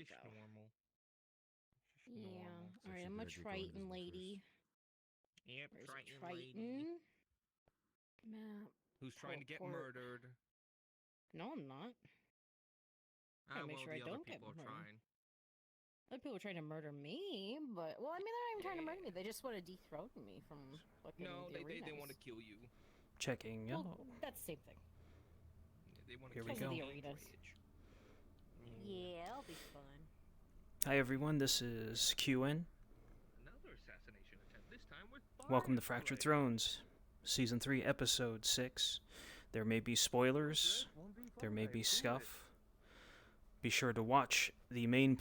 we just go. normal. Just Yeah. normal. All right, I'm a Triton lady. Yep, Where's Triton lady. Triton? Map. Who's trying to get Port. murdered. No, I'm not. Trying to make Well, sure I the other don't get people are murdered. trying. Other people are trying to murder me, but well, I mean, they're not even trying to murder me. They just want to dethrone me from fucking No, the arenas. they want to kill you. Checking Well, out. that's the same thing. They want to Here kill we Because of go. the arenas. Yeah, it'll be fun. Hi everyone, this is QN. Another assassination attempt. This time with Welcome to Fractured Thrones, Season 3, Episode 6. There may be spoilers, there may be scuff. Be sure to watch the main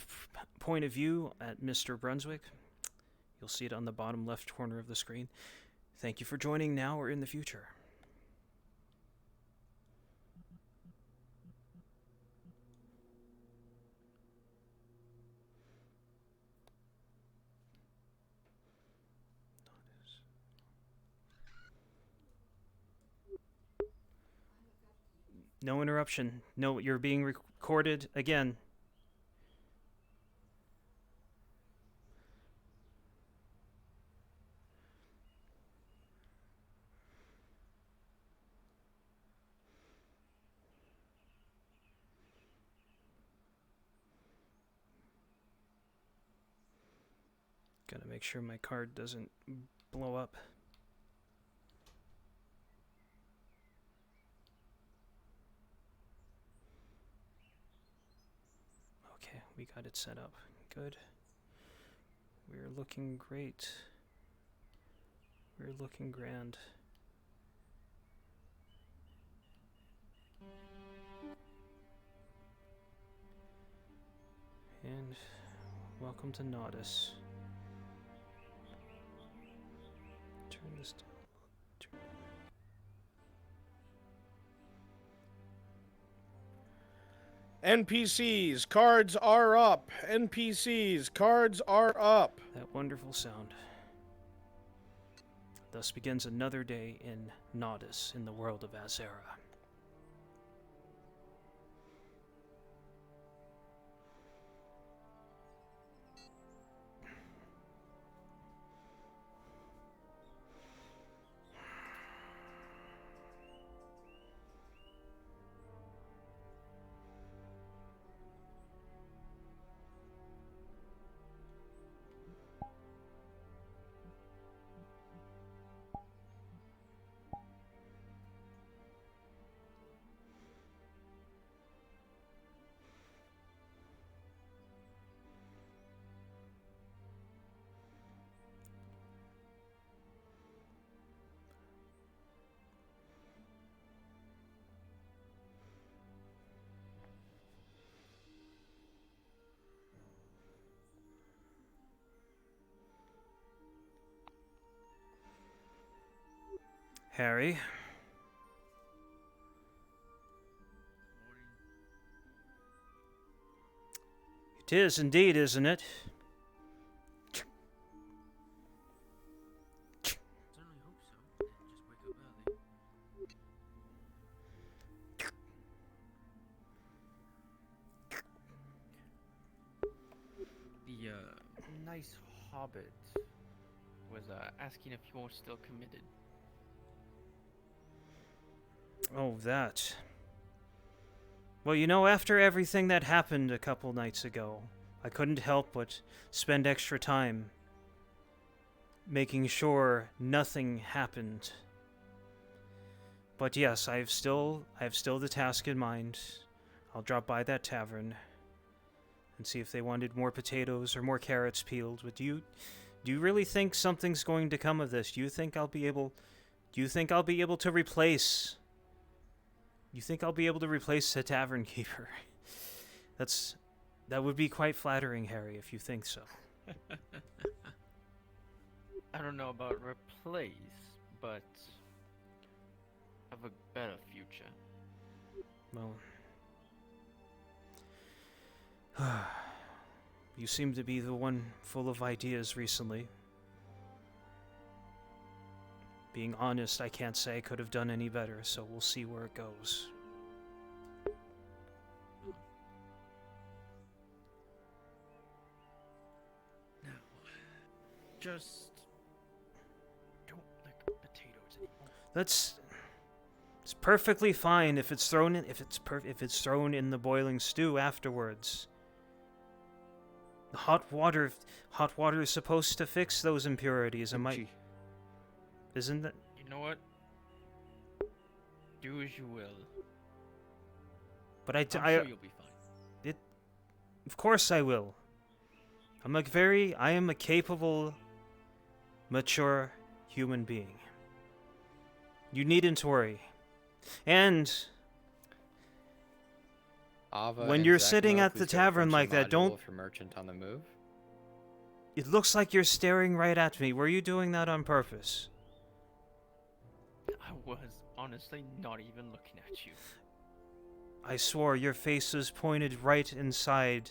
point of view at Mr. Brunswick. You'll see it on the bottom left corner of the screen. Thank you for joining now or in the future. No interruption. No, you're being recorded again. Gotta make sure my card doesn't blow up. Okay, we got it set up. Good. We're looking great. We're looking grand. And welcome to Naudus. Turn this down. NPCs, cards are up. NPCs, cards are up. That wonderful sound. Thus begins another day in Naudus, in the world of Azera. Harry. It is indeed, isn't it? Certainly hope so. Just wake up early. The nice hobbit was asking if you were still committed. Oh, that. Well, you know, after everything that happened a couple nights ago, I couldn't help but spend extra time making sure nothing happened. But yes, I have still the task in mind. I'll drop by that tavern and see if they wanted more potatoes or more carrots peeled. But do you really think something's going to come of this? Do you think I'll be able to replace? You think I'll be able to replace the tavern keeper? That would be quite flattering, Harry, if you think so. I don't know about replace, but have a better future. Well, you seem to be the one full of ideas recently. Being honest, I can't say I could have done any better, so we'll see where it goes. just don't like potatoes anymore. It's perfectly fine if it's thrown in if it's thrown in the boiling stew afterwards. The hot water is supposed to fix those impurities. Isn't that? You know what? Do as you will. But I'm sure you'll be fine. Of course I will. I am a capable, mature human being. You needn't worry. And Ava when and you're Zakimo, sitting at please the go to tavern like function that, don't. module for merchant on the move. It looks like you're staring right at me. Were you doing that on purpose? I was honestly not even looking at you. I swore your face was pointed right inside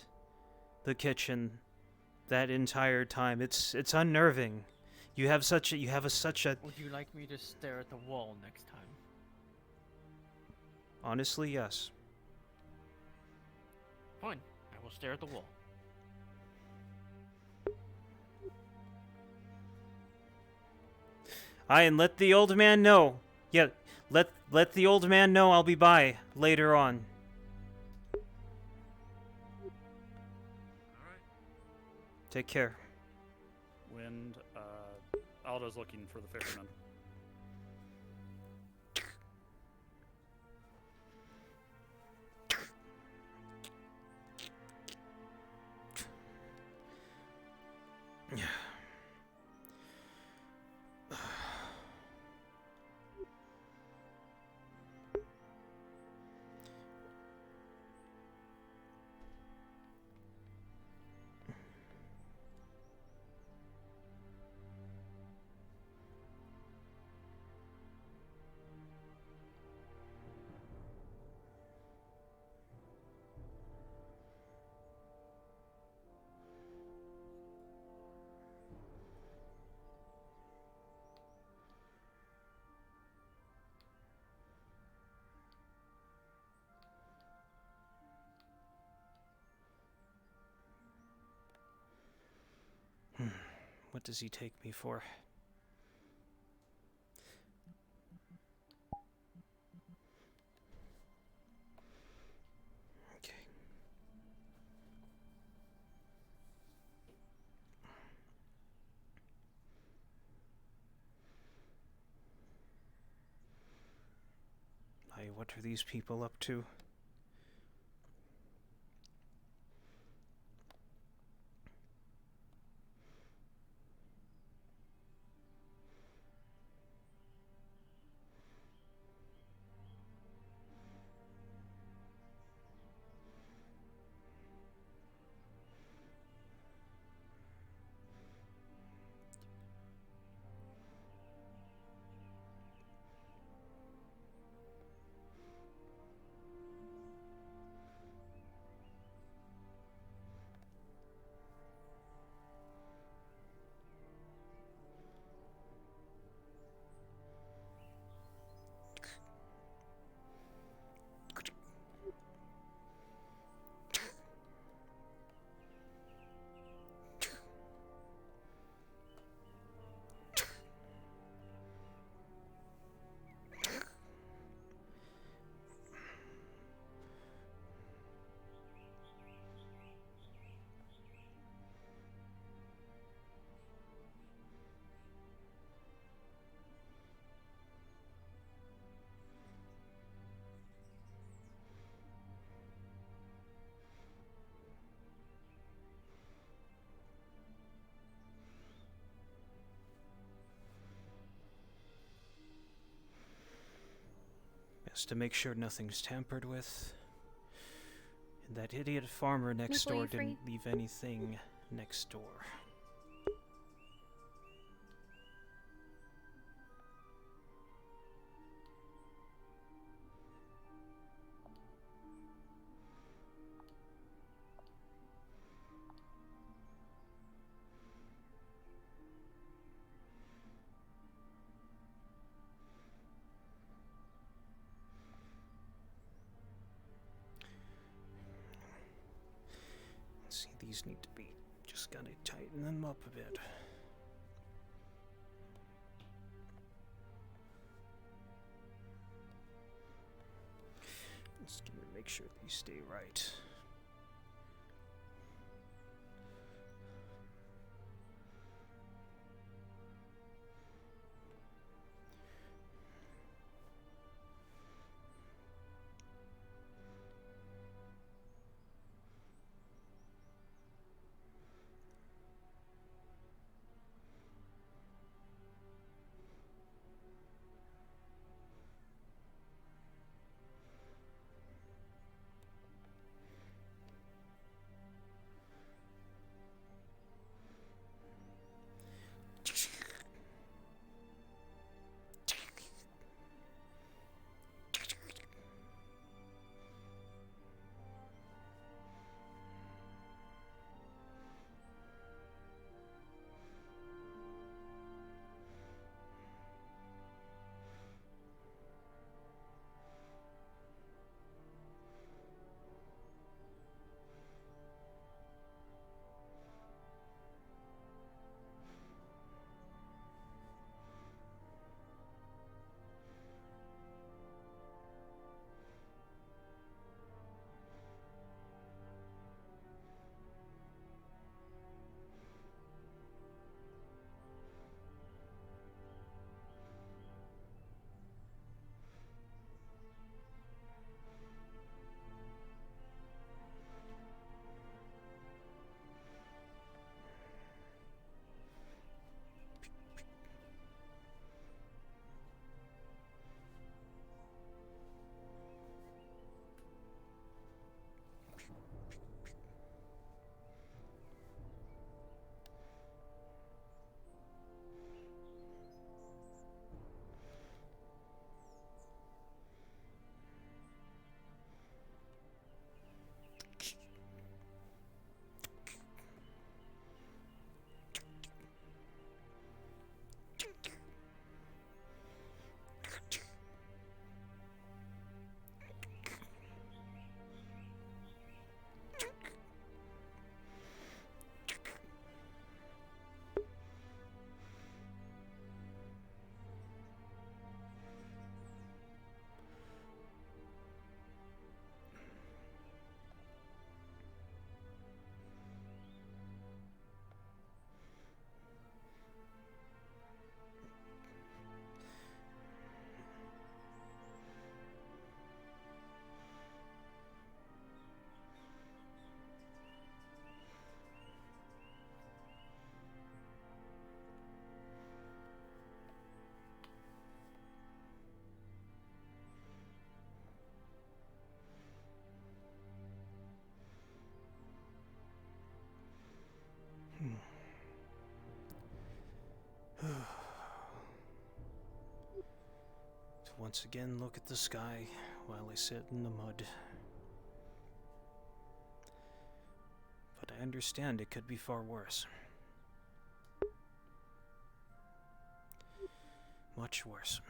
the kitchen that entire time. It's unnerving. You have such a Would you like me to stare at the wall next time? Honestly, yes. Fine, I will stare at the wall. Aye, and let the old man know. Yeah, let the old man know I'll be by later on. Alright. Take care. Wind, Aldo's looking for the fisherman. What does he take me for? Okay. Aye, what are these people up to? Yes, to make sure nothing's tampered with. And that idiot farmer next Meeple, door you free? didn't leave anything next door. See, these need to be, just gotta tighten them up a bit. surely stay right. To once again look at the sky while I sit in the mud. But I understand it could be far worse. Much worse.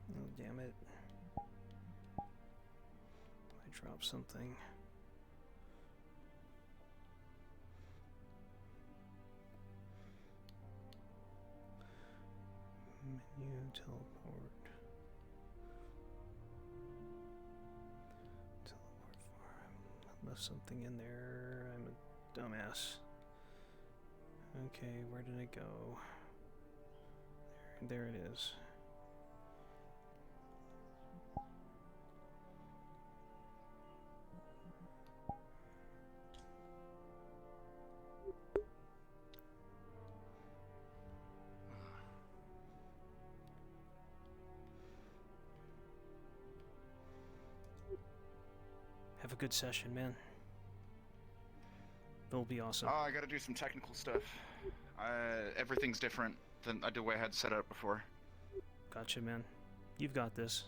Oh, damn it. I dropped something. Menu, teleport. Teleport farm. I left something in there. I'm a dumbass. Okay, where did it go? There it is. Have a good session, man. It'll be awesome. Oh, I gotta do some technical stuff. Everything's different than the way I had set it up before. Gotcha, man. You've got this.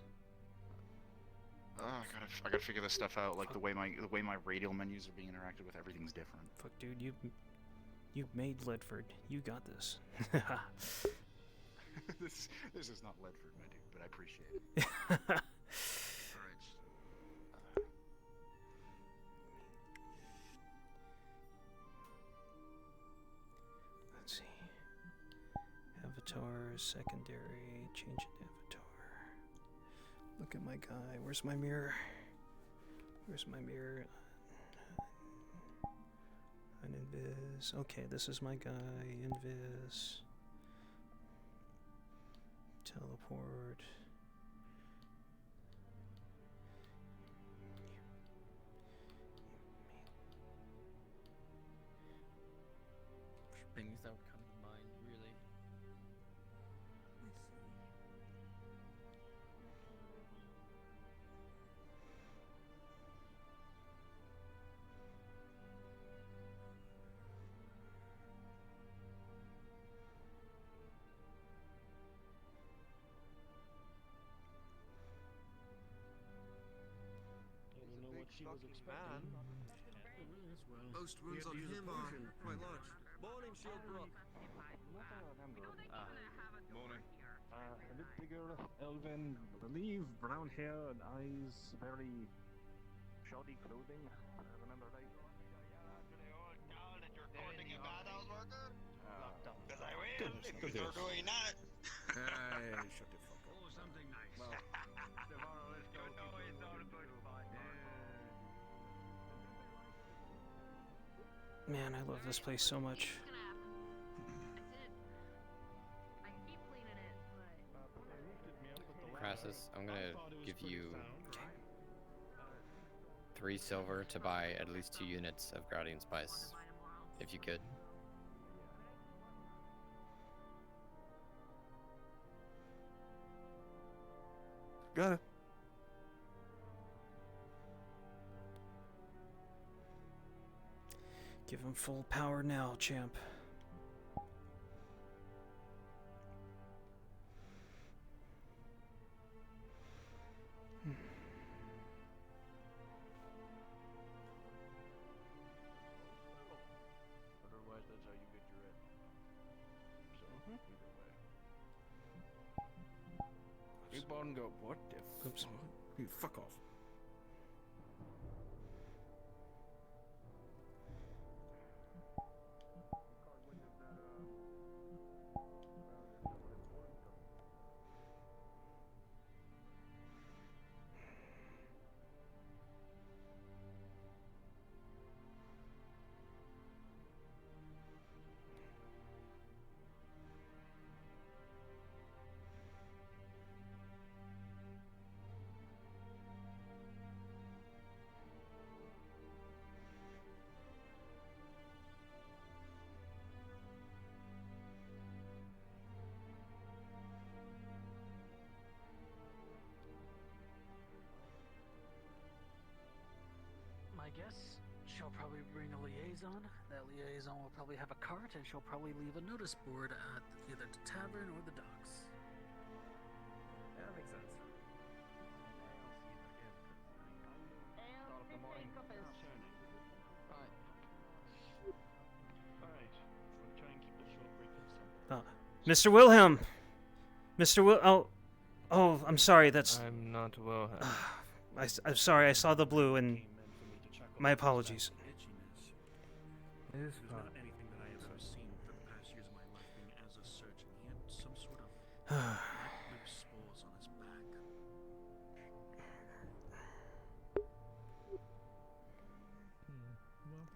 Oh, I gotta figure this stuff out. Like the way my radial menus are being interacted with, everything's different. Fuck, dude, you've made Ledford. You got this. this is not Ledford, my dude, but I appreciate it. Alright. Let's see. Avatar, secondary, change in avatar. Look at my guy. Where's my mirror? Where's my mirror? Uninvis. Okay, this is my guy. Invis. Teleport. Things that would come to mind, really. I don't know what she was expecting. Most wounds on him are quite large. Morning, Shieldbrook. Morning. A bit bigger, elven, I believe, brown hair and eyes, very shoddy clothing. Remember right? Because I will, if you're doing that. Hey, shut the fuck up. Oh, something nice. Well, tomorrow let's go. You know it's all good fun. Man, I love this place so much. Crassus, I'm gonna give you 3 silver to buy at least 2 units of Grouting Spice, if you could. Got it. Give him full power now, champ. Otherwise, that's how you get your red. So, either way. Big Ball and go, what the Oops. fuck? You fuck off. My guess, she'll probably bring a liaison. That liaison will probably have a cart, and she'll probably leave a notice board at either the tavern or the docks. Yeah, that makes sense. Mr. Wilhelm! Mr. Oh, I'm sorry, that's... I'm not Wilhelm. I'm sorry, I saw the blue and... My apologies. It is There's not anything that I have ever seen for the past years of my life being as a surgeon. He had some sort of black loose spores on his back. Well,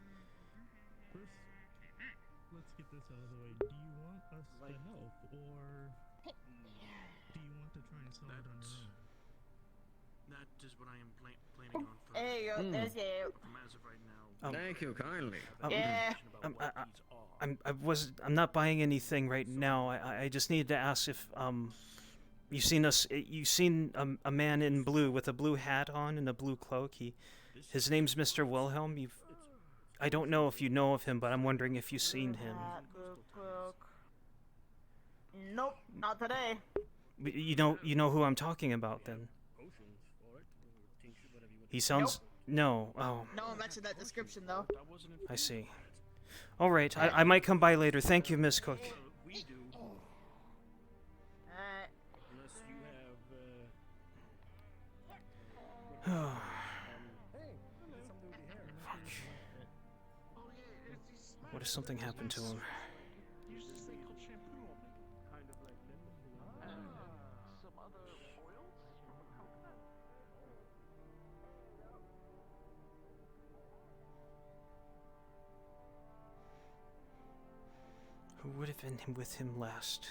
first, let's get this out of the way. Do you want us to help, or do you want to try and solve it on your own? That is what I am planning on for. Hey, there's you. From as of right now. Thank you kindly. Yeah. I'm not buying anything right now. I just needed to ask if, you seen a man in blue with a blue hat on and a blue cloak. His name's Mr. Wilhelm. I don't know if you know of him, but I'm wondering if you've seen him. Nope, not today. You know who I'm talking about then. He sounds no. Oh, No one mentioned that description though. I see. All right, I might come by later. Thank you, Miss Cook. What if something happened to him? Who would have been with him last?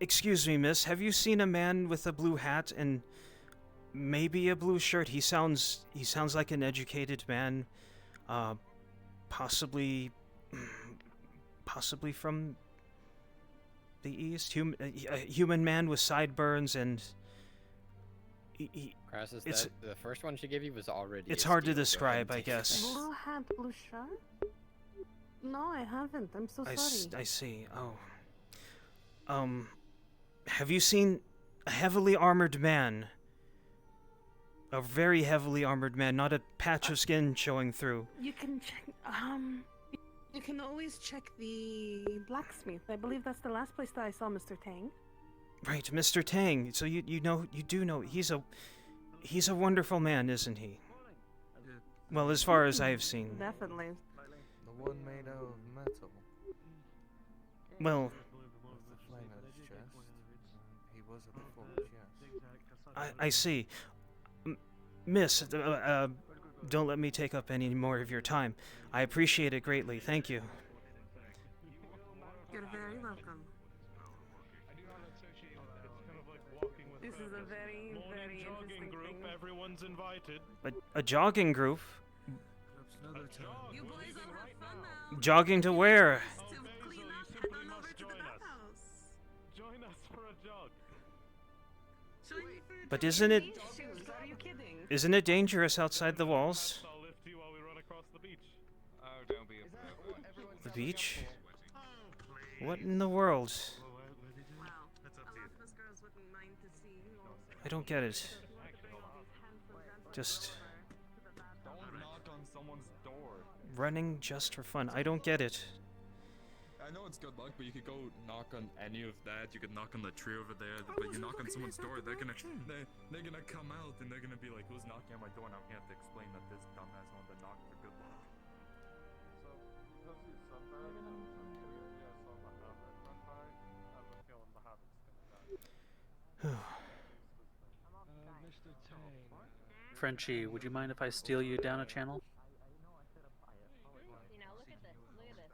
Excuse me, miss. Have you seen a man with a blue hat and maybe a blue shirt? He sounds like an educated man, possibly from the east. A human man with sideburns and. Crassus, the first one she gave you was already. It's hard to describe, I guess. Blue hat, blue shirt? No, I haven't. I'm so sorry. I see. Oh. Have you seen a heavily armored man? A very heavily armored man, not a patch of skin showing through. You can check. You can always check the blacksmith. I believe that's the last place that I saw Mr. Tang. Right, Mr. Tang. So you do know he's a wonderful man, isn't he? Well, as far as I've seen. Definitely. The one made out of metal. Well. With the flame at his chest. He was at the forge, yes. I see. Miss, don't let me take up any more of your time. I appreciate it greatly. Thank you. You're very welcome. This is a very, very interesting group. thing. Everyone's invited. A jogging group? You boys all have fun now. Jogging to where? To clean up, head on over to the bathhouse. Join us for a jog. But isn't it? Shoes, are you kidding? Isn't it dangerous outside the walls? I'll lift you while we run across the beach. Oh, don't be a The beach? What in the world? Wow. A lot of us girls wouldn't mind to see you also. I don't get it. Just Don't knock on someone's door. running just for fun. I don't get it. I know it's good luck, but you could go knock on any of that. You could knock on the tree over there, but you knock on someone's door, they're gonna come out and they're gonna be like, "Who's knocking on my door?" And I'm gonna have to explain that this dumbass wanted to knock for good luck. Frenchie, would you mind if I steal you down a channel? You know, look at this. Look at this.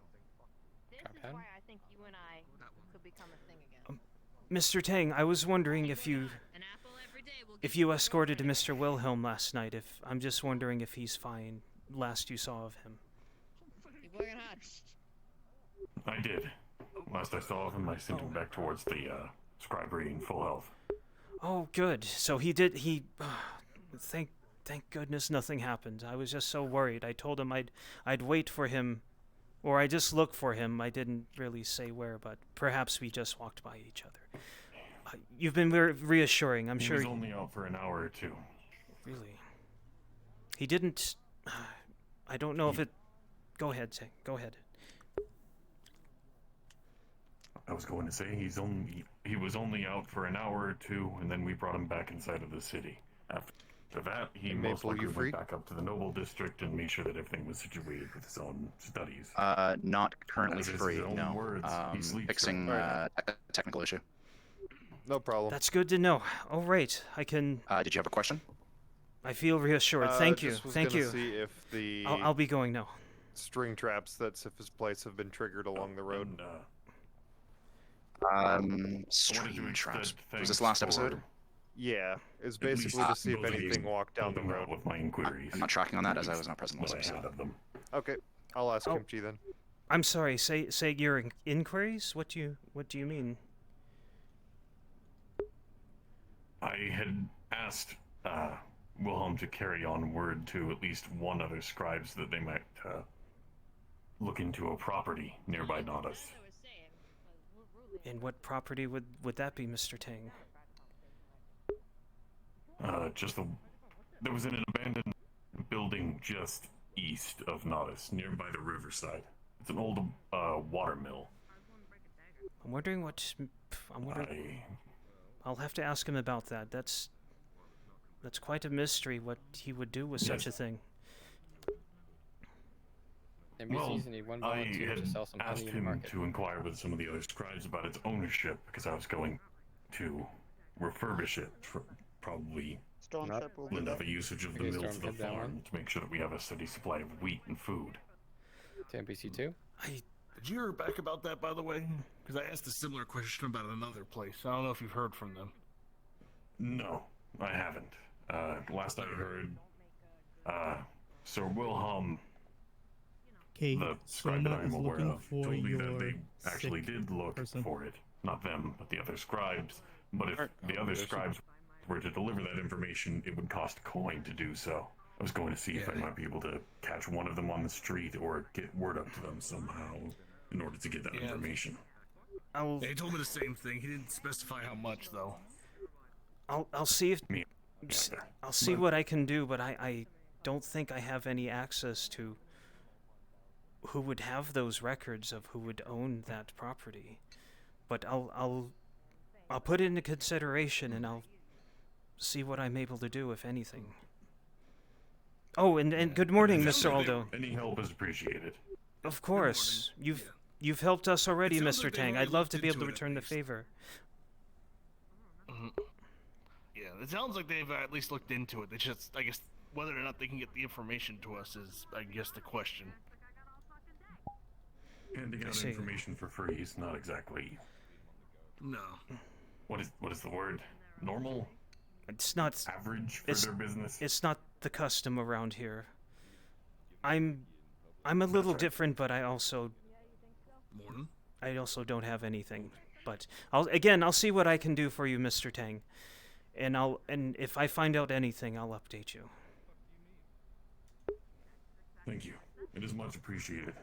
This is why I think you and I could become a thing again. Mr. Tang, I was wondering if you escorted Mr. Wilhelm last night. I'm just wondering if he's fine. Last you saw of him. Keep working hard. I did. Last I saw of him, I sent him back towards the scribery in full health. Oh, good. So he did. Thank goodness nothing happened. I was just so worried. I told him I'd wait for him, or I just look for him. I didn't really say where, but perhaps we just walked by each other. You've been reassuring. I'm sure. He was only out for an hour or two. Really? He didn't. I don't know if it. Go ahead, Tang. Go ahead. I was going to say he was only out for an hour or two, and then we brought him back inside of the city. After that, he most likely went back up to the Noble District and made sure that everything was situated with his own studies. Not currently As his free, own no. words, he sleeps Fixing a technical issue. No problem. That's good to know. All right, I can. Did you have a question? I feel reassured. Thank you. Just was Thank gonna you. See if the I'll be going now. String traps that Sif's place have been triggered along the road. String traps. Was this last episode? Yeah, it's basically to see if anything walked down the road. With my inquiries. I'm not tracking on that as I was not present last episode. Okay, I'll ask Kimchi then. I'm sorry. Say your inquiries. What do you mean? I had asked Wilhelm to carry on word to at least one other scribes that they might look into a property nearby Nodus. And what property would that be, Mr. Tang? There was an abandoned building just east of Nodus, nearby the riverside. It's an old water mill. I'm wondering what... I'll have to ask him about that. That's quite a mystery what he would do with such a thing. Well, need one I volunteer had to sell some asked honey in the him market. to inquire with some of the other scribes about its ownership, because I was going to refurbish it, probably another usage of the Okay, mill Storm, for the head that farm, one. to make sure that we have a steady supply of wheat and food. To NPC 2? Did you hear back about that, by the way? Because I asked a similar question about another place. I don't know if you've heard from them. No, I haven't. Last I heard, Sir Wilhelm, the scribe that I'm aware of, told me that they actually did look for it. Not them, but the other scribes. But if the other scribes were to deliver that information, it would cost coin to do so. I was going to see if I might be able to catch one of them on the street or get word up to them somehow in order to get that information. He told me the same thing. He didn't specify how much, though. I'll see if... I'll see what I can do, but I don't think I have any access to who would have those records of who would own that property. But I'll put it into consideration, and I'll see what I'm able to do, if anything. Oh, and good morning, Mr. Aldo. Any help is appreciated. Of course. You've helped us already, Mr. Tang. I'd love to be able to return the favor. Yeah, it sounds like they've at least looked into it. They just, I guess, whether or not they can get the information to us is, I guess, the question. Handing out information for free is not exactly... No. What is the word? Normal? It's not... Average for their business? It's not the custom around here. I'm a little different, but I also don't have anything. But I'll see what I can do for you, Mr. Tang. And if I find out anything, I'll update you. Thank you. It is much appreciated.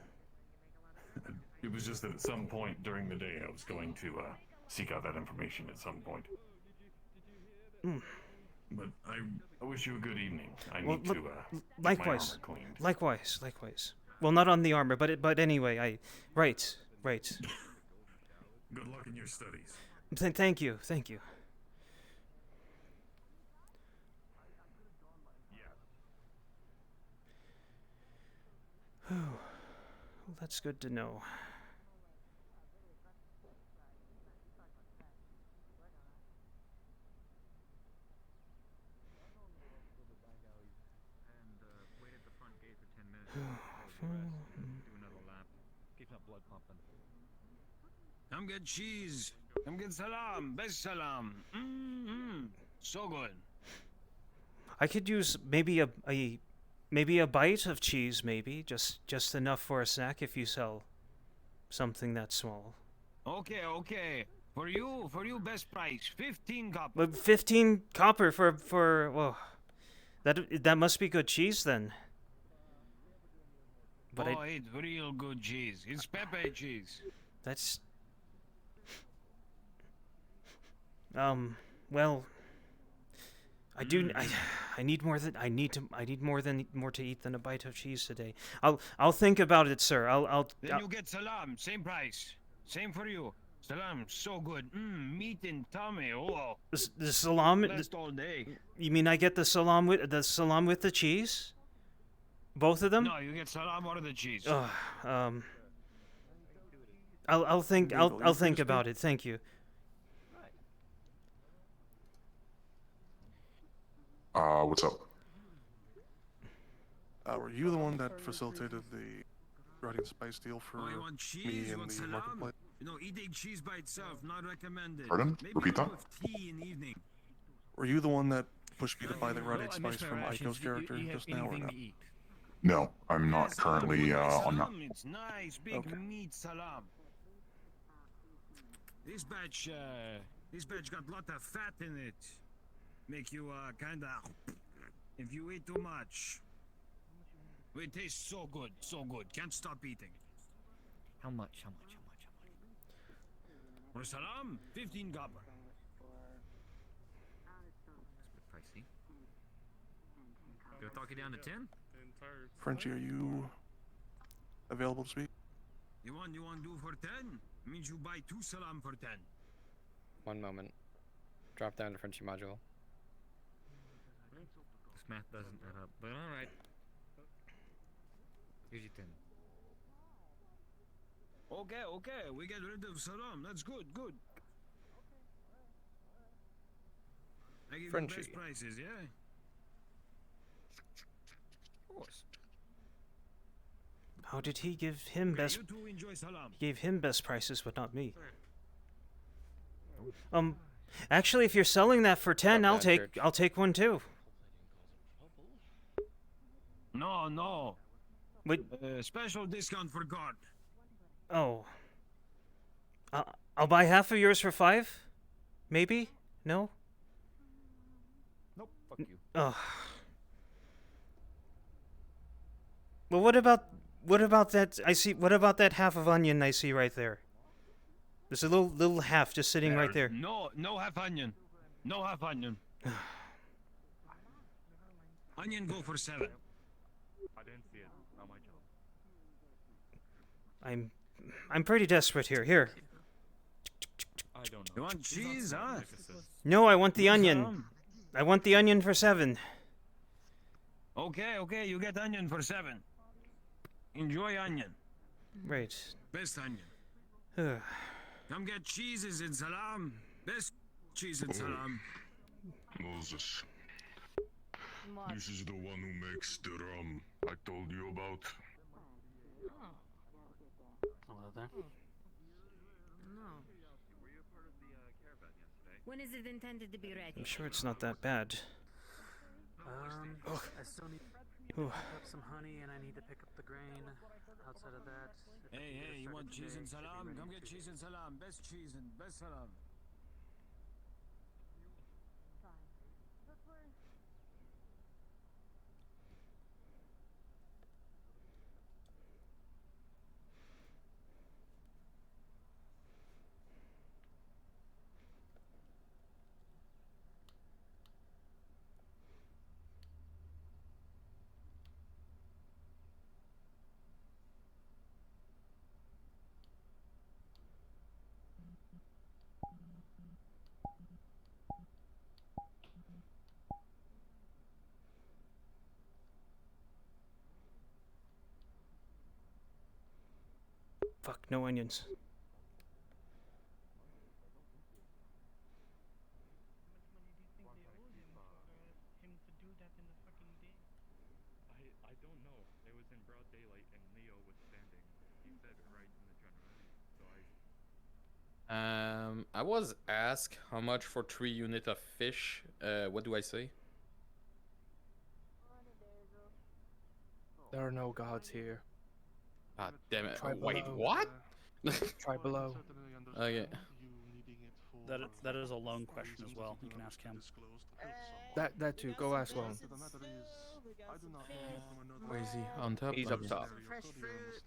It was just that at some point during the day I was going to seek out that information at some point. But I wish you a good evening. I need to get my armor cleaned. Likewise. Well, not on the armor, but anyway, right. Good luck in your studies. Thank you. Well, that's good to know. I'm good cheese. I'm good salam. Best salam. So good. I could use maybe a bite of cheese, maybe just enough for a snack if you sell something that small. Okay. For you, best price, 15 copper. But 15 copper for well, that must be good cheese then. But it's real good cheese. It's pepper cheese. That's well, I need more to eat than a bite of cheese today. I'll think about it, sir. Then you get salam, same price, same for you. Salam, so good. Meat and tummy. Oh. The salam. Blessed all day. You mean I get the salam with the cheese? Both of them? No, you get salam or the cheese. I'll think about it. Thank you. What's up? Were you the one that facilitated the Guardian Spice deal for you want cheese? me You in want the salam? marketplace? No, eating cheese by itself, not recommended. Pardon? Maybe Repeat that? with tea in the evening. Were you the one that pushed me to buy the Guardian Spice from Aiko's character just now, or not? No, I'm not currently on that. It's nice, big meat salam. This batch got a lot of fat in it. make you kinda. If you eat too much, it tastes so good, so good. Can't stop eating. How much? For salam, 15 copper. It's a bit pricey. Go talk it down to 10? Frenchie, are you available to speak? You want do for 10? Means you buy 2 salam for 10. One moment. Drop down to Frenchie module. This math doesn't add up, but alright. Here's your 10. Okay, we get rid of salam. That's good. I give you Frenchie. best prices, yeah? Of course. How did he give him best? You two enjoy salam. He gave him best prices, but not me. Actually, if you're selling that for 10, I'll take one too. No. Wait. Special discount for guard. Oh. I'll buy half of yours for 5? Maybe? No? Nope, fuck you. Oh. Well, what about that? What about that half of onion I see right there? There's a little half just sitting right there. No half onion. No half onion. Onion go for 7. I didn't see it. Not my job. I'm pretty desperate here. Here. I don't know. You want cheese, huh? No, I want the onion. I want the onion for 7. Okay, you get onion for 7. Enjoy onion. Right. Best onion. Come get cheeses in salam. Best cheese in salam. Moses. This is the one who makes the rum I told you about. Hello there. No. When is it intended to be ready? I'm sure it's not that bad. I still need to pick up some honey, and I need to pick up the grain. Outside of that. Hey, you want cheese and salam? Come get cheese and salam. Best cheese and best salam. Fuck, no onions. I don't know. It was in broad daylight and Leo was standing. He said it right in the general. So I was asked how much for 3 units of fish. What do I say? There are no gods here. Ah, damn it. Try Wait, below. what? Try below. Okay. That is a loan question as well. You can ask him. That too. Go ask Lone. Where is he? On top? He's up top. Fresh fruit.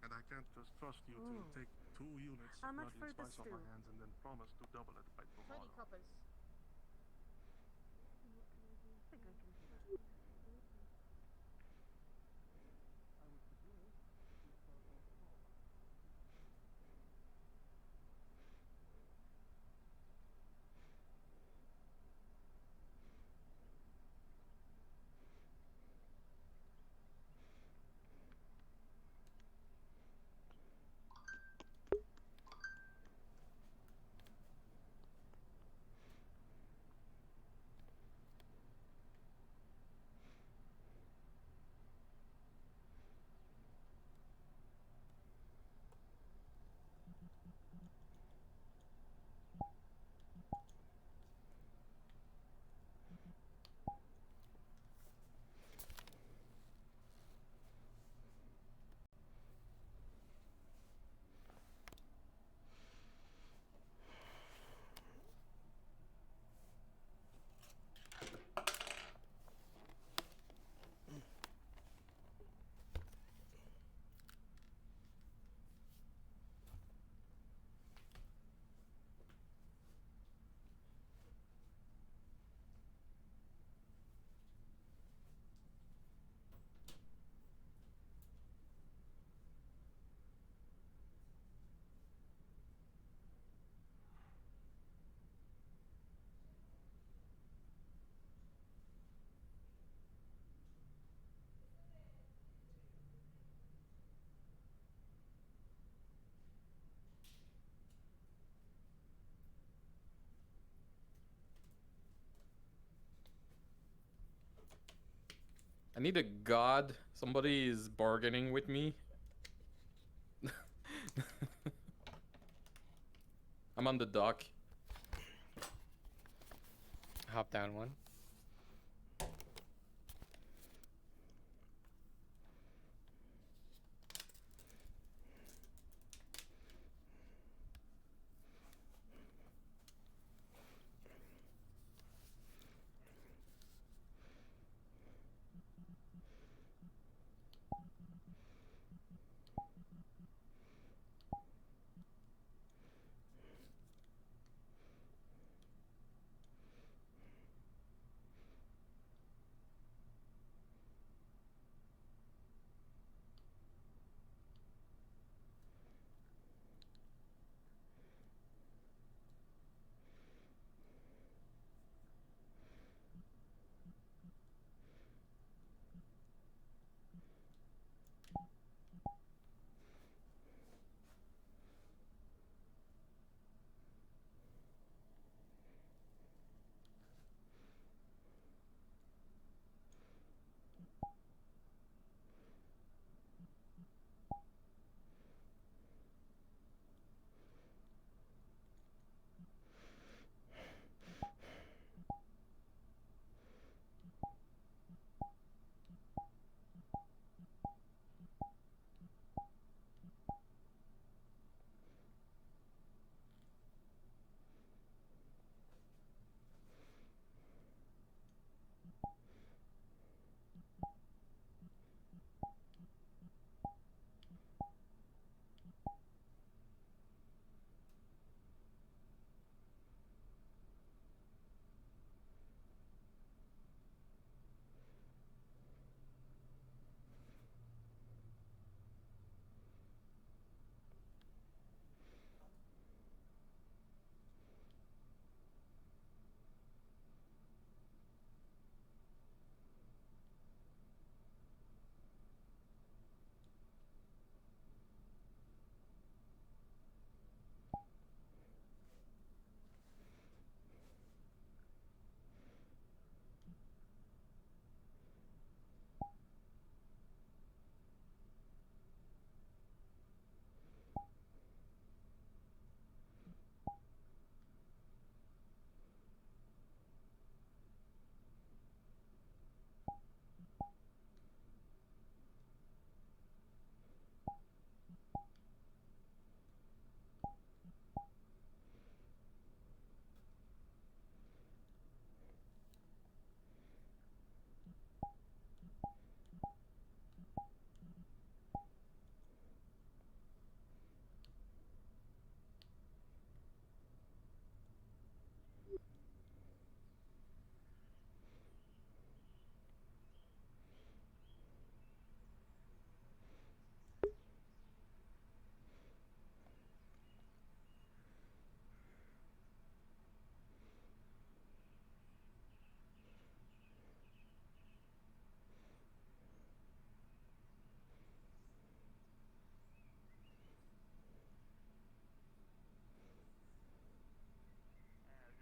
And I can't just trust you to take 2 units How of much bloody for the spice off stew? my hands and then promise to double it by 20 tomorrow. coppers. I need a god. Somebody is bargaining with me. I'm on the dock. Hop down one.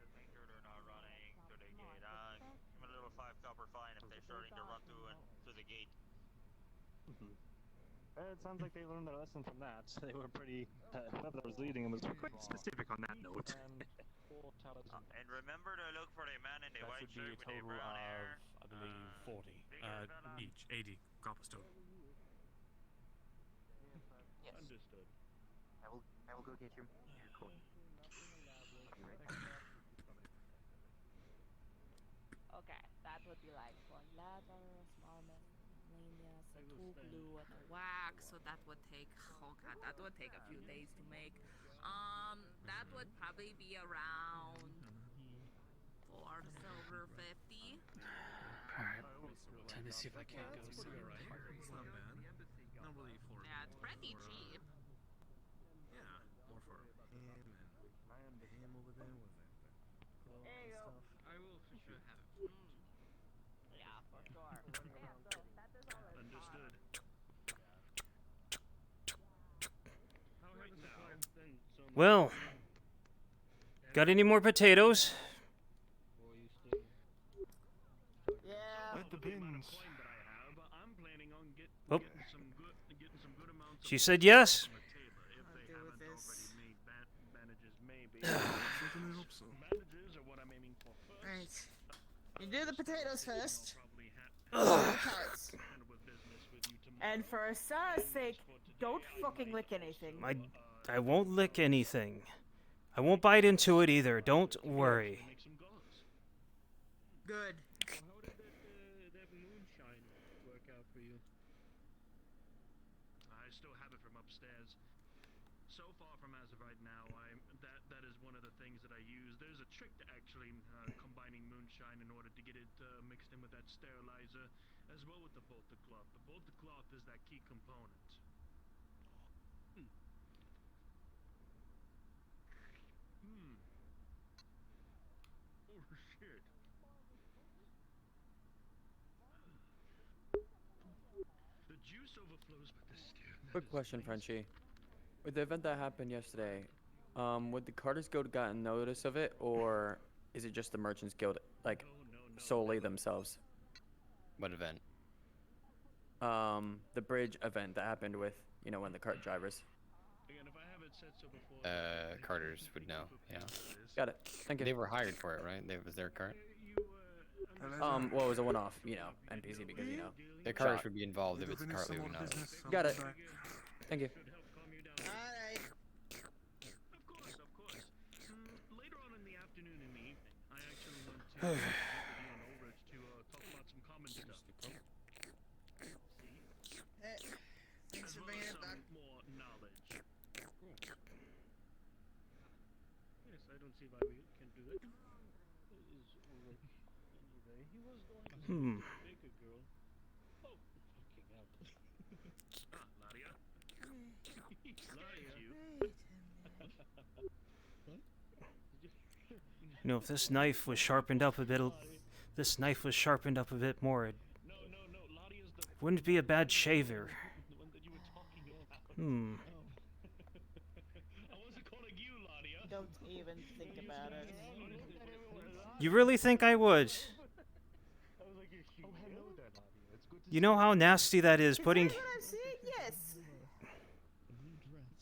Just make sure they're not running to the gate. Give 'em a little 5 copper fine if they're starting to run to the gate. It sounds like they learned their lesson from that. They were pretty. Whoever was leading them was quite specific on that note. And remember to look for the man in the white shirt with the brown hair. I believe 40 each, 80 copperstone. Yes. Understood. I will go get your coin. Okay, that would be like 1 leather, a small miscellaneous, a 2 glue, and a wax. So that would take, oh god, that would take a few days to make. That would probably be around 4 silver 50. Alright, time to see if I can't go It's see. not bad. Not really for Yeah, it's pretty cheap. Yeah, more for him and him over there with that clothes There you and go. stuff. I will for sure have it. Yeah, for sure. Yeah, so that is all it Understood. Well, got any more potatoes? Yeah. It depends. Oh. She said yes. Right. You do the potatoes first. And the carrots. And for a star's sake, don't fucking lick anything. I won't lick anything. I won't bite into it either. Don't worry. Good. How did that moonshine work out for you? I still have it from upstairs. So far from as of right now, that is one of the things that I use. There's a trick to actually combining moonshine in order to get it mixed in with that sterilizer, as well with the bolter cloth. The bolter cloth is that key component. Oh shit. The juice overflows with the stew. Quick question, Frenchie. With the event that happened yesterday, would the Carters Guild gotten notice of it, or is it just the Merchants Guild, like, solely themselves? What event? The bridge event that happened with, you know, when the cart drivers. Again, if I haven't said so before, Carters would know, yeah. Got it. Thank you. They were hired for it, right? Was their cart? Well, it was a one-off, you know, NPC because, you know. Their carters would be involved if it's cart, we would know. Got it. Thank you. Alright. Of course. Later on in the afternoon and the evening, I actually went to on overage to talk about some common stuff. Hey, thanks for bringing it back. More knowledge. Yes, I don't see why we can do that. Anyway, he was going to make a girl. Oh, fucking hell. Ladia. You know, if this knife was sharpened up a bit, more, it wouldn't be a bad shaver. Don't even think about it. You really think I would? You know how nasty that is, putting Yes.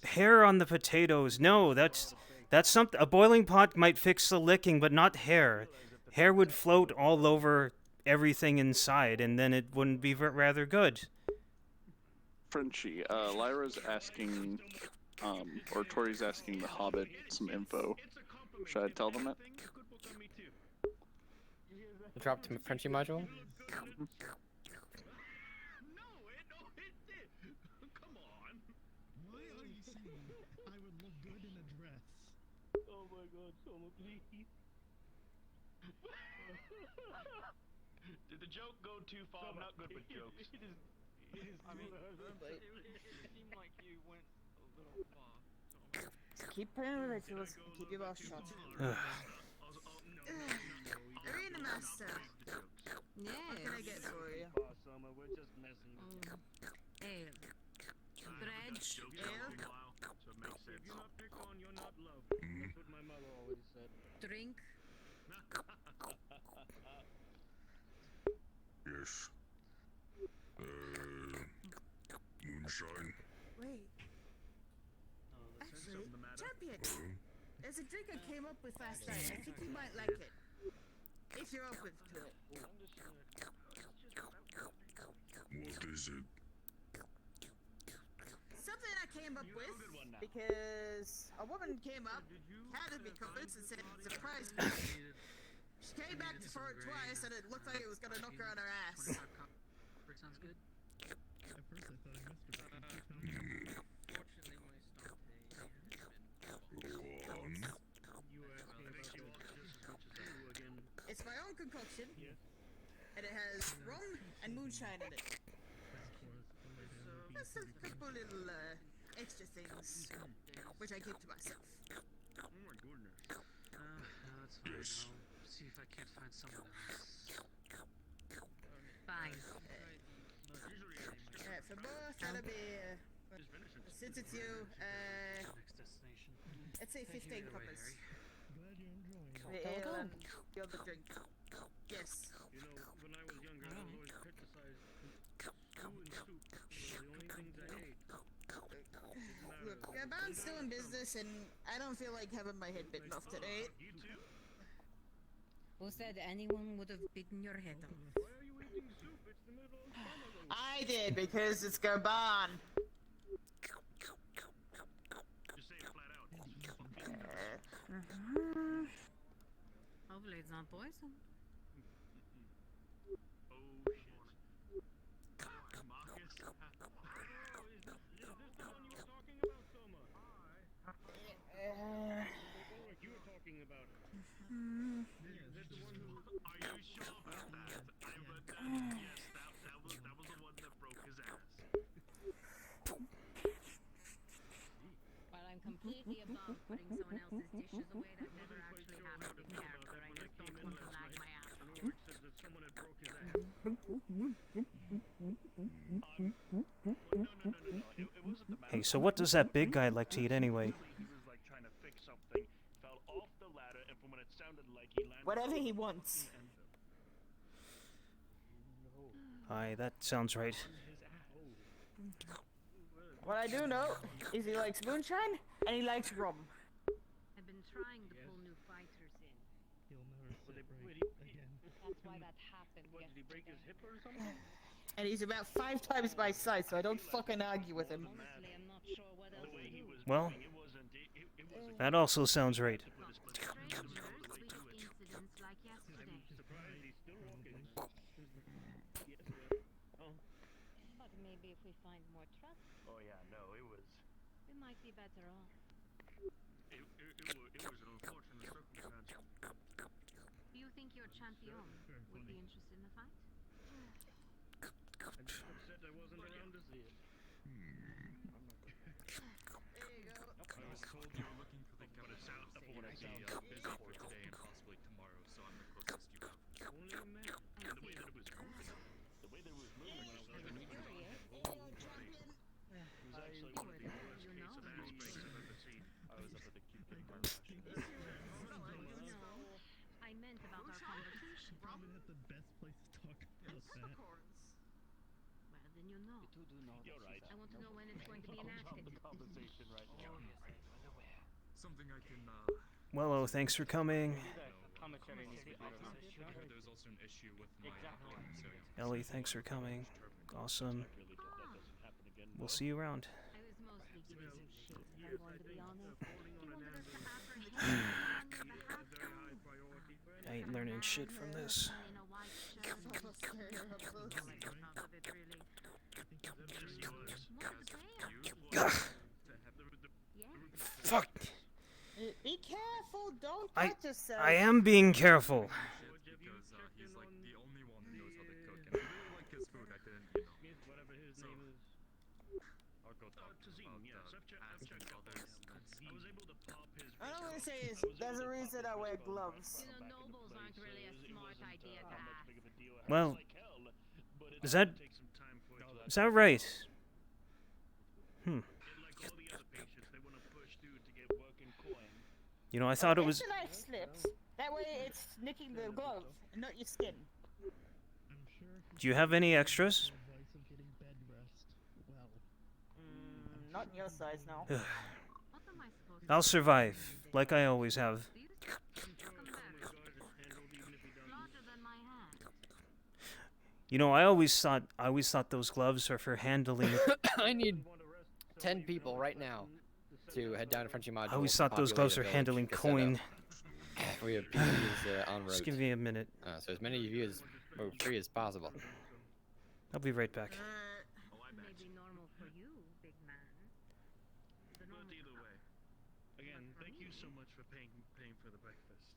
hair on the potatoes. No, that's something. A boiling pot might fix the licking, but not hair. Hair would float all over everything inside, and then it wouldn't be rather good. Frenchie, Lyra's asking, or Tori's asking the Hobbit some info. Should I tell them it? Drop to Frenchie module? Oh my god, Soma, please. Did the joke go too far? I'm not good with jokes. I mean, it seemed like you went a little far. Keep playing ridiculous. Keep your mouth shut. Arena Master. Yes. What can I get for you? We're just messing with you. Ale. Bridge. Ale. So it makes sense. If you're not pick on, you're not loved. That's what my mother always said. Drink. Yes. Moonshine. Wait. Actually, champion. There's a drink I came up with last night. I think you might like it. If you're open to it. What is it? Something I came up with because a woman came up, handed me cards and said, surprise me. She came back for it twice and it looked like it was gonna knock her on her ass. Sounds good. At first I thought I missed it. It's my own concoction, and it has rum and moonshine in it. That's a couple little extra things, which I keep to myself. Oh my goodness. No, that's fine. Yes. I'll see if I can't find someone else. Fine. For both, that'll be, since it's you, Next destination. let's say Thank 15 you either way, coppers. Harry. Glad you're enjoying it. The ale and the other drink. Yes. You know, when I was younger, I was always criticized stew and stew Gabon's still in business, and I don't feel like having my head bitten off today. Who said anyone would have bitten your head off? I did, because it's Gabon. Hopefully it's not poison. You were talking about. Mm. Is that the one who? Are you sure about that? I read that. Yes, that was the one that broke his ass. While I'm completely above putting someone else's dishes away, that never actually happened in character. I just don't want to lag my ass. Said that someone had broke his ass. Hey, so what does that big guy like to eat anyway? He was like trying to fix something, fell off the ladder, and from what it sounded like, he landed. Whatever he wants. Aye, that sounds right. What I do know is he likes moonshine and he likes rum. I've been trying to pull new fighters in. He'll never sit right again. That's why that happened. What, did he break his hip or something? And he's about 5 times my size, so I don't fucking argue with him. Honestly, I'm not sure what else to do. Well, that also sounds right. Strangers, weak incidents like yesterday. Surprised he's still walking. But maybe if we find more trust, Oh yeah, no, it was. we might be better off. It was an unfortunate circumstance. Do you think your champion would be interested in a fight? I'm just upset I wasn't around to see it. I was told you were looking for the governor. I'll be busy for today and possibly tomorrow, so I'm the closest you have. Only a man. And the way that it was moving. The way that it was moving when I was looking at it. It was actually one of the worst case of ass breaks I've ever seen. I was up at the cube getting my lunch. No, I meant about our conversation. Probably not the best place to talk about that. Well, then you know. You're right. I want to know when it's going to be enacted. Conversation right now. Something I can, Well, thanks for coming. there's also an issue with my so Ellie, thanks for coming. Awesome. We'll see you around. I was mostly giving you shit, if I'm going to be honest. You wanted us to offer the on your behalf. I ain't learning shit from this. In a white shirt and like the top of it, really. Ugh. Yeah. Fuck. Be careful, don't I cut yourself. I am being careful. because he's like the only one who knows how to cook, and I really like his food. I didn't, Whatever his name is. I'll go talk to him Tazim, about yes. I've checked others. I was able to pop his. All I want to say is, there's a reason I wear gloves. You know, nobles aren't really a smart idea to have. Well, is that right? You know, I thought it was. If the knife slips, that way it's nicking the glove, and not your skin. Do you have any extras? Advice of getting bed rest. Well, Not in your size, no. What am I supposed to I'll survive, like I always have. larger than my hand? You know, I always thought those gloves are for handling. I need 10 people right now to head down to Frenchy Module. I always thought those gloves were handling coin. We have POVs en route. Just give me a minute. So as many of you as free as possible. I'll be right back. Maybe normal for you, big man. But either way, again, thank you so much for paying for the breakfast.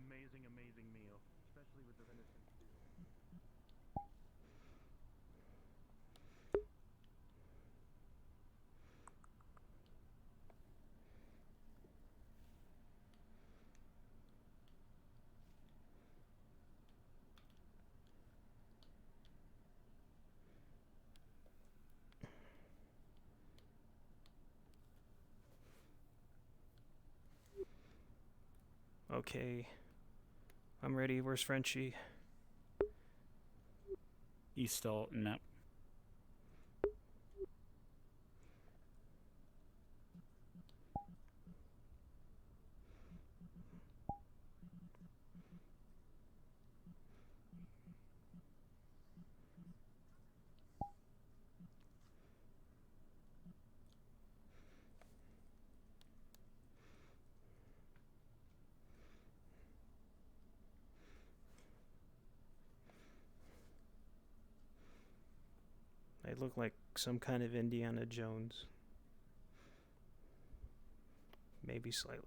Amazing, amazing meal, especially with the venison stew. Okay. I'm ready. Where's Frenchie? He's still no. I look like some kind of Indiana Jones. Maybe slightly.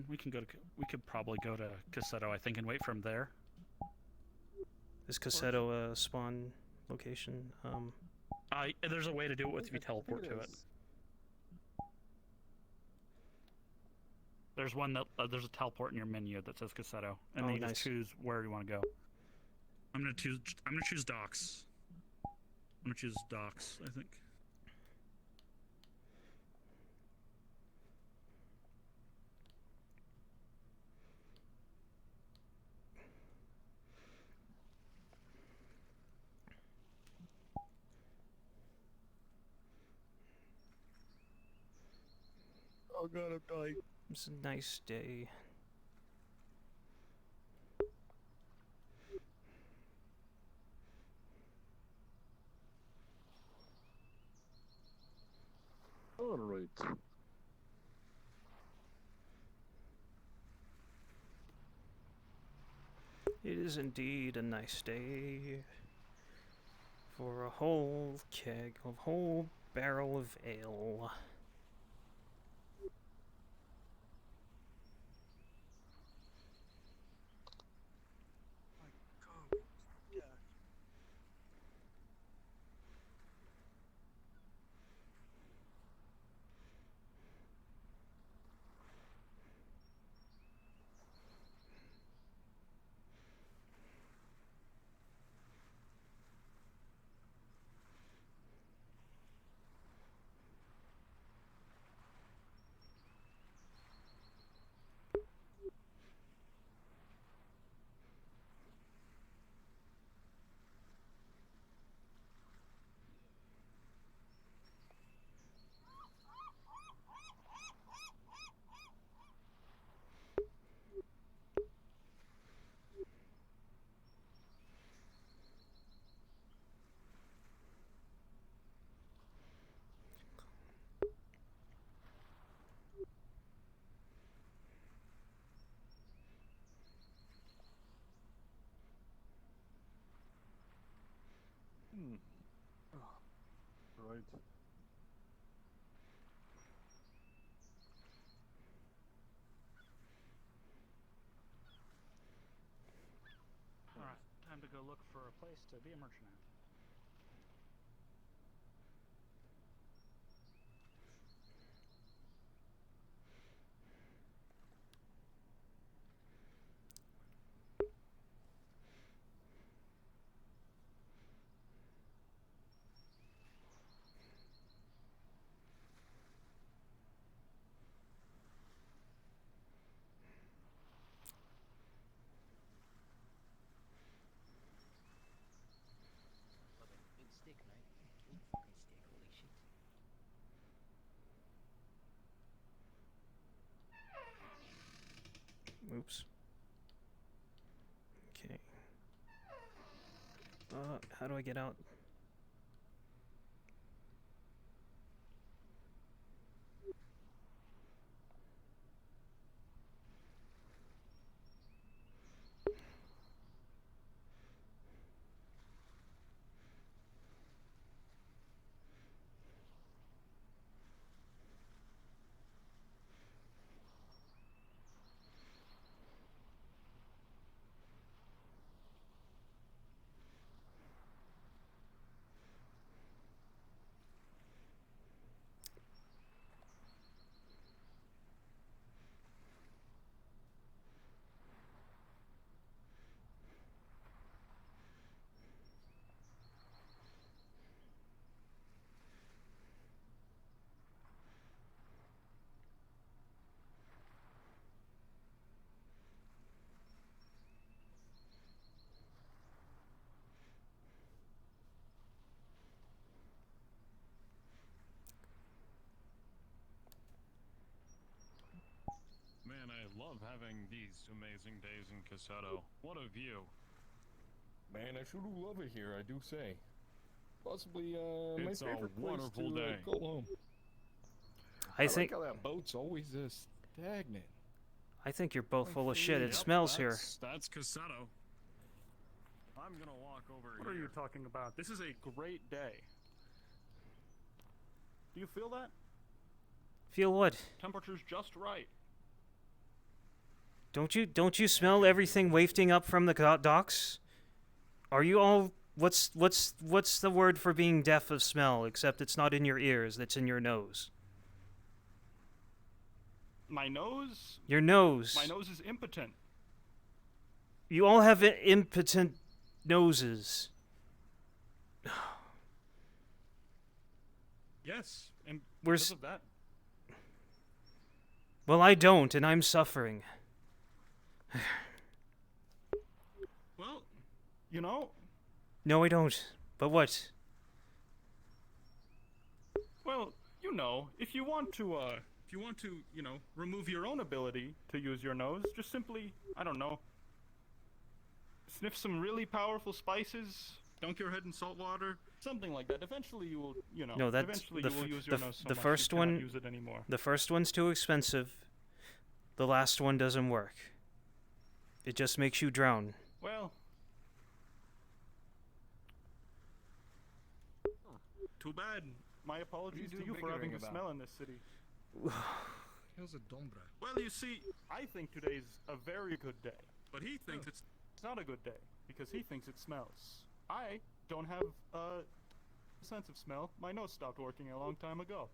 We could probably go to Cassetto, I think, and wait from there. Is Cassetto a spawn location? There's a way to do it if you teleport to it. There's one that there's a teleport in your menu that says Cassetto, and then you just choose where you want to go. I'm gonna choose docks. I'm gonna choose docks, I think. Oh god, I'm dying. It's a nice day. All right. It is indeed a nice day for a whole keg, a whole barrel of ale. Right. Alright, time to go look for a place to be a merchant at. Big stick, mate. Big fucking stick, holy shit. Oops. Okay. How do I get out? Man, I love having these amazing days in Cassetto. What a view. Man, I sure do love it here, I do say. Possibly, my It's a favorite place wonderful to day. go home. I think like how that boat's always stagnant. I think you're both full of shit. It smells here. That's Cassetto. I'm gonna walk over here. What are you talking about? This is a great day. Do you feel that? Feel what? Temperature's just right. Don't you smell everything wafting up from the docks? Are you all what's the word for being deaf of smell, except it's not in your ears, it's in your nose? My nose? Your nose. My nose is impotent. You all have impotent noses. Yes, and We're because of that. Well, I don't, and I'm suffering. Well, you know. No, I don't. But what? Well, you know, if you want to, you know, remove your own ability to use your nose, just simply, I don't know, sniff some really powerful spices, dunk your head in salt water, something like that. Eventually you will, you know, No, that's eventually the you will use your nose so the much first you cannot one. use it anymore. The first one's too expensive. The last one doesn't work. It just makes you drown. Well, too bad. My apologies to you for having a smell in this city. How's a dombra? Well, you see, I think today's a very good day, but he thinks it's not a good day because he thinks it smells. I don't have a sense of smell. My nose stopped working a long time ago.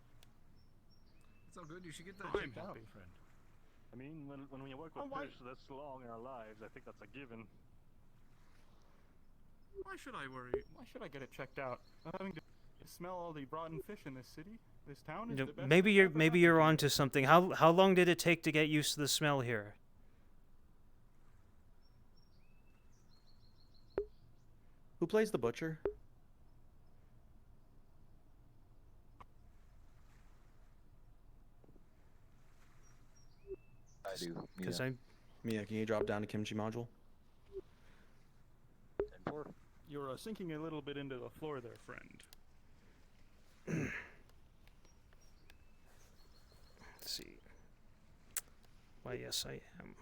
It's all good. You should get that I'm checked out. happy. Friend. I mean, when we work with fish this long in our lives, I think that's a given. Why should I worry? Why should I get it checked out? Having to smell all the rotten fish in this city, this town is the best. Maybe you're onto something. How long did it take to get used to the smell here? Who plays the butcher? I do. Because Mia, can you drop down to kimchi module? You're sinking a little bit into the floor there, friend. Let's see. Why, yes, I am.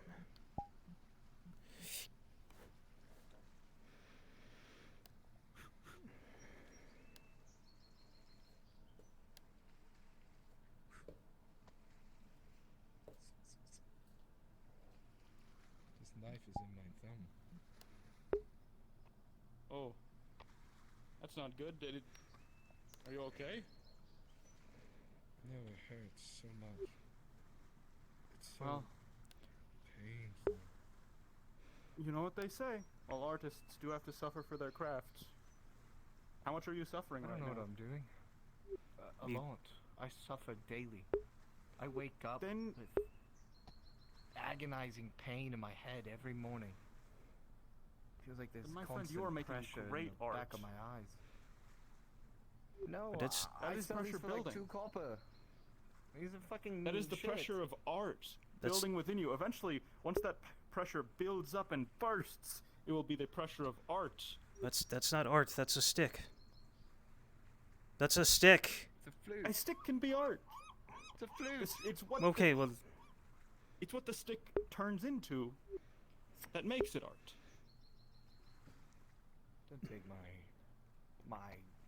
This knife is in my thumb. Oh, that's not good. Did it? Are you okay? No, it hurts so much. It's so Well, painful. you know what they say. All artists do have to suffer for their craft. How much are you suffering I right don't know now? what I'm doing. A lot. I suffer daily. I wake up with agonizing pain in my head every morning. Feels like there's But my friend, constant you are making pressure great in the back art. of my eyes. No, But it's- That I is sell these pressure for like building. 2 copper. These are fucking That is the shit. pressure of art That's- building within you. Eventually, once that pressure builds up and bursts, it will be the pressure of art. That's not art. That's a stick. That's a stick. It's a flute. A stick can be art. It's a flute. It's what. Okay, well, It's what the stick turns into that makes it art. Don't take my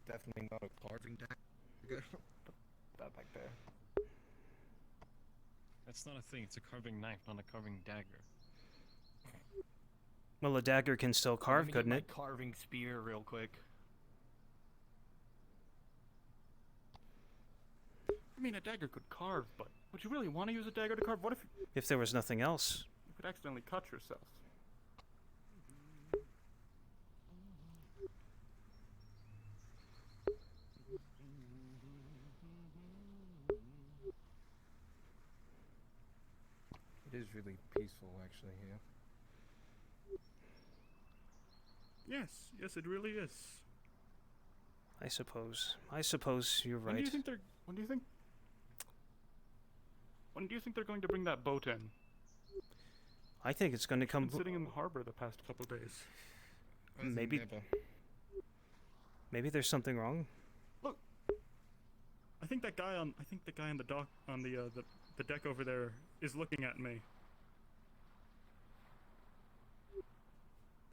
definitely not a carving dagger. Put that back there. That's not a thing. It's a carving knife, not a carving dagger. well, a dagger can still carve, Let me get couldn't my it? Carving spear, real quick. I mean, a dagger could carve, but would you really want to use a dagger to carve? What if If there was nothing else. you could accidentally cut yourself? It is really peaceful, actually, here. Yes, it really is. I suppose. I suppose you're When do right. you think they're going to bring that boat in? I think it's going to come. Been sitting in the harbor the past couple days. Maybe. Maybe there's something wrong. Look, I think the guy on the dock on the deck over there is looking at me.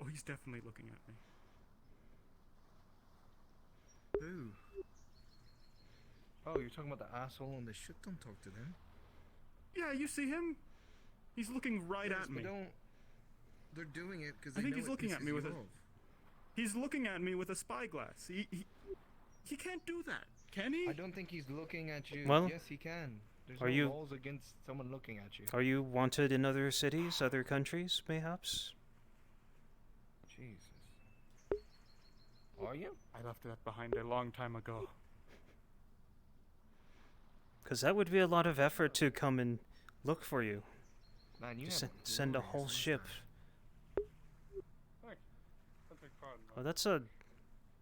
Oh, he's definitely looking at me. Who? Oh, you're talking about the asshole on the ship? Don't talk to them. Yeah, you see him? He's looking right Yes, at me. But don't. They're doing it because I think he's looking at me with a. He's looking at me with a spyglass. He can't do that, can he? I don't think he's looking at you. Well, yes, he can. There's are no you- laws against someone looking at you. Are you wanted in other cities, other countries, perhaps? Jesus. Are you? I left that behind a long time ago. Because that would be a lot of effort to come and look for you. Man, you To have send a glorious whole ship. Thanks. I take pardon.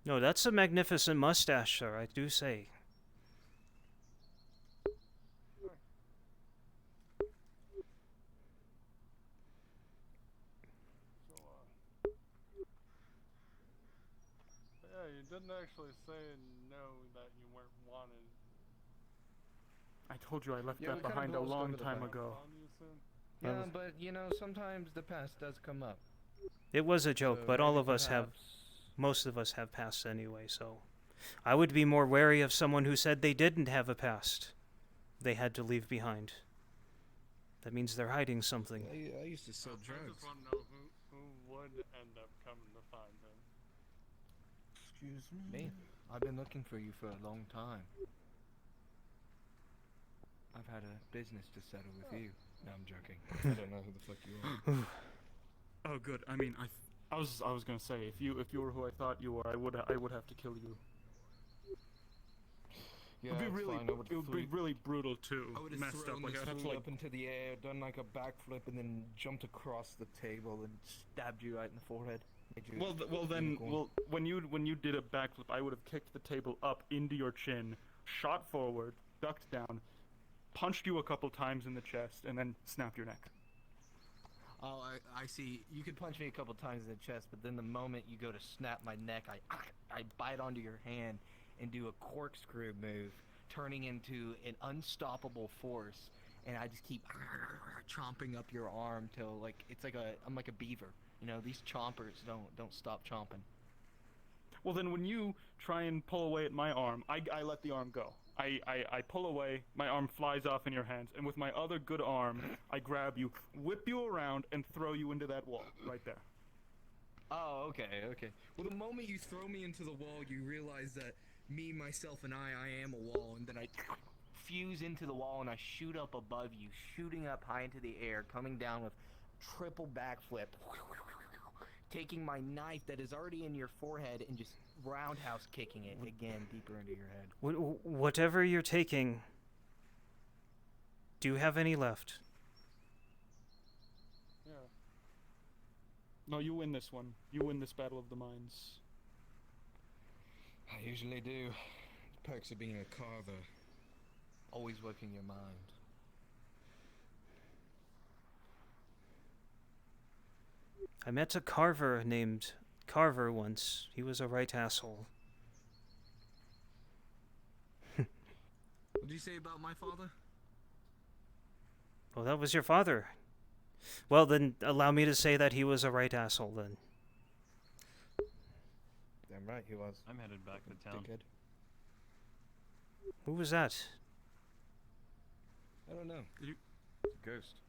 Oh, that's a magnificent mustache, sir. I do say. Yeah, you didn't actually say no that you weren't wanted. I told you I left Yeah, that we kinda behind a glossed long over the time fact. ago. Yeah, but you know, sometimes the past does come up. It was a joke, So but all maybe of us have. perhaps- Most of us have pasts anyway, so. I would be more wary of someone who said they didn't have a past. They had to leave behind. That means they're hiding something. I used to sell I drugs. just want to know who would end up coming to find him. Excuse me? I've been looking for you for a long time. I've had a business to settle with you. No, I'm joking. I don't know who the fuck you are. Oh, good. I mean, I was gonna say if you were who I thought you were, I would have to kill you. Yeah, It'd be it's really, fine. I would it would be flew- really brutal too. I would have Messed up. thrown Like this I'd have to food like. up into the air, done like a backflip, and then jumped across the table and stabbed you right in the forehead. Made you unicorn. When you did a backflip, I would have kicked the table up into your chin, shot forward, ducked down, punched you a couple times in the chest, and then snapped your neck. Oh, I see. You could punch me a couple times in the chest, but then the moment you go to snap my neck, I bite onto your hand and do a corkscrew move, turning into an unstoppable force, and I just keep chomping up your arm till like I'm like a beaver. You know, these chompers don't stop chomping. Well, then when you try and pull away at my arm, I let the arm go. I pull away, my arm flies off in your hands, and with my other good arm, I grab you, whip you around, and throw you into that wall right there. Oh, okay. Well, the moment you throw me into the wall, you realize that me, myself, and I am a wall, and then I fuse into the wall, and I shoot up above you, shooting up high into the air, coming down with triple backflip, taking my knife that is already in your forehead and just roundhouse kicking it again deeper into your head. Whatever you're taking, do you have any left? Yeah. No, you win this one. You win this battle of the minds. I usually do. The perks of being a carver. Always working your mind. I met a carver named Carver once. He was a right asshole. What did you say about my father? Well, that was your father. Well, then allow me to say that he was a right asshole then. Damn right he was. I'm headed back to town. Dickhead. Who was that? I don't know. It's a ghost.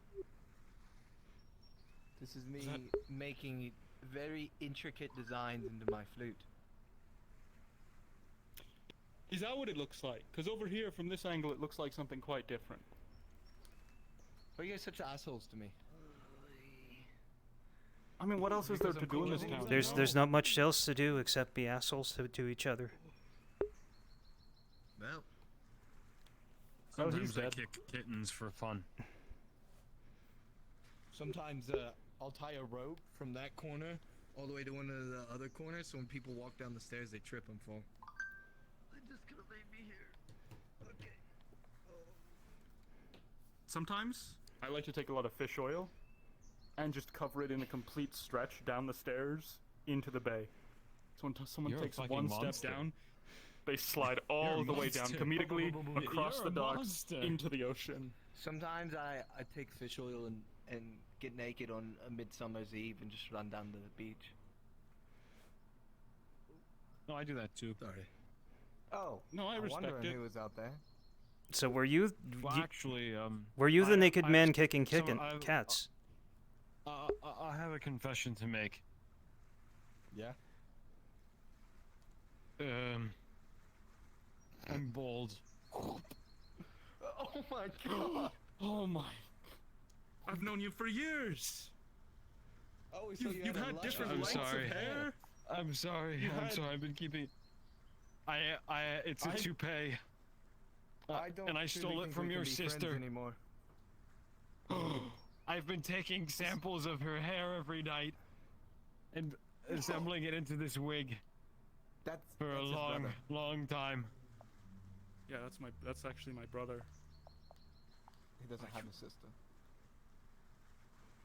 This is me making very intricate designs into my flute. Is that what it looks like? Because over here, from this angle, it looks like something quite different. Why are you guys such assholes to me? I mean, what else is there to do in this town? There's not much else to do except be assholes to each other. Well, Sometimes I kick kittens for fun. Sometimes I'll tie a rope from that corner all the way to one of the other corners, so when people walk down the stairs, they trip and fall. They're just gonna leave me here. Okay. Sometimes I like to take a lot of fish oil, and just cover it in a complete stretch down the stairs into the bay. So when someone You're a takes fucking one monster. step down, they slide You're all a the way down monster. comedically across You're the a docks monster. into the ocean. Sometimes I take fish oil and get naked on a midsummer's eve and just run down to the beach. No, I do that too. Sorry. Oh, no, I respect wondering it. who was out there. So were you? Well, actually, were you the naked man I kicking I've- cats? I have a confession to make. Yeah. I'm bald. Oh my god! Oh my! I've known you for years. Oh, You've had different I'm lengths sorry. of hair. I'm sorry. You I'm had- sorry. I've been keeping. It's a toupee. I don't and I really stole it think from we your can be friends sister. anymore. I've been taking samples of her hair every night and assembling it into this wig for a his long, brother. long time. Yeah, that's actually my brother. He doesn't have a sister.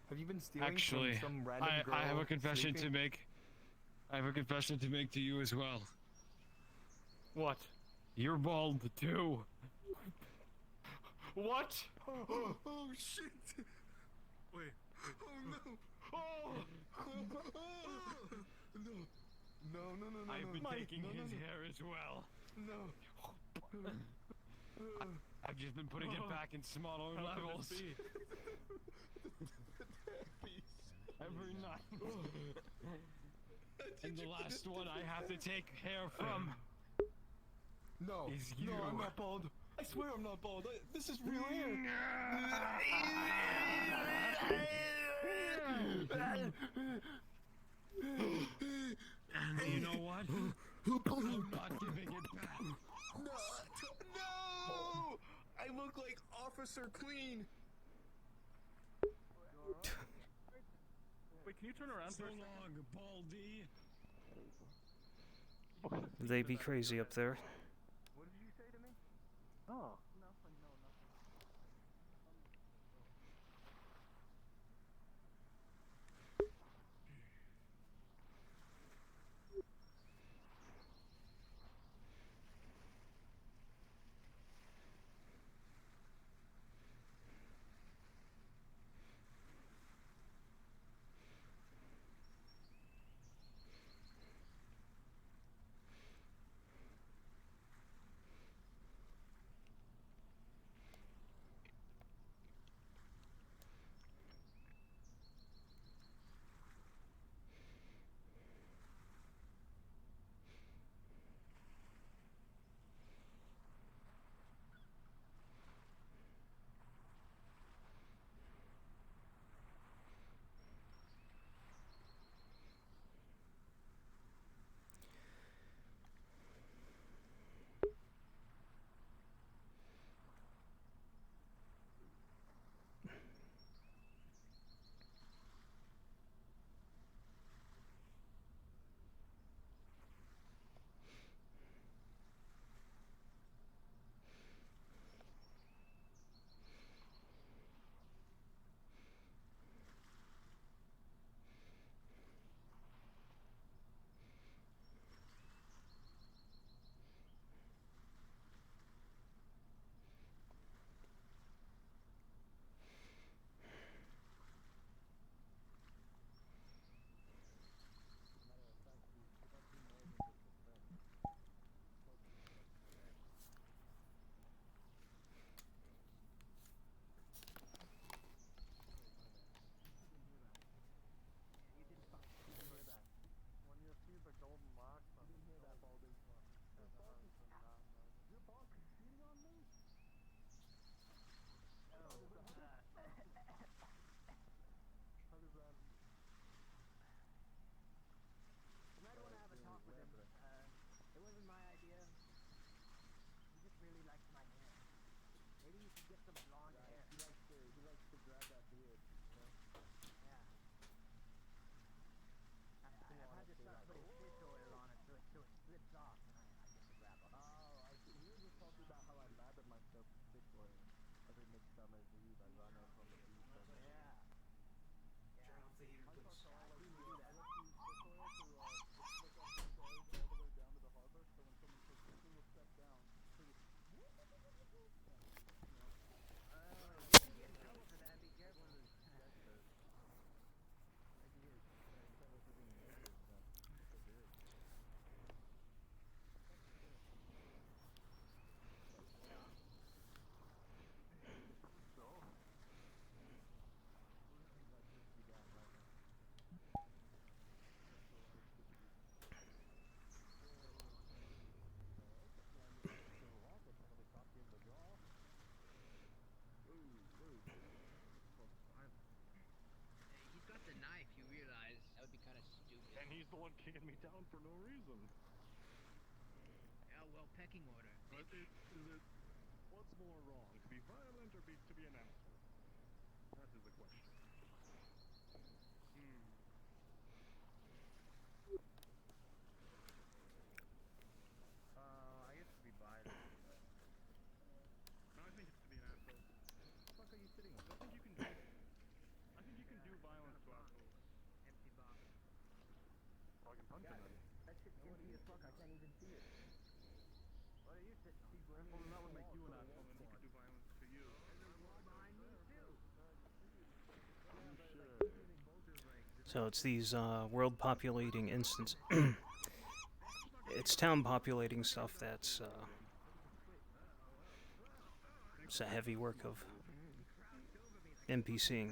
Have you been stealing Actually, from some random girl I have a confession sleeping? to make. I have a confession to make to you as well. What? You're bald too. What? Oh shit! Wait. Oh no! Oh! No! I've been Mike, taking no, his no. hair as well. No. I've just been putting it back in smaller How could levels. it be? Every night. And the last one I have to take hair from No. is you. No, I'm not bald. I swear I'm not bald. This is real hair. And you know what? I'm not giving it back. No! I look like Officer Clean. Wait, can you turn around So for a second? long, Baldy. They be crazy up there. What did you say to me? Oh. He's got the knife, you realize. That would be kind of stupid. And he's the one kicking me down for no reason. Yeah, well, pecking order. But what's more wrong, to be violent or to be an asshole? That is the question. I guess to be violent. No, I think it's to be an asshole. What the fuck are you sitting on? I think you can do violence to assholes. Empty box. I can punch him then. That shit's empty as fuck. I can't even see it. What are you sitting on? Well, that would make you an asshole, and he could do violence to you. Behind me too. So it's these world populating instance. It's town populating stuff that's it's a heavy work of NPCing.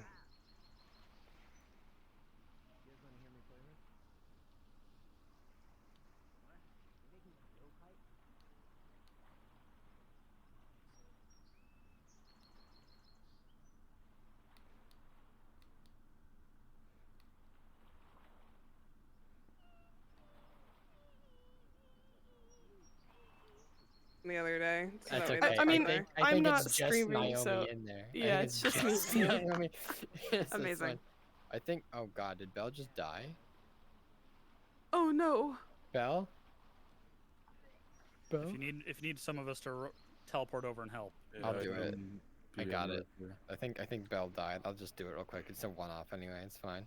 The other day. So That's that way okay. that's I mean, better. I I'm think not it's just streaming, Naomi so in there. I yeah, think it's just me. just too. Naomi. Yes, that's Amazing. fine. I think. Oh God, did Belle just die? Oh no. Belle? If you need some of us to teleport over and help. I'll do it. I got it. I think Belle died. I'll just do it real quick. It's a one-off anyway. It's fine.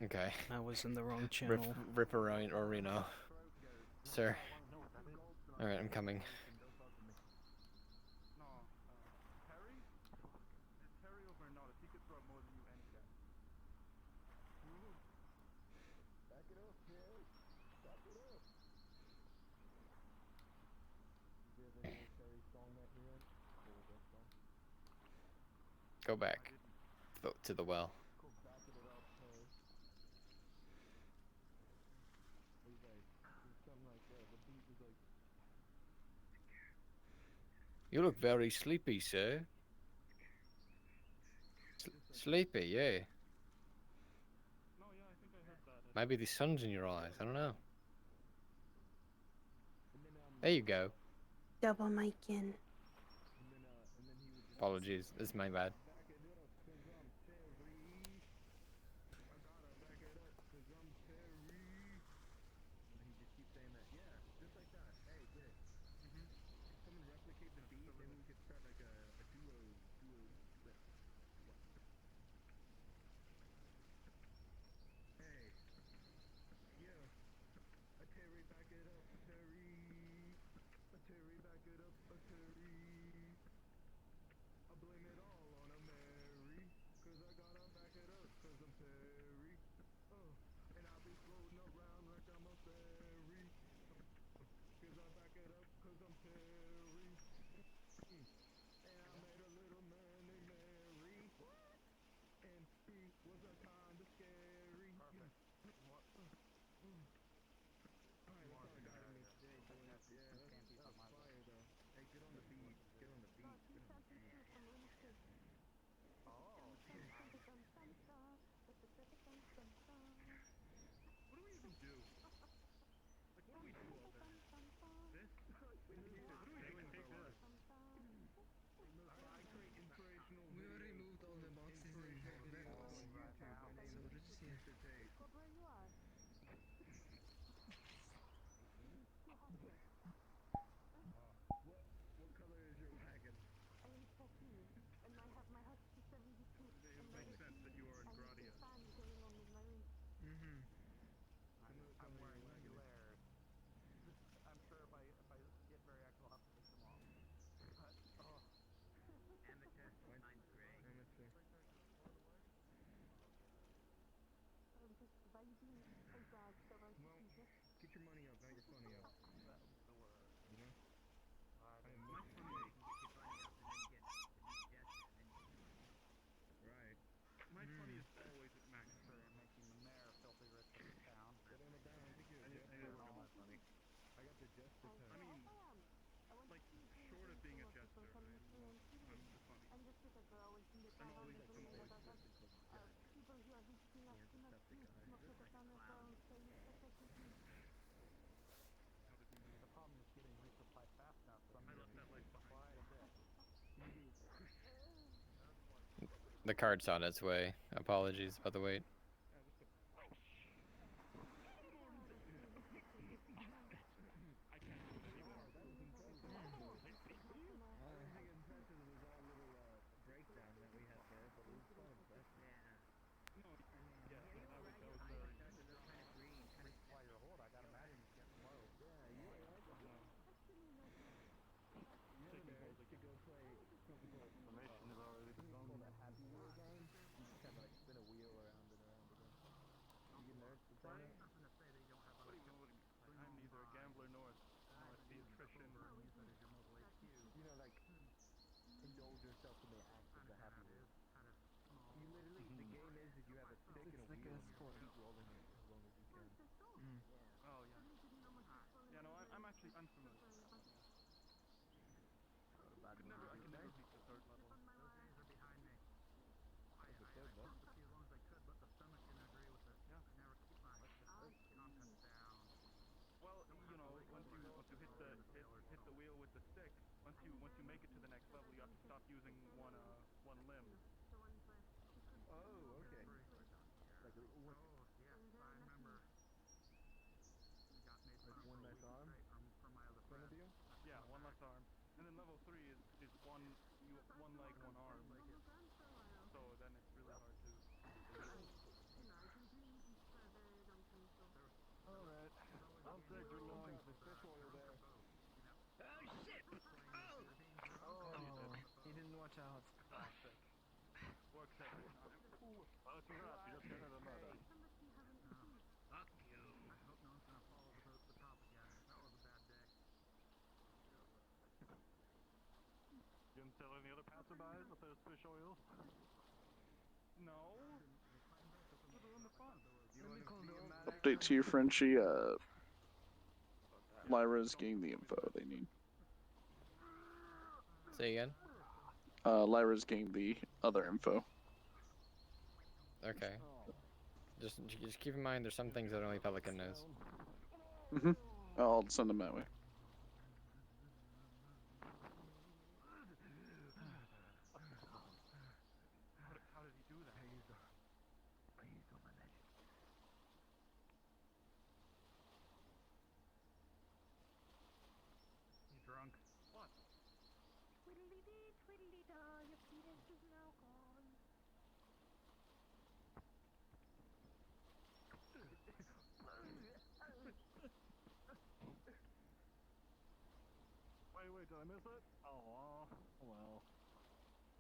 Okay. I was in the wrong channel. Ripperoni or Reno. Sir. Alright, I'm coming. No, Terry? Is Terry over or not? If he could throw more than you any day. Back it up, Terry. Back it up. You ever hear Terry's song that he wrote? What was that song? Go back. To the well. Called Back It Up, Terry. He's like, something like that. The beat was like, You look very sleepy, sir. Sleepy, yeah. No, yeah, I think I heard that. Maybe the sun's in your eyes. I don't know. There you go. Double mic in. Apologies. It's my bad. and he just keeps saying that. Yeah, just like that. Hey, get it. Someone replicate the beat, and we could start like a duo clip. Hey, yo, a Terry, back it up, a Terry. A Terry, back it up, a Terry. I blame it all on a Mary, 'cause I gotta back it up, 'cause I'm Terry. And I'll be floating around like I'm a fairy. 'Cause I back it up, 'cause I'm Terry. And I met a little man named Mary. And he was a kinda scary. Perfect. Alright, that's all I got in me today, boys. Yeah, that was fire though. Hey, get on the beat. Get on the beat. Get on the beat. Oh. What do we even do? Like, what do we do all day? This? What do we do? I create inspirational We already moved all the boxes and vehicles. So we're just here. What color is your wagon? The problem is getting resupply fast now, so I'm I left that like quite a bit. The cart's on its way. Apologies about the wait. Breakdown that we had there, but it was so impressive. Resupply your hold, I gotta imagine it's getting low. Yeah, you know what? You know there to go play something called Information is already called a happy wheel game. You just kind of like spin a wheel around and around again. You nerds to play that? I'm neither a gambler nor a theatrician. You know, like indulge yourself in the act of the happy wheel. You literally, the game is you have a stick and a wheel and you just keep rolling it as long as you can. Oh yeah. Yeah, no, I'm familiar with that one. Yeah. I can never beat the third level. Well, you know, once you hit the wheel with the stick, once you make it to the next level, you have to stop using one limb. Oh, okay. Like what? Like one less arm in front of you? Yeah, one less arm. And then level 3 is one leg, one arm. So then it's really hard to Alright. I'll take your loins. There's fish oil there. Oh shit! Oh! He didn't watch out. Classic. Works every time. Ooh, well, it's a wrap. You just got another. Fuck you. I hope no one's gonna fall over the top again. That was a bad day. You didn't tell any other passerbys that there's fish oil? No. We're doing the fun. Update to you, Frenchie. Lyra's getting the info they need. Say again? Lyra's getting the other info. Okay. Just keep in mind there's some things that only Pelican knows. I'll send them that way. How did he do that? I used all my magic. You drunk? What? Twiddly-dee, twiddly-da, your penis is now gone. Wait, did I miss it? Oh, well.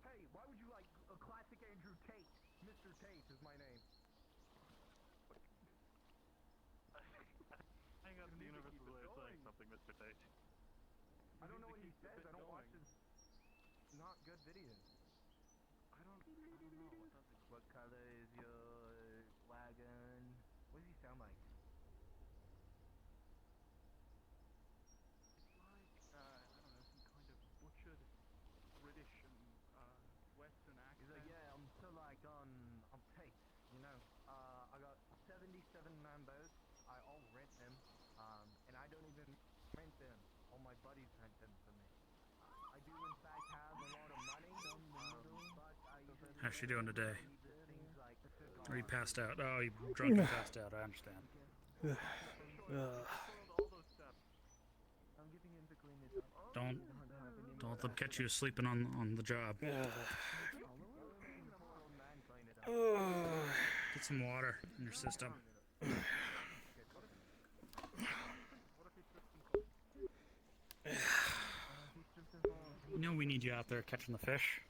Hey, why would you like a classic Andrew Tate? Mr. Tate is my name. Hang on to the universe's way of saying something, Mr. Tate. I don't know what he says. I don't watch his not good videos. I don't know. What color is your wagon? What does he sound like? It's like, I don't know, some kind of butchered British and Western accent. He's like, yeah, I'm still like on Tate, you know. I got 77 Mambos. I all rent them, and I don't even rent them. All my buddies rent them for me. I do in fact have a lot of money, but I usually How's she doing today? things like Or you passed out? Oh, you drunk and passed out. I understand. I'm giving him to clean it up. Don't let them catch you sleeping on the job. Get some water in your system. You know we need you out there catching the fish.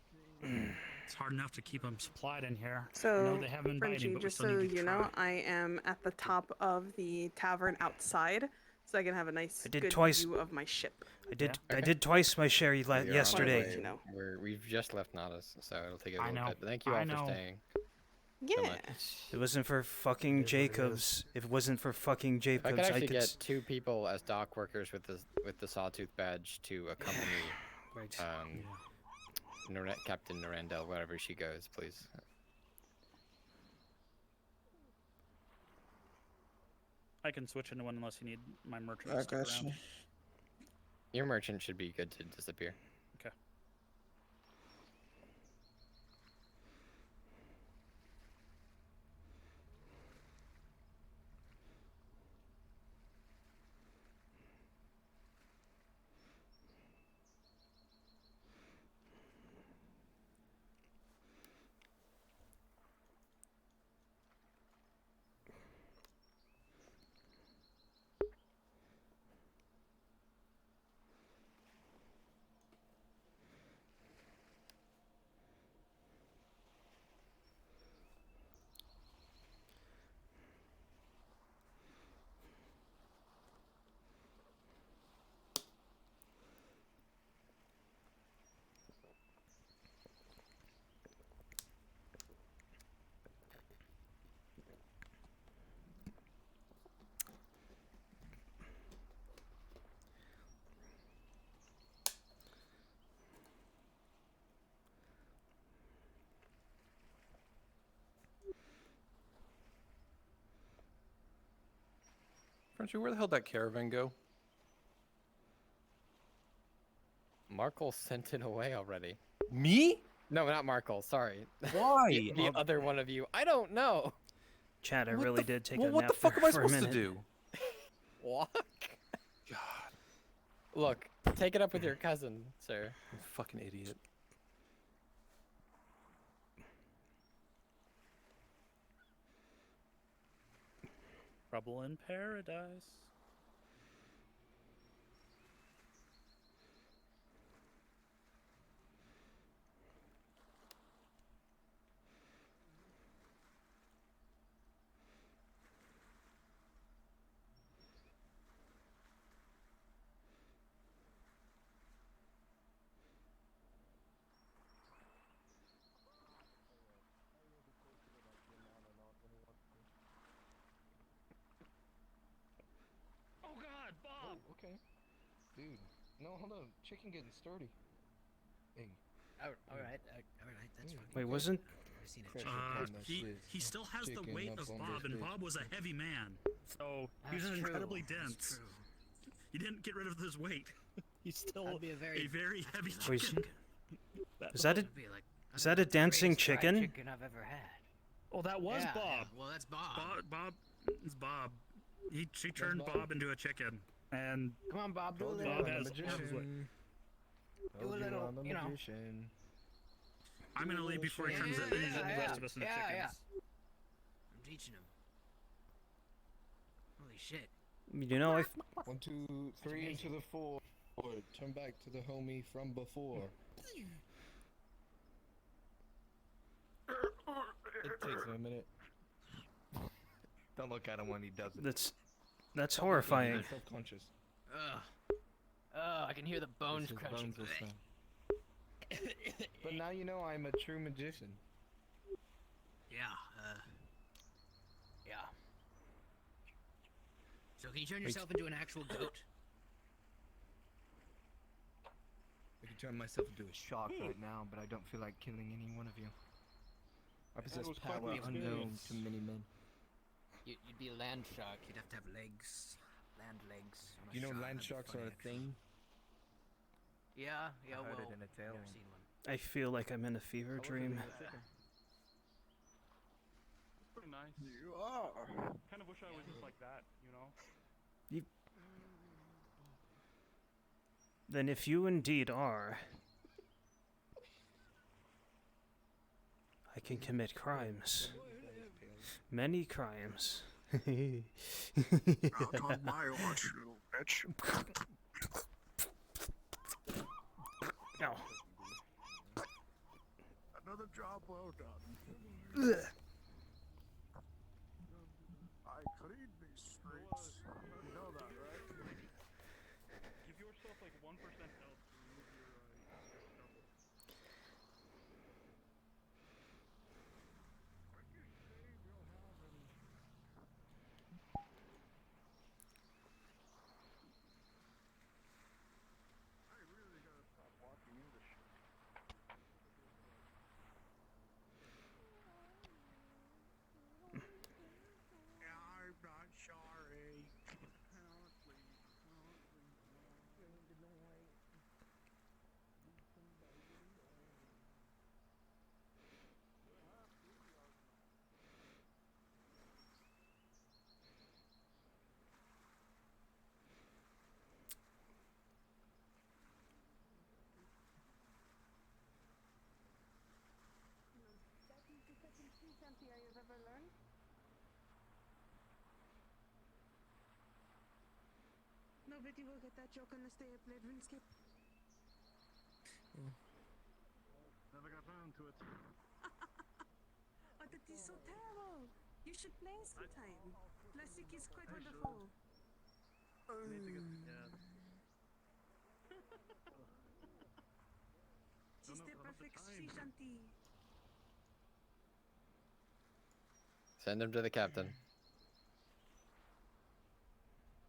It's hard enough to keep them supplied in here. I So, know they have been biting, Frenchie, but we just still so need to you try. know, I am at the top of the tavern outside, so I can have a nice, I did good twice. view of my ship. I did twice my share You're on yesterday. the way. We've just left Nadas, so it'll take a I little know. bit. But thank you all I for know. staying. Yeah. So much. If it wasn't for fucking Jacobs, if it wasn't for fucking If I Jacobs, could actually could get 2 people as dock workers with the sawtooth badge to accompany Right. Captain Norandel, wherever she goes, please. I can switch into one unless you need my merchant I to stick got you. around. Your merchant should be good to disappear. Okay. Frenchie, where the hell did that caravan go? Markle sent it away already. Me? No, not Markle. Sorry. Why? the other one of you. I don't know. Chad, I really did take a nap what the fuck am I there for a supposed to minute. do? Walk? God. Look, take it up with your cousin, sir. You fucking idiot. Trouble in paradise. Oh God, Bob! Oh, okay. Dude, no, hold on. Chicken getting sturdy. Hey. Alright, that's fine. Wait, wasn't... He still has the weight of Bob, and Bob was a heavy man, so he was That's incredibly true. dense. That's true. You didn't get rid of his weight. He's still That'd be a very- heavy Wait, chicken. is that a... That'd be like- Is that a dancing Greatest fried chicken? chicken I've ever had. Oh, that was Yeah, Bob. yeah. Well, that's Bob. Bob is Bob. She turned Bob into a chicken, and Come on, Bob, do a little. Bob has weight. Do a little, you know. I'm gonna leave before he turns the rest of us into chickens. Yeah. I'm teaching him. Holy shit. You know, if... 1, 2, 3 into the 4. Turn back to the homie from before. It takes him a minute. Don't look at him when he does it. That's horrifying. He's self-conscious. I can hear the bones His crunching. bones will sound. But now you know I'm a true magician. Yeah, yeah. So can you turn yourself into an actual goat? I can turn myself into a shark right now, but I don't feel like killing any one of you. I possess was quite power the unknown experience. to many men. You'd be a land shark. You'd have to have legs. Land legs. I'm a You know shark, land that'd be sharks funny, are a actually. thing? Yeah, I heard well, it in a tale. never seen one. I feel like I'm in a fever dream. Pretty nice. You are. Kind of wish I was just like that, you know? Then if you indeed are... I can commit crimes. Many crimes. Out on my watch, you little bitch. Ow. Another job well done. I clean these streets. You know that, right? Give yourself like 1% health to remove your trouble. I really gotta stop walking Nobody will get that joke unless they have played RuneScape. Never got round to it. Oh, that is so terrible. You should play sometime. Classic is quite wonderful. Need to get yeah. She's the perfect Shanti. Send him to the captain.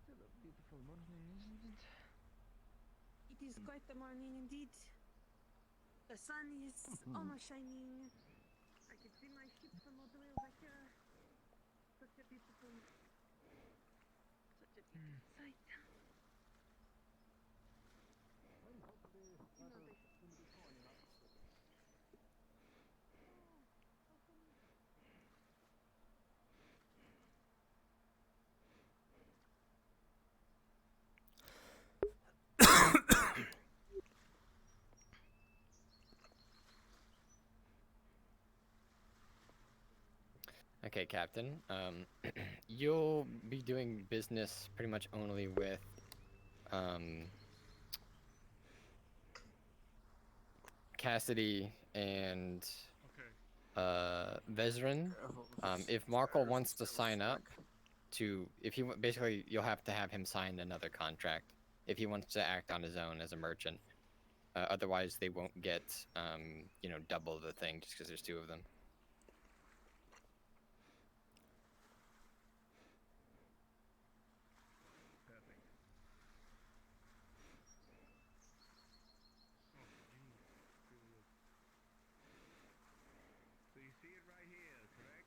Still a beautiful morning, isn't it? It is quite the morning indeed. The sun is almost shining. I can see my ship from all the way over here. Such a beautiful sight. Okay, Captain. You'll be doing business pretty much only with Cassidy and Vezrin. If Markle wants to sign up to, basically you'll have to have him sign another contract if he wants to act on his own as a merchant. Otherwise, they won't get double the thing just because there's two of them. So you see it right here, correct?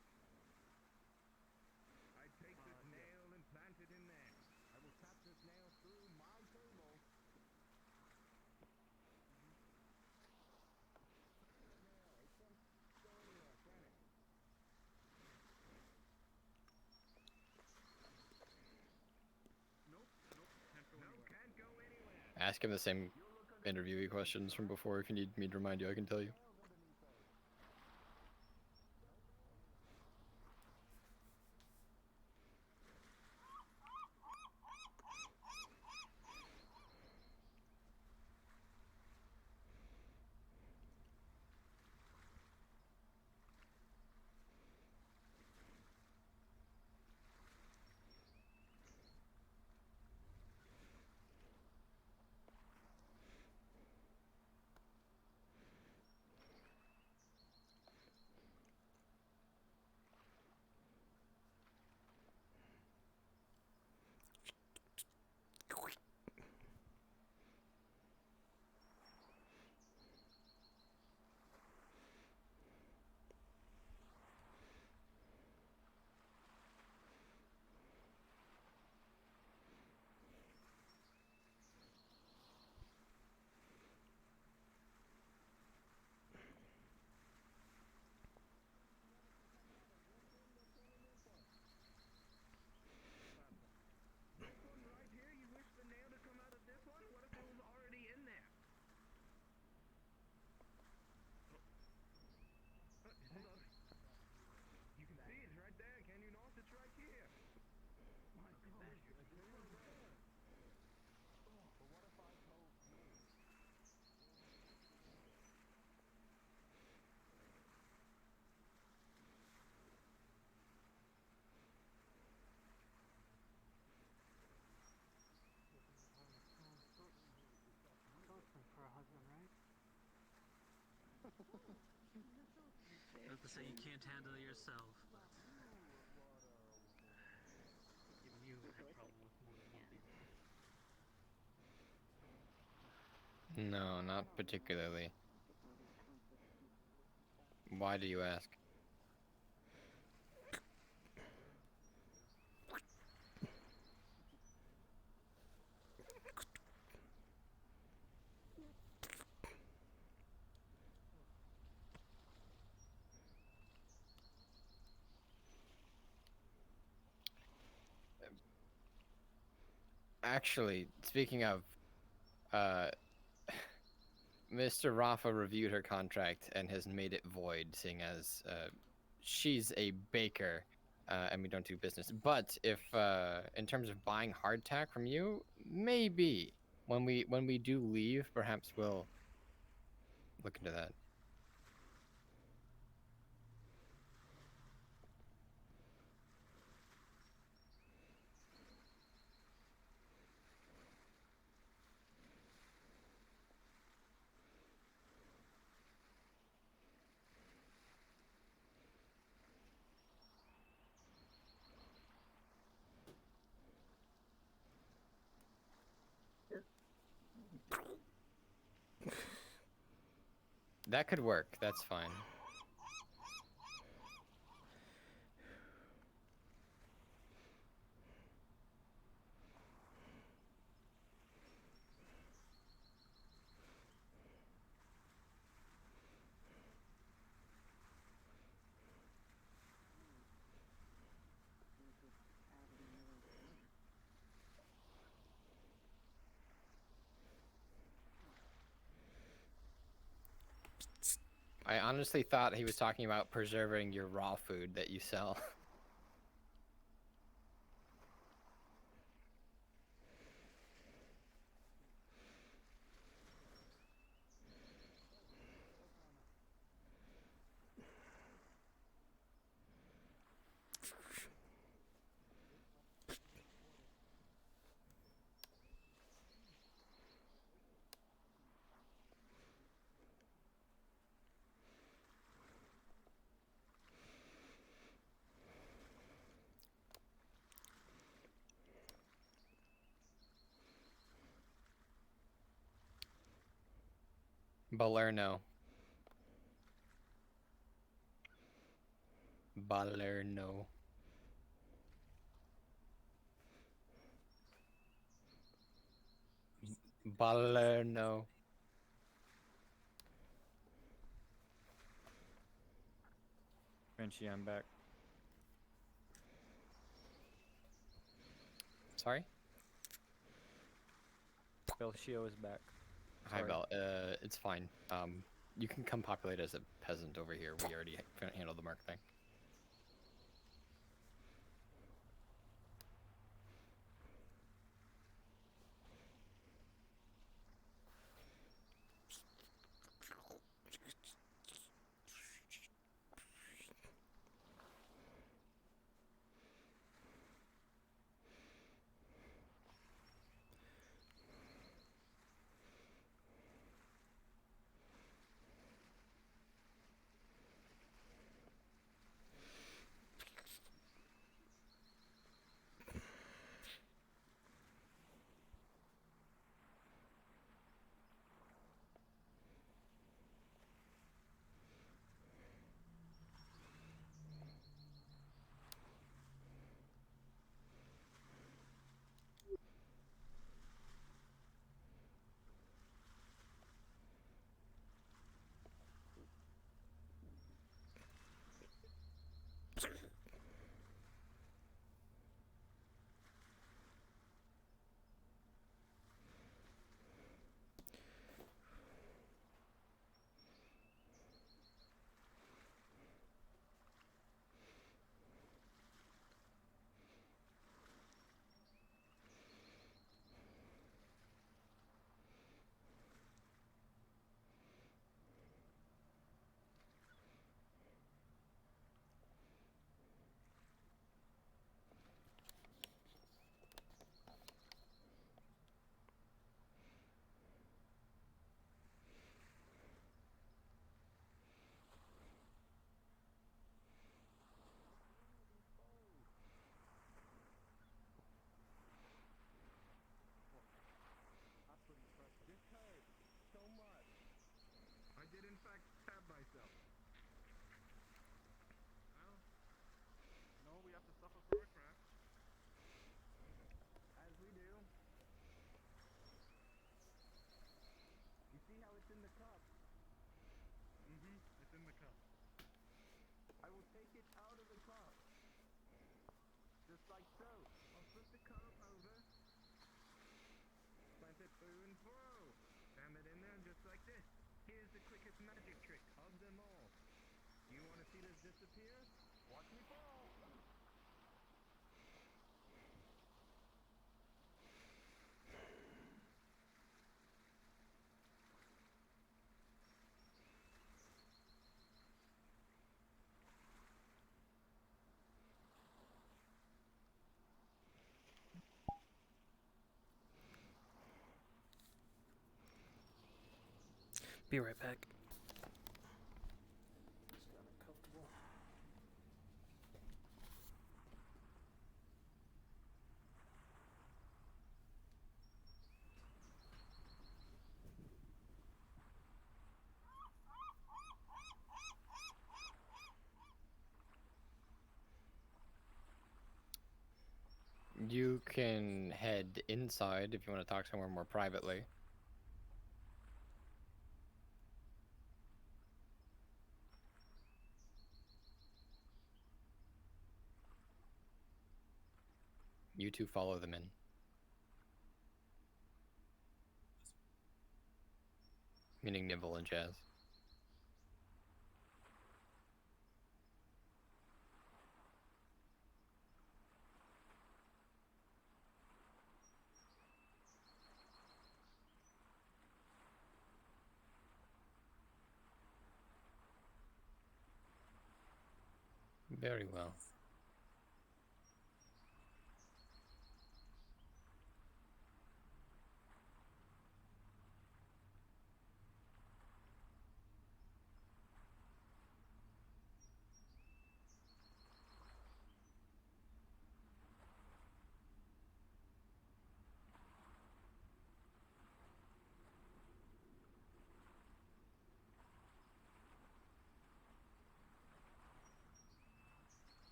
I take this nail and plant it in there. I will tap this nail through my table. Ask him the same interviewee questions from before. If you need me to remind you, I can tell you. For a husband, right? I was to say you can't handle it yourself, but even you would have problem with more than one people. No, not particularly. Why do you ask? Actually, speaking of, Mr. Rafa reviewed her contract and has made it void, seeing as she's a baker and we don't do business. But if in terms of buying hardtack from you, maybe when we do leave, perhaps we'll look into that. That could work. That's fine. I honestly thought he was talking about preserving your raw food that you sell. Balerno. Balerno. Balerno. Frenchie, I'm back. Sorry? Belshio is back. Hi, Sorry. Bel. It's fine. You can come populate as a peasant over here. We already handled the mark thing. I did in fact stab myself. Well, no, we have to suffer for our craft. As we do. You see how it's in the cup? Mm-hmm, it's in the cup. I will take it out of the cup. Just like so. I'll flip the cup over. Plant it through and through. Jam it in there just like this. Here's the quickest magic trick of them all. You want to see this disappear? Watch me fall. Be right back. You can head inside if you want to talk somewhere more privately. You two follow them in. Meaning Nibble and Jazz. Very well.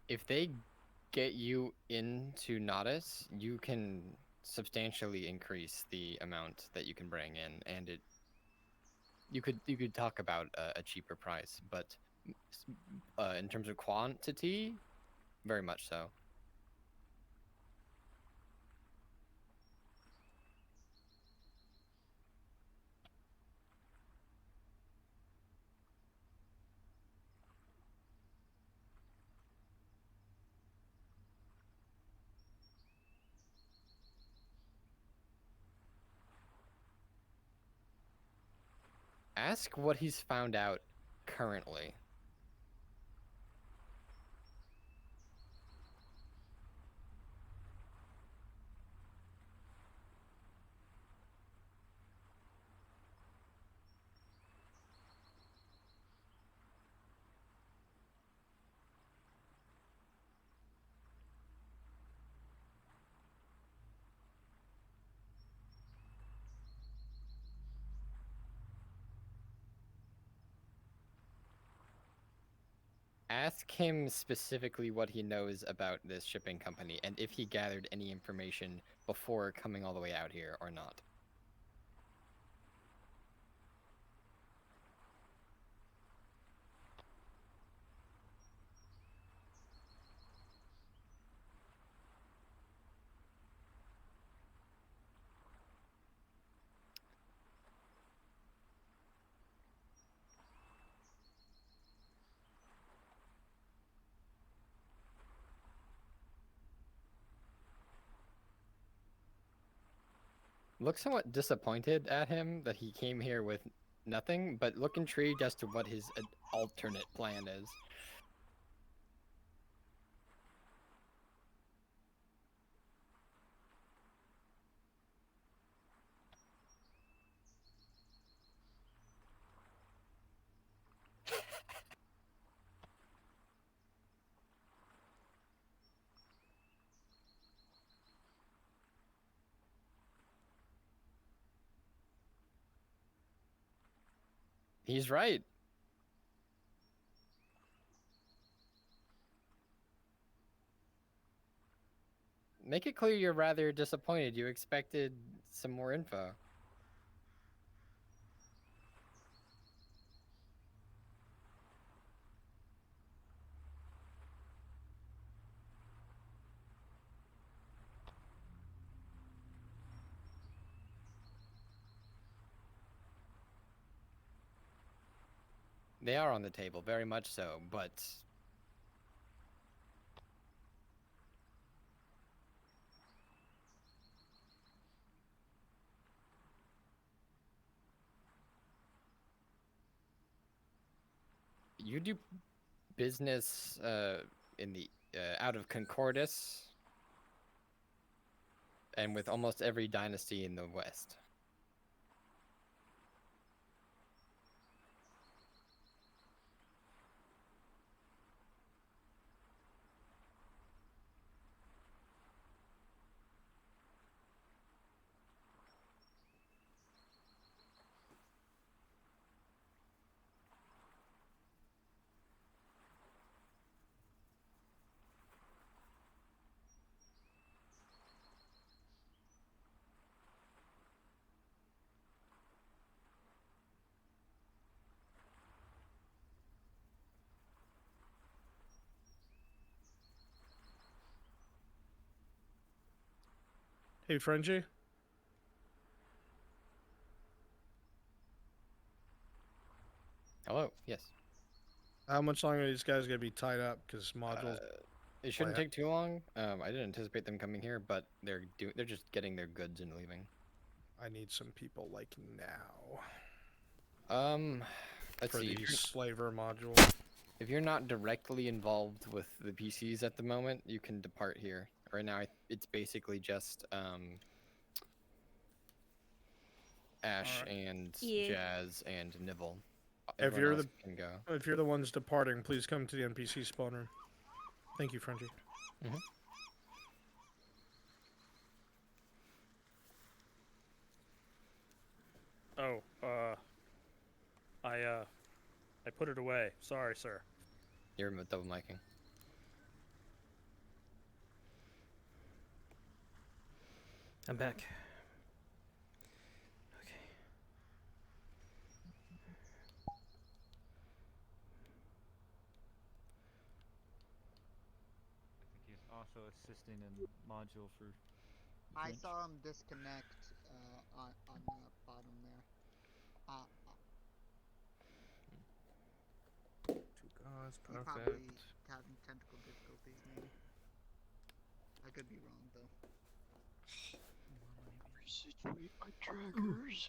If they get you into Nodus, you can substantially increase the amount that you can bring in, and you could talk about a cheaper price, but in terms of quantity, very much so. Ask what he's found out currently. Ask him specifically what he knows about this shipping company and if he gathered any information before coming all the way out here or not. Look somewhat disappointed at him that he came here with nothing, but look intrigued as to what his alternate plan is. He's right. Make it clear you're rather disappointed. You expected some more info. They are on the table, very much so, but you do business in the out of Concordis and with almost every dynasty in the West. Hey, Frenchie. Hello. Yes. How much longer are these guys gonna be tied up? Because modules. It shouldn't take too long. I didn't anticipate them coming here, but they're just getting their goods and leaving. I need some people like now. Let's for see. the slaver module. If you're not directly involved with the PCs at the moment, you can depart here. Right now, it's basically just Ash and Jazz and Nibble. If Everyone you're else can go. If you're the ones departing, please come to the NPC spawn room. Thank you, Frenchie. Mm-hmm. Oh, I put it away. Sorry, sir. You're double micing. I'm back. I think he's also assisting in module for. I French. saw him disconnect on the bottom there. Two guys, He perfect. probably having technical difficulties, maybe. I could be wrong, though. Resituate my trackers.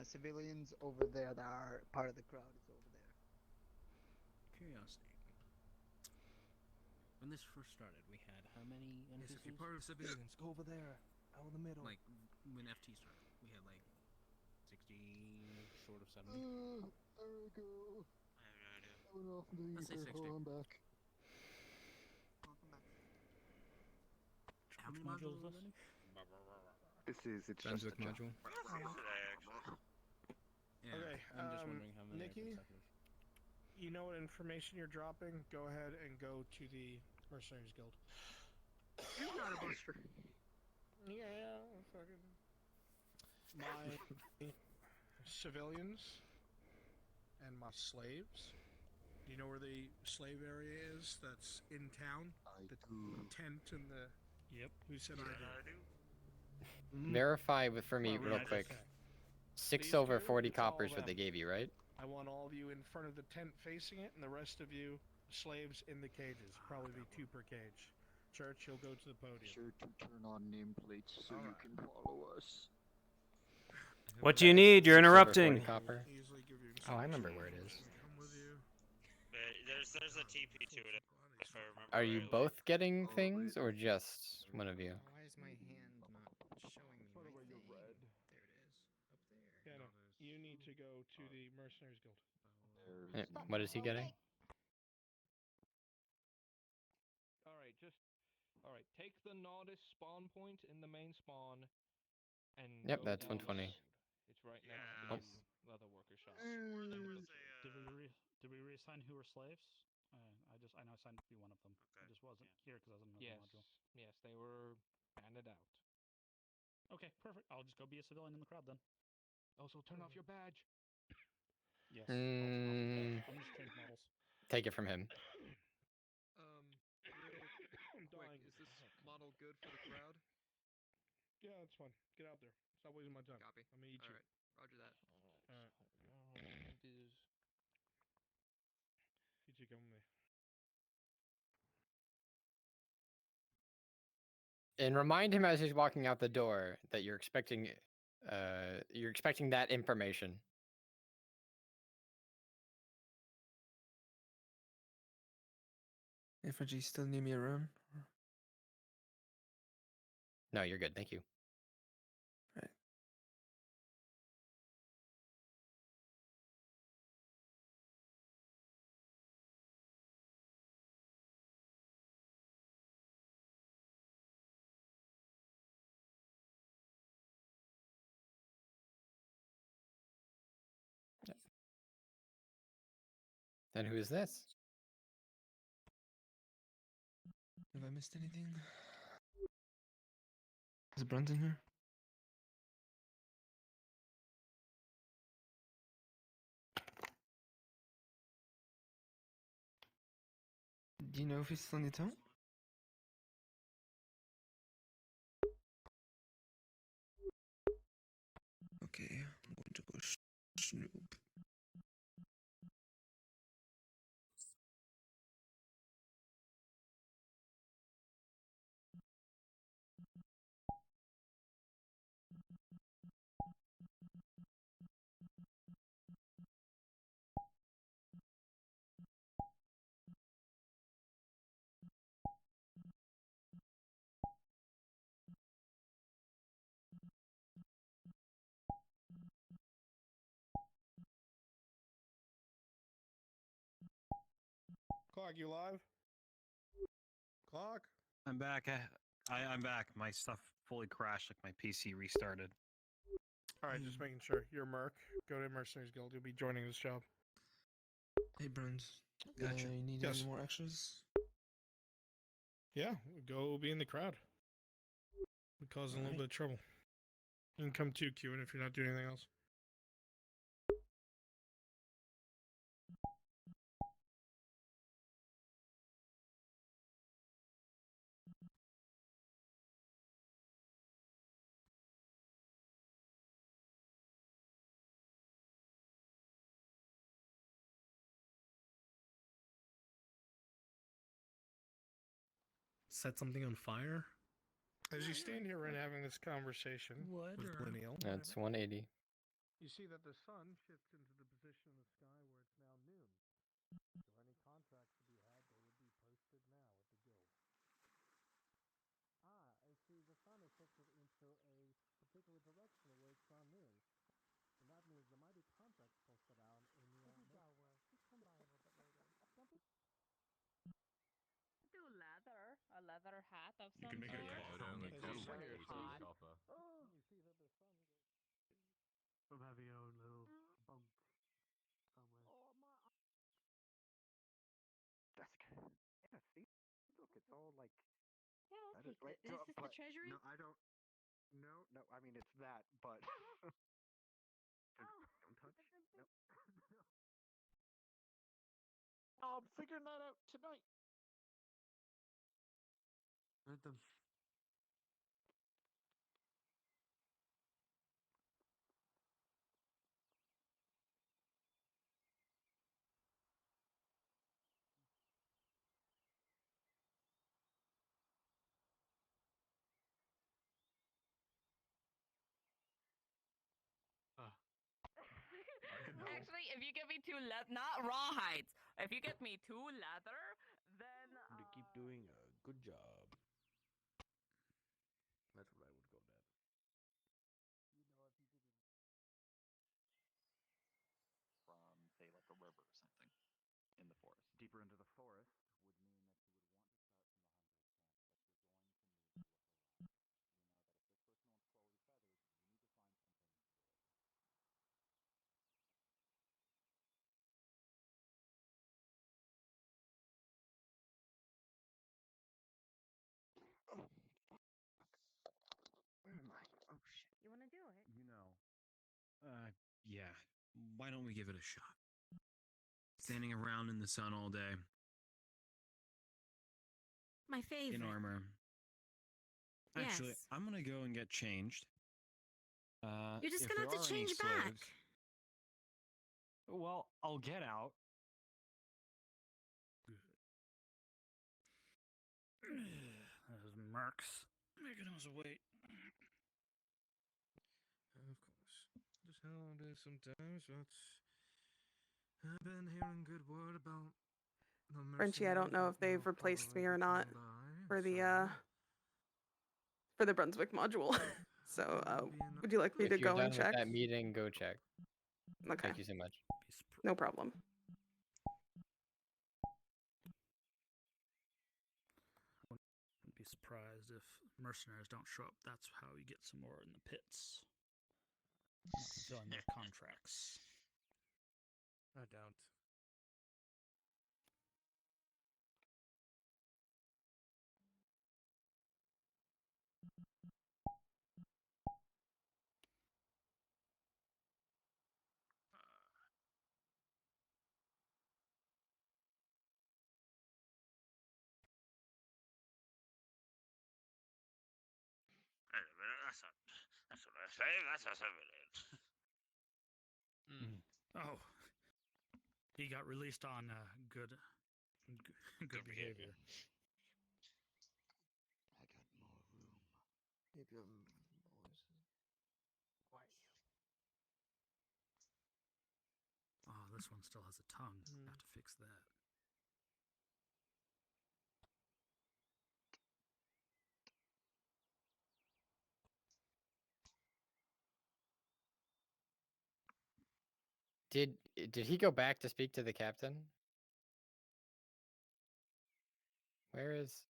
Civilians over there that are part of the crowd is over there. Curiosity. When this first started, we had how many NPCs? Yes, if you're part of civilians, go over there, out in the middle. Like, when FT started, we had like 60, short of 70. There we go. I went off into the Let's say ether. 60. Hold on, I'm back. How many modules is this? It's Brunswick just a module. Yeah, Okay, I'm just wondering how many are Nikki, consecutive. you know what information you're dropping? Go ahead and go to the Mercenaries Guild. You're not a buster. Yeah, fucking. My civilians and my slaves. Do you know where the slave area is that's in town? The tent and the. Yep. Who said I do? Verify for me real quick. 6 silver, 40 it's all coppers what them. they gave you, right? I want all of you in front of the tent facing it, and the rest of you slaves in the cages. Probably be 2 per cage. Church, you'll go to the podium. Sure to turn on nameplates so you can follow us. What do you need? You're interrupting. Oh, I remember where it is. There's a TP to it. If I remember. Are you both getting things or just one of you? Why is my hand not showing me my thing? There it is. Up there. Yeah, no. You need to go to the Mercenaries Guild. What is he getting? Alright, take the Nodus spawn point in the main spawn and Yep, go that's down 120. the road. It's right next to the leather worker shop. Did we reassign who were slaves? I know I signed to be one of them. I just wasn't here because I was in another module. Yes, they were banded out. Okay, perfect. I'll just go be a civilian in the crowd then. Also, turn off your badge. Yes. I'll turn off the badge. I'm just change models. Take it from him. Quick, is this model good for the crowd? Yeah, that's fine. Get out there. Stop wasting my time. Copy. I'm gonna eat you. Alright, roger that. PG, come with me. And remind him as he's walking out the door that you're expecting that information. If Reggie still need me around. No, you're good. Thank you. Right. Then who is this? Have I missed anything? Is Brunton here? Do you know if he's still in town? Okay, I'm going to go snoop. Clock, you live? Clock? I'm back. I'm back. My stuff fully crashed. Like my PC restarted. All right, just making sure. You're Merc. Go to Mercenaries Guild. You'll be joining this job. Hey, Bruns. Gotcha. You need Yes. any more extras? Yeah, go be in the crowd. We're causing a little bit of trouble. You can come too, Q, if you're not doing anything else. Set something on fire? As you stand here right having this conversation with Lineal, That's 180. you see that the sun shifts into the position in the sky where it's now noon. So any contracts to be had, they would be posted now at the guild. I see the sun is shifted into a particular direction where it's now noon. And that means there might be contracts posted out in the just come by a little bit later. Do a leather hat of You some can make a sort. cloud only It's too. very hot. Oh, you see that the sun goes. From having your own little bunk somewhere. Oh my. Desk. Yeah, see? Look, it's all like. Yeah, I'll that is, take wait, it. Is this the but treasury? No, I don't. No, I mean it's that, but. Don't touch. No. No. Oh, I'm figuring that out tonight. Rhythm. Actually, if you give me two not rawhides, if you get me two leather, then To keep doing a good job. That's what I would go at. You know, if you give me. From, say, like a river or something in the forest. Deeper into the forest would mean that you would want to start from the 100th chance, but you're going to need to look around. We know that if this person wants quality feathers, you need to find something good. Where am I? Oh shit. you want to do it? You know. Yeah. Why don't we give it a shot? Standing around in the sun all day My favorite. in armor. Actually, Yes. I'm gonna go and get changed. You're just if gonna there have to are any change back. slaves, Well, I'll get out. Those mercs making us wait. Of course. Just how it is sometimes, but I've been hearing good word about the Frenchie, I don't know if they've replaced me or not for the Brunswick module. So, would you like me to If you're go done and with check? that meeting, go check. Okay. Thank you so much. No problem. Wouldn't be surprised if mercenaries don't show up. That's how you get some more in the pits. Not fulfilling their contracts. I doubt. That's what I say. That's a civilian. Oh, he got released on good behavior. I got more room. Maybe boys. Why you? Oh, this one still has a tongue. Have to fix that. Did he go back to speak to the captain? Where is?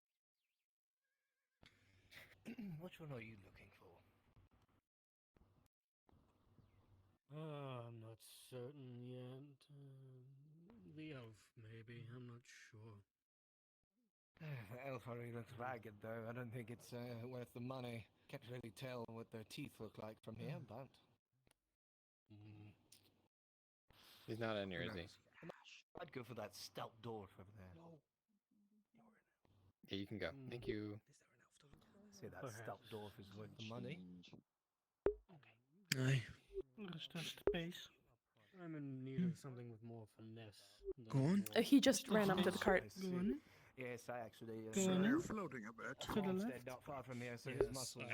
Which one are you looking for? I'm not certain yet. The elf, maybe. I'm not sure. The elf already looks ragged, though. I don't think it's worth the money. Can't really tell what their teeth look like from here, but... He's not in here, is he? I'd go for that stout dwarf over there. Yeah, you can go. Thank you. Say that stout dwarf is worth the money. Aye. Let's just space. I'm in need of something with more finesse. Go on. He just ran up to the cart. Go on. Yes, I actually... So you're floating a bit. To the left. Not far from here, so his muscles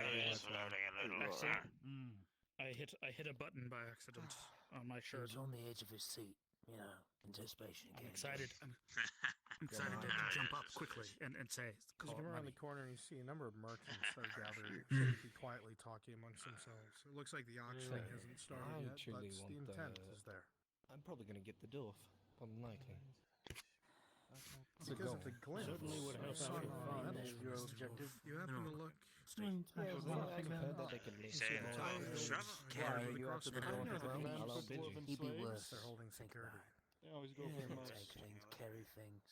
I hit a button by accident on my He shirt. was on the edge of his seat, you know, anticipation. I'm excited. I'm excited to jump up quickly and say, You call come it around money. the corner and you see a number of merchants are gathered, seem to be quietly talking amongst themselves. It looks like the auctioning hasn't started I yet, truly but want the intent is there. I'm probably going to get the dwarf, more than likely. Because of the glimpse, Certainly would help son out of fine a if your objective. You happen to look. I've heard that they can You leave. say the time is trouble? Carry you after the dwarf as well? I'll bid you. He'd be worth. They're holding security. They always go for the most. Take things, carry things.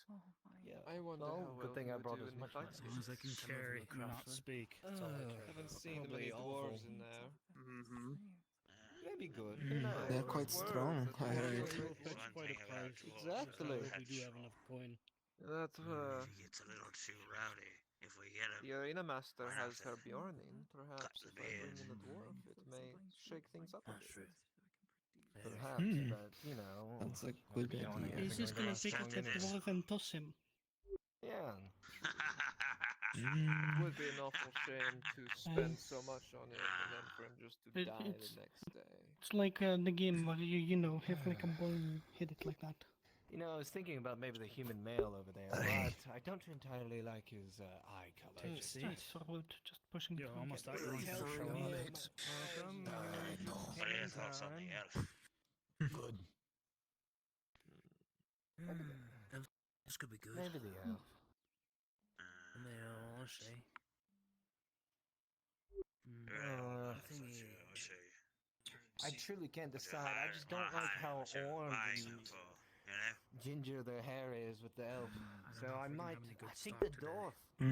Yeah, I wonder how good well thing I they brought do as in much the money. As long as I can carry and not speak. That's all I care haven't about. seen many dwarves in there. Maybe good. They're quite strong, I heard. Quite a price. Exactly. We do have enough coin. That If he gets a little too rowdy, if we get him, the arena master Right has after her Bjorn in. Perhaps the if I bring in a beard. dwarf, it may shake things up a bit. Perhaps, but, you know... That's a good idea. He's just gonna take a dwarf and toss him. Yeah. It would be an awful shame to spend so much on it and then for him just to die the next day. It's like the game where you know, have like a ball and hit it like that. You know, I was thinking about maybe the human male over there, but I don't entirely like his eye color. See? Just pushing You're almost out your own What are your thoughts on the elf? Good. This could be good. Maybe the elf. I'll say. I truly can't decide. I just don't like how orange and ginger their hair is with the elf. So I think the dwarf. I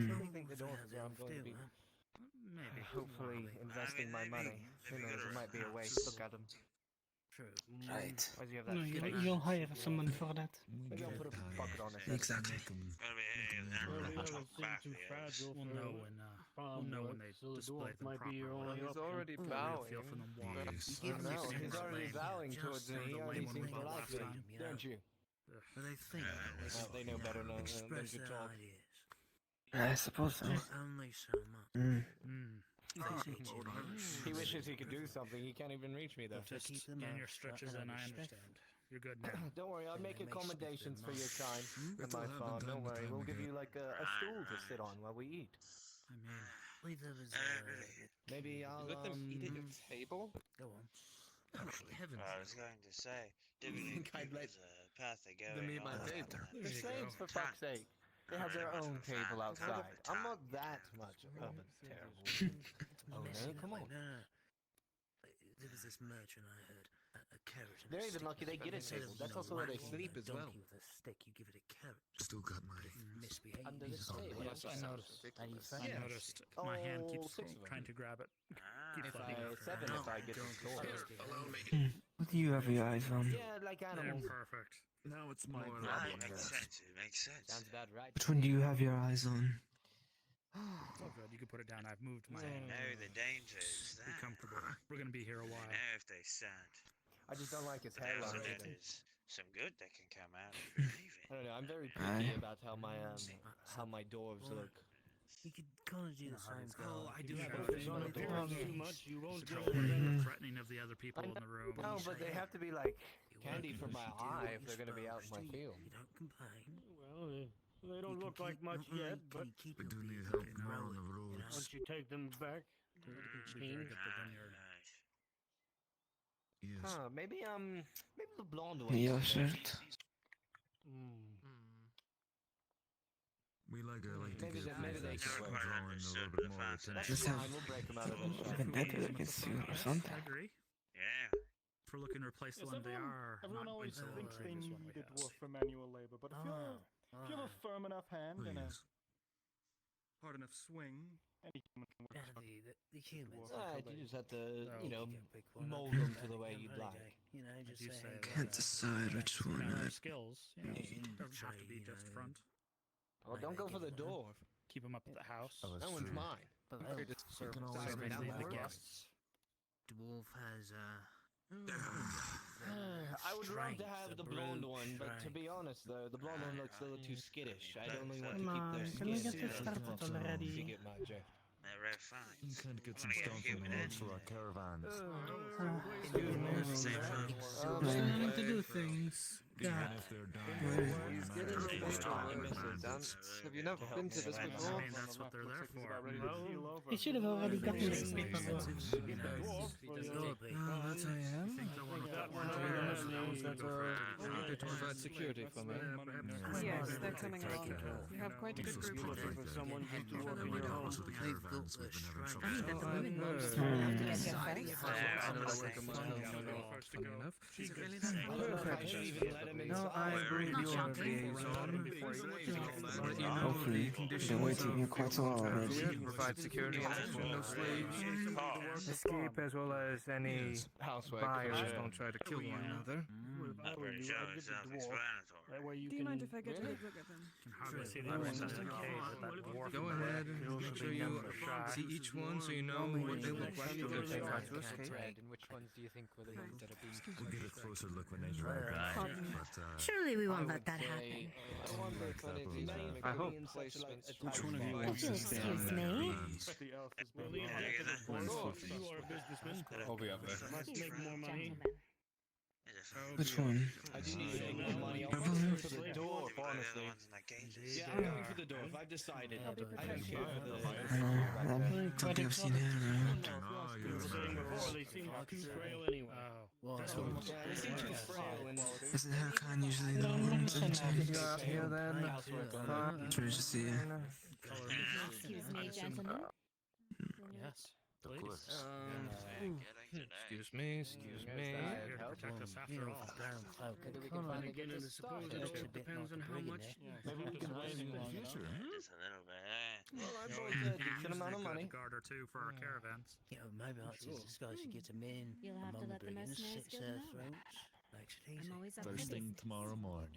truly think the dwarf is where I'm going to be. Maybe. Hopefully investing my money. Who knows, there might be a way. Look at him. True. Right. Why do you have that No, face? you'll hire someone for that. Maybe I'll put a bucket on his head. Exactly. talk about too this. fragile We'll for know when they so the display dwarf them might be your properly. only He's option. already We'll bowing. feel from them walking. Yes. You I know, give me he's the already lame. bowing Just towards me. the He lame already one seems we to got like last me, time, you know? don't you? But they think Well, they know better than to talk. I suppose so. Only so much. Mm. He wishes he could do something. He can't even reach me though. Just in your stretches, and I understand. You're good now. Don't worry, I'll make accommodations for your kind at my farm. Don't worry, we'll give you like a stool to sit on while we eat. I mean, leave them as Maybe I'll let them eat at your table. Go on. Heavens. I was going to say, Divinity think I'd let was a path they go. them eat my table. The saints, for fuck's sake. They have their own table outside. I'm not that much of a terrible. Oh no, come on. There was this merchant I heard. A carrot. And They're a even stick. lucky they get a Instead table. of, That's also where they sleep as well. With a stick, you give it a carrot. Still got my Misbehaving. Under the table. Yes, I noticed. I noticed my hand keeps 6 of them. trying to grab it. If I 7 if I get the store. What do you have your eyes on? Yeah, like animals. They're perfect. Now it's my It problem. makes sense. It makes sense. Sounds about right. Which one do you have your eyes on? It's all good. You can put it down. I've moved my I hand. know the danger is Be that. comfortable. We're gonna be here a I while. know if they stand. I just don't like his But I also hairline. know there's some good that can come out if you leave it. I don't know. I'm very picky about how my dwarves look. You could kind of do the same. Oh, I do have If it's on the dwarves too much, you won't get threatening of the other people in the room. No, but they have to be like candy for my eye if they're gonna be out in my field. You don't complain. Well, they don't look like much yet, but We do need help more on the roads. once you take them back, Be very good for vineyard. Yes. Huh? Maybe the blonde one. Your shirt. We like to Maybe get they things can drawing a little bit more attention. That's fine. We'll break them out of the shop. Vendetta against you or something. I agree. Yeah. If we're looking to replace the one they are, Everyone not always until thinks the they previous one need we a have. dwarf for manual labor, but if you have a firm enough hand and a hard enough swing, any human can work. The humans. You just have to, Well, you know, you can pick one mold up them and to the go way on you'd holiday. like. You know, just you say, say, Can't decide which one Our I skills, you know, doesn't have to be just front. Well, don't go for the dwarf. Keep them up at the house. That one's mine. But Okay, just Serve can serve always make the that work. guests. dwarf has I would love to have strength, the a blonde brute one, but to be honest though, the blonde one looks a little too skittish. I only want to Come keep on, their can skin. we get this started already? If you get my drift. They're very fine. We can't get some I'm gonna stuff get on with the it. roads for our caravans. Planning to do things. Even God. if they're dying. He's getting a bit dance. Have you never been to this I before? mean, that's what they're there for. He should have already gotten this You know, Oh, that's I am? They provide security for me. Yes, they're coming along. You have quite a good group of them. for someone just to walk in your home. Also the caravans we've been having trouble. That the women most Hmm. have to get their Funny enough. Really I should even let him No, I inside. agree with your liaison. Hopefully, been waiting here quite a while already. Provide security and no slaves. Escape as well as any Housework. buyers don't try to kill one another. I'm pretty sure it's self-explanatory. That way you Do you can mind if I get a good look at them? Can hardly see the other ones in the cave, but that dwarf Go in the ahead back and is make the sure big you number shy. see each one so you know what they look like. And Right. which ones do you think were the ones that have been? We'll get a closer look when they drive back. But Surely we won't I let that would happen. say, I wonder if any of these make I hope. replacements. Which one of you wants to stay on Excuse that? me? The elf is Well, being the all- idea that of the dwarf, you are a businessman. I'll be up there. Must make more money. Which one? I do need to make more money. I'm Purple looking one? for the dwarf, honestly. Yeah, I'm looking for the dwarf. I've decided. I don't care for I know, I think I've seen it around. People saying before they seem too frail anyway. Yeah, they seem too frail and Isn't Hakan usually the one to change? Out here then. Should we just see it? Excuse me, gentlemen. Yes. Of course. Excuse me, excuse me. Here to protect us after all. Maybe we can finally get Beginning this to suppose it all depends on how much. Maybe we can raise in the future. Just a little bit. Well, I bought You a can decent amount of usually money. get a guard or two for our caravans. You know, maybe I should disguise to get them in. You'll have to let the mercenaries go now. Makes it easy. First thing tomorrow morning.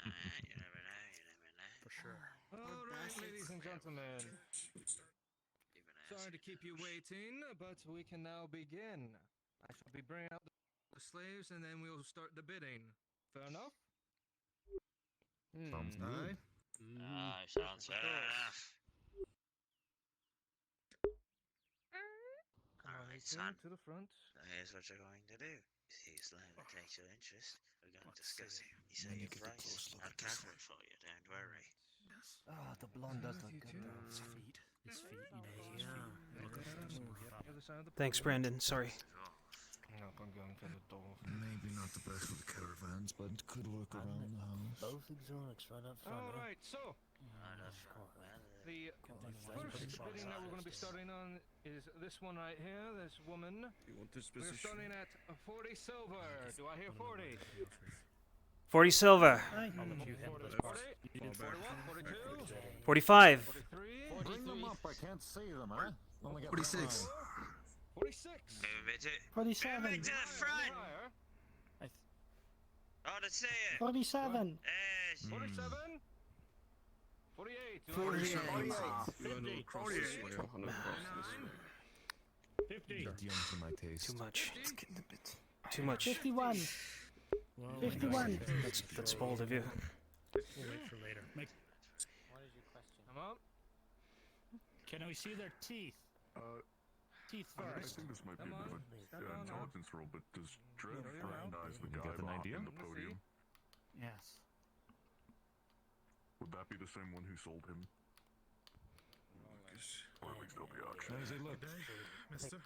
You never know, you never know. For sure. All right, ladies and gentlemen. Sorry to keep you waiting, but we can now begin. I shall be bringing out the slaves, and then we'll start the bidding. Fair enough? Sounds good. Sounds fair enough. Alright, son. To the front. Here's what you're going to do. See a slave that takes your interest. We're going to discuss it. You say your price. I'll cover it for you, don't worry. Oh, the blonde does look good though. His feet, you know, Thanks, Brandon. Sorry. Nope, I'm going for the door. Maybe not the best for the caravans, but could work around the house. Both exotics right up front. All right, so the first bidding that we're going to be starting on is this one right here. This woman. You want this We're position? starting at 40 silver. Do I hear 40? 40 silver. I'll let you handle this part. 41, 42, 45. 43, Bring them up, I can't see them, huh? Only got 46. 46. Move a bit to 47. Move it to the front. Oh, let's see it. 47. 47. 48. 48. 50. Got young for my taste. Too much. It's getting a bit. Too much. 51. 51. That's bold of you. We'll wait for later. What is your question? Come on. Can we see their teeth? Teeth I first. think this might be a bit of an intelligence roll, but does Dread Yeah. recognize the You guy got an idea? behind the podium? Yes. Would that be the same one who sold him? Or at least at the auction. How's it look? Mister?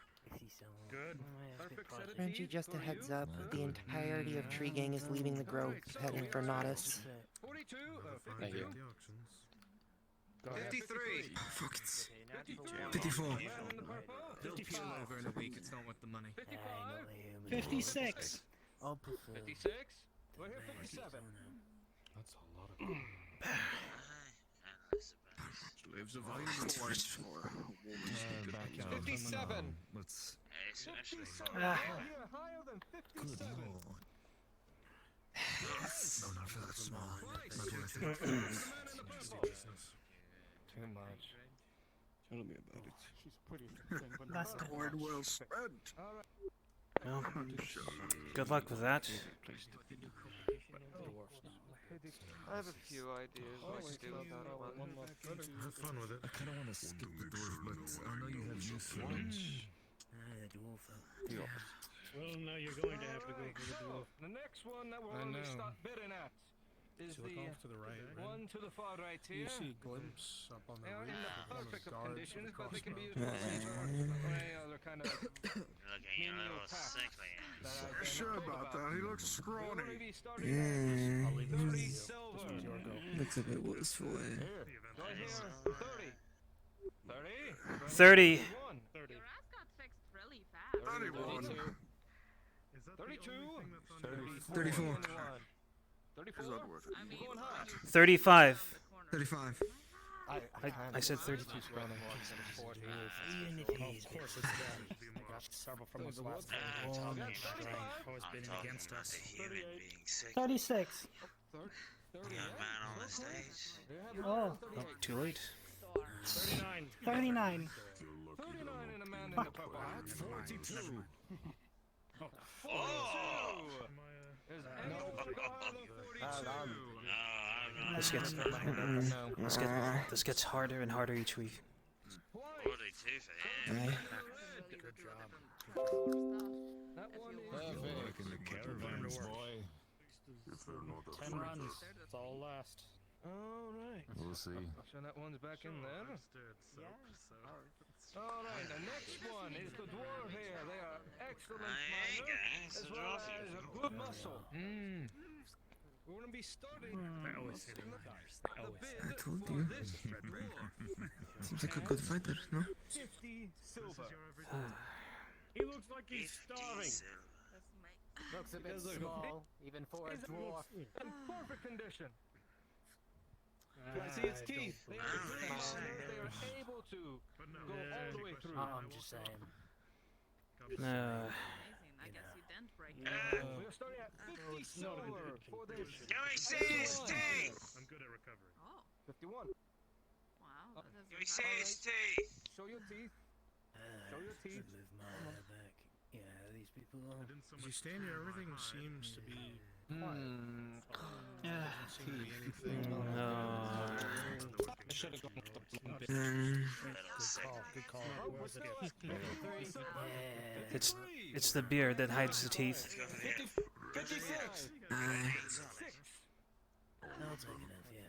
Good. Perfect set of Renji, teeth just a for heads you. up, the entirety of Tree Gang is leaving the grove, heading for Nodus. 42. Thank you. 53. Fuck it. 53. 54. Man in the purple. They'll peel over in a week. It's not worth the money. 55. 56. I'll prefer. 56. We're here 57. That's a lot of. Slaves of violence. Back out. 57. Let's. It's actually 57. Ah. You're higher than 57. Good lord. No, not for that small. Price. Not worth Man it. in the purple. Too much. Tell me about it. She's pretty but That's not Word well spent. All right. Well, good luck with that. I have a few ideas what to do with that one. Have fun with it. I kind of want to skip the dwarf, but I know you have use for them. The dwarf. Well, now you're going to have to go for the dwarf. The next one that we're I going to know. start bidding at is So look off to the right, right? one to the far right You here. see a glimpse up on the They are roof in the of one of perfect the of guards conditions, with a but they can be crossbow. used for or any other kind of looking a menial little task sickly. that I've been Sure told about that. He looks We're going to scrawny. be starting at 30 silver. Looks a bit wasteful, eh? Right here, 30. 30. 30. 31. 30. Your ass got fixed really fast. 31. 32. 34. 34. I mean, Going high. 35. 35. I said 32. Even if he's Of course it's done. I got several from this last time. talking about Always I'm bidding talking against about us. the human being sick. 36. The young man on the stage. Oh, too late. 39. 39. 39 in a man in the purple. 42. Oh! Is anyone higher than 42? This gets harder and harder each week. 42 for him. Good job. That one is Like in the caravans, boy. 10 runs. It's all last. all right. We'll see. So that one's back in there. All right, the next one is the dwarf here. They are excellent miners, as well as a good muscle. We're going to be starting I always say the that. Always. bid told for you. this dwarf. Seems like a good fighter, no? 50 silver. He looks like he's starving. Looks a bit small, even for a He's dwarf. in perfect condition. See its teeth. They are able to go all the way through. I'm just saying. Amazing. I guess you didn't break it. We're starting at 50 silver for this. Can we see his teeth? I'm good at recovery. Oh. 51. me see his teeth. Show your teeth. Show your teeth. Move my hair back. Yeah, these people are. As you stand here, everything seems to be quiet. Yeah. Doesn't seem to be anything. I should have gone with the Good call. It's the beard that hides the teeth. 56. I'll take enough, yeah.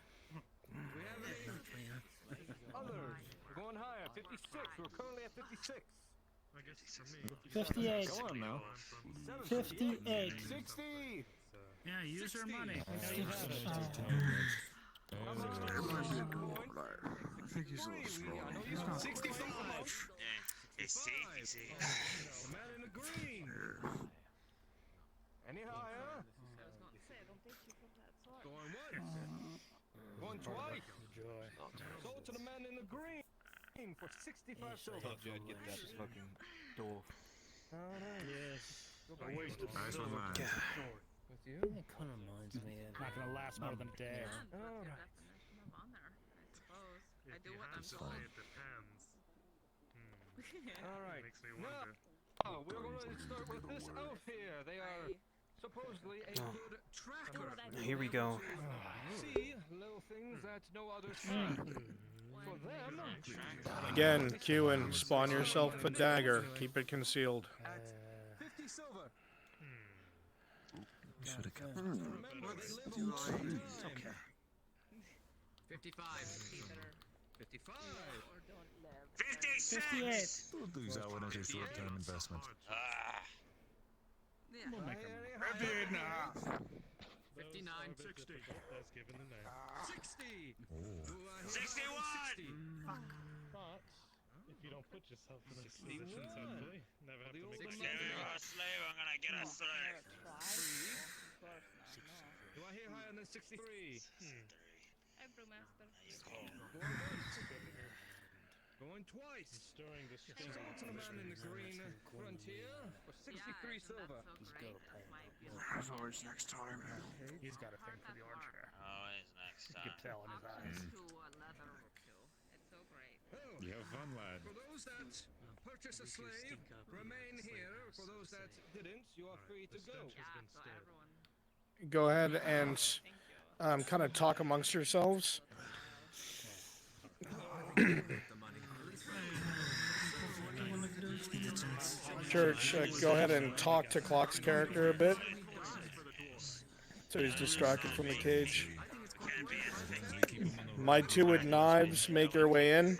Others. We're going higher. 56. We're currently at 56. 58. Go on now. 58. 60. Yeah, use your money. I think he's a little strong. 65. His teeth, you see. The man in the green. Any higher? Going once. Going twice. Sold to the man in the green for 65 silver. Told you I'd get that fucking dwarf. Yes. Nice one, man. With you? It kind of reminds me of. Not gonna last more than a day. Oh. I do what I'm told. All right. Now, we're going to start with this elf here. They are supposedly a good tracker. Here we go. See little things that no others see. For them, Again, Q and spawn yourself a dagger. Keep it concealed. 50 silver. Should have kept Remember, they live on It's okay. 55. 55. 56. We'll lose that one as a short-term investment. We'll make them. 59. 60. 60. 61. But if you don't put yourself in this position, hopefully, never have to make If you're a slave, I'm gonna get a slave. Do I hear higher than 63? Hey, Brewmaster. Going twice. Stirring the Sold to the man in the green frontier for 63 silver. That's always next time. He's got a thing for the orange hair. Always next You time. can tell in his eyes. It's so great. You have fun, lad. For those that purchase a slave, remain here. For those that didn't, you are free to go. Go ahead and kind of talk amongst yourselves. Church, go ahead and talk to Clock's character a bit. So he's distracted from the cage. My two with knives make their way in.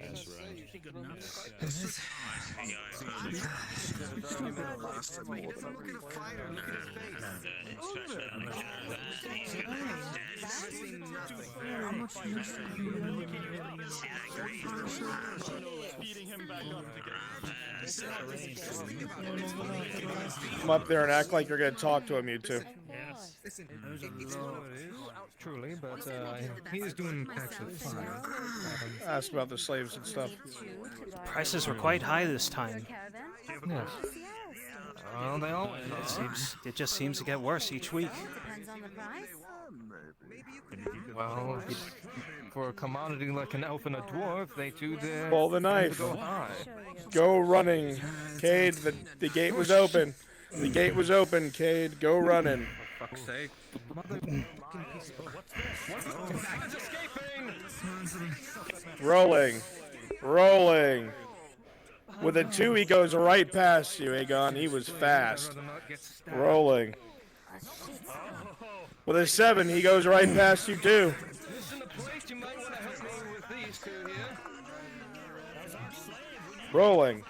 That's right. Good enough. Beating him back up Come up there and act like you're going to talk to him, you two. Yes. Listen, Truly, but he is doing actually fine. Ask about the slaves and stuff. Prices were quite high this time. Yes. Well, they always It just seems to get worse each week. Depends on the price. Well, for a commodity like an elf and a dwarf, they too dare Pull the knife. go high. Go running. Cade, the gate was open. The gate was open, Cade. Go running. For fuck's sake. Rolling. Rolling. With a 2, he goes right past you, Aegon. He was fast. Rolling. With a 7, he goes right past you, too. Rolling.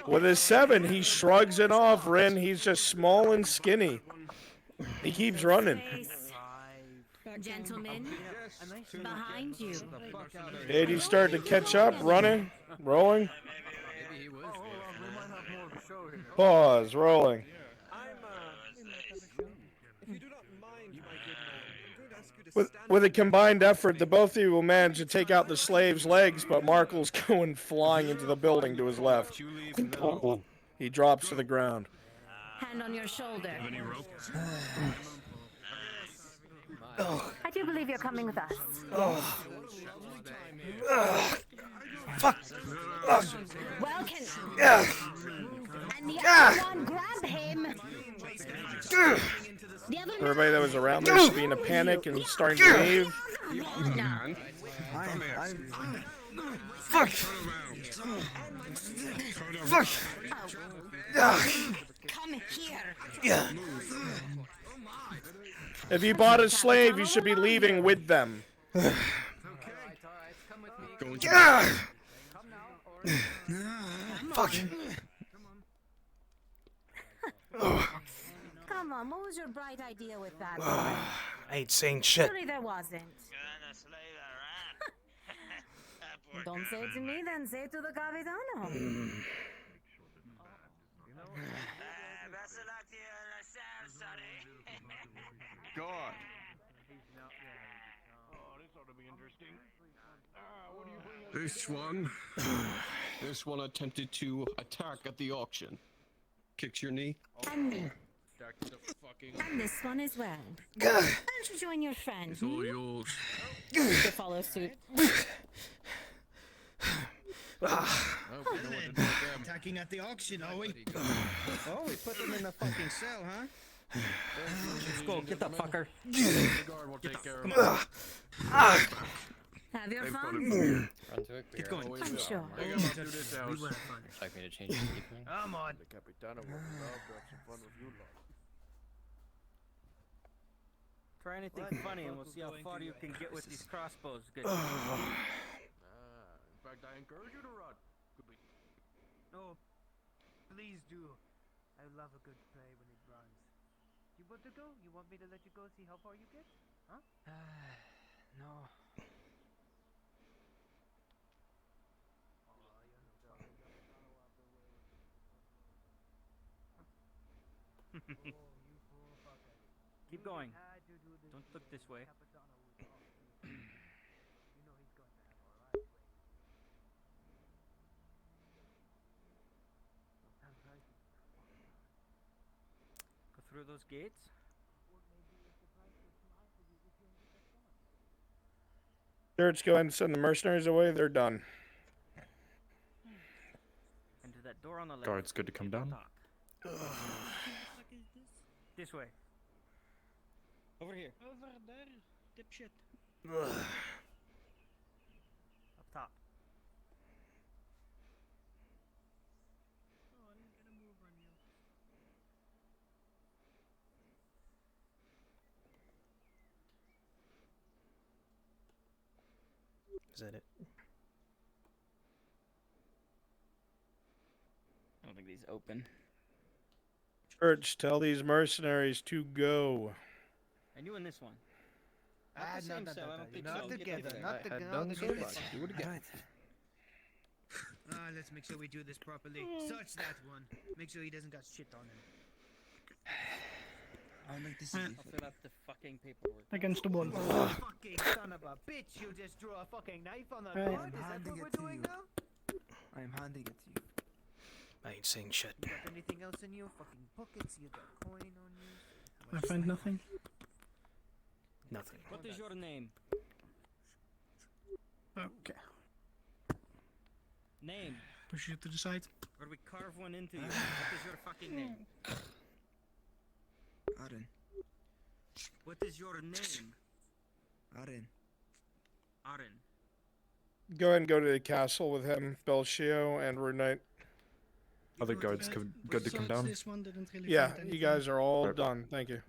With a 7, he shrugs it off, Ren. He's just small and skinny. He keeps running. Gentlemen, behind you. Did he start to catch up, running, rolling? Pause, rolling. With a combined effort, the both of you will manage to take out the slave's legs, but Markle's going flying into the building to his left. He drops to the ground. Hand on your shoulder. Have any rope? I do believe you're coming with us. Fuck. Well, can... And the other one, grab him. The other Everybody that was around there being a panic and starting to wave. Fuck. Fuck. Come here. Yeah. If you bought a slave, you should be leaving with them. Fuck. Come on, what was your bright idea with that? I ain't saying shit. Surely there wasn't. Don't say it to me, then say it to the Capitano. Best of luck to you in the Sam, sonny. God. Oh, this ought to be interesting. What do you bring us? This one attempted to attack at the auction. Kicked your knee. And me. And this one as well. Why don't you join your friend? It's all yours. To follow suit. Attacking at the auction, are we? Oh, we put them in the fucking cell, huh? Let's go, get that fucker. Come on. Have your fun. Run to it. Get going. I'm sure. Like me to change the evening? Come on. The Capitano would love to have some fun with you lot. Try anything funny and we'll see how far you can get with these crossbows. Good. In fact, I encourage you to run. No, please do. I love a good play when it runs. You want to go? You want me to let you go see how far you get? Huh? No. Keep going. Don't look this way. Go through those gates. Church, go ahead and send the mercenaries away. They're done. Into that door on the left. Guards, good to come down. This way. Over here. Over there, dipshit. Up top. Oh, I didn't get a move on you. Is that it? I don't think these open. Church, tell these mercenaries to go. And you in this one. Not the same cell, I don't think not so. together, not together. Do it again. Let's make sure we do this properly. Search that one. Make sure he doesn't got shit on him. I'll make this easy. I'll fill out the fucking paperwork. Against the wall. Fucking son of a bitch! You just drew a fucking knife on the board. Is that what we're doing now? I am handing it to you. I ain't saying shit. You got anything else in your fucking pockets? You got coin on you? I find nothing. Nothing. What is your name? Okay. Name. Push you to the side. Or we carve one into you. What is your fucking name? Aren. What is your name? Aren. Aren. Go ahead and go to the castle with him, Belshio, and Runite. Other guards, good to come down. This one didn't really Yeah, find you anything. guys are all done. Thank you.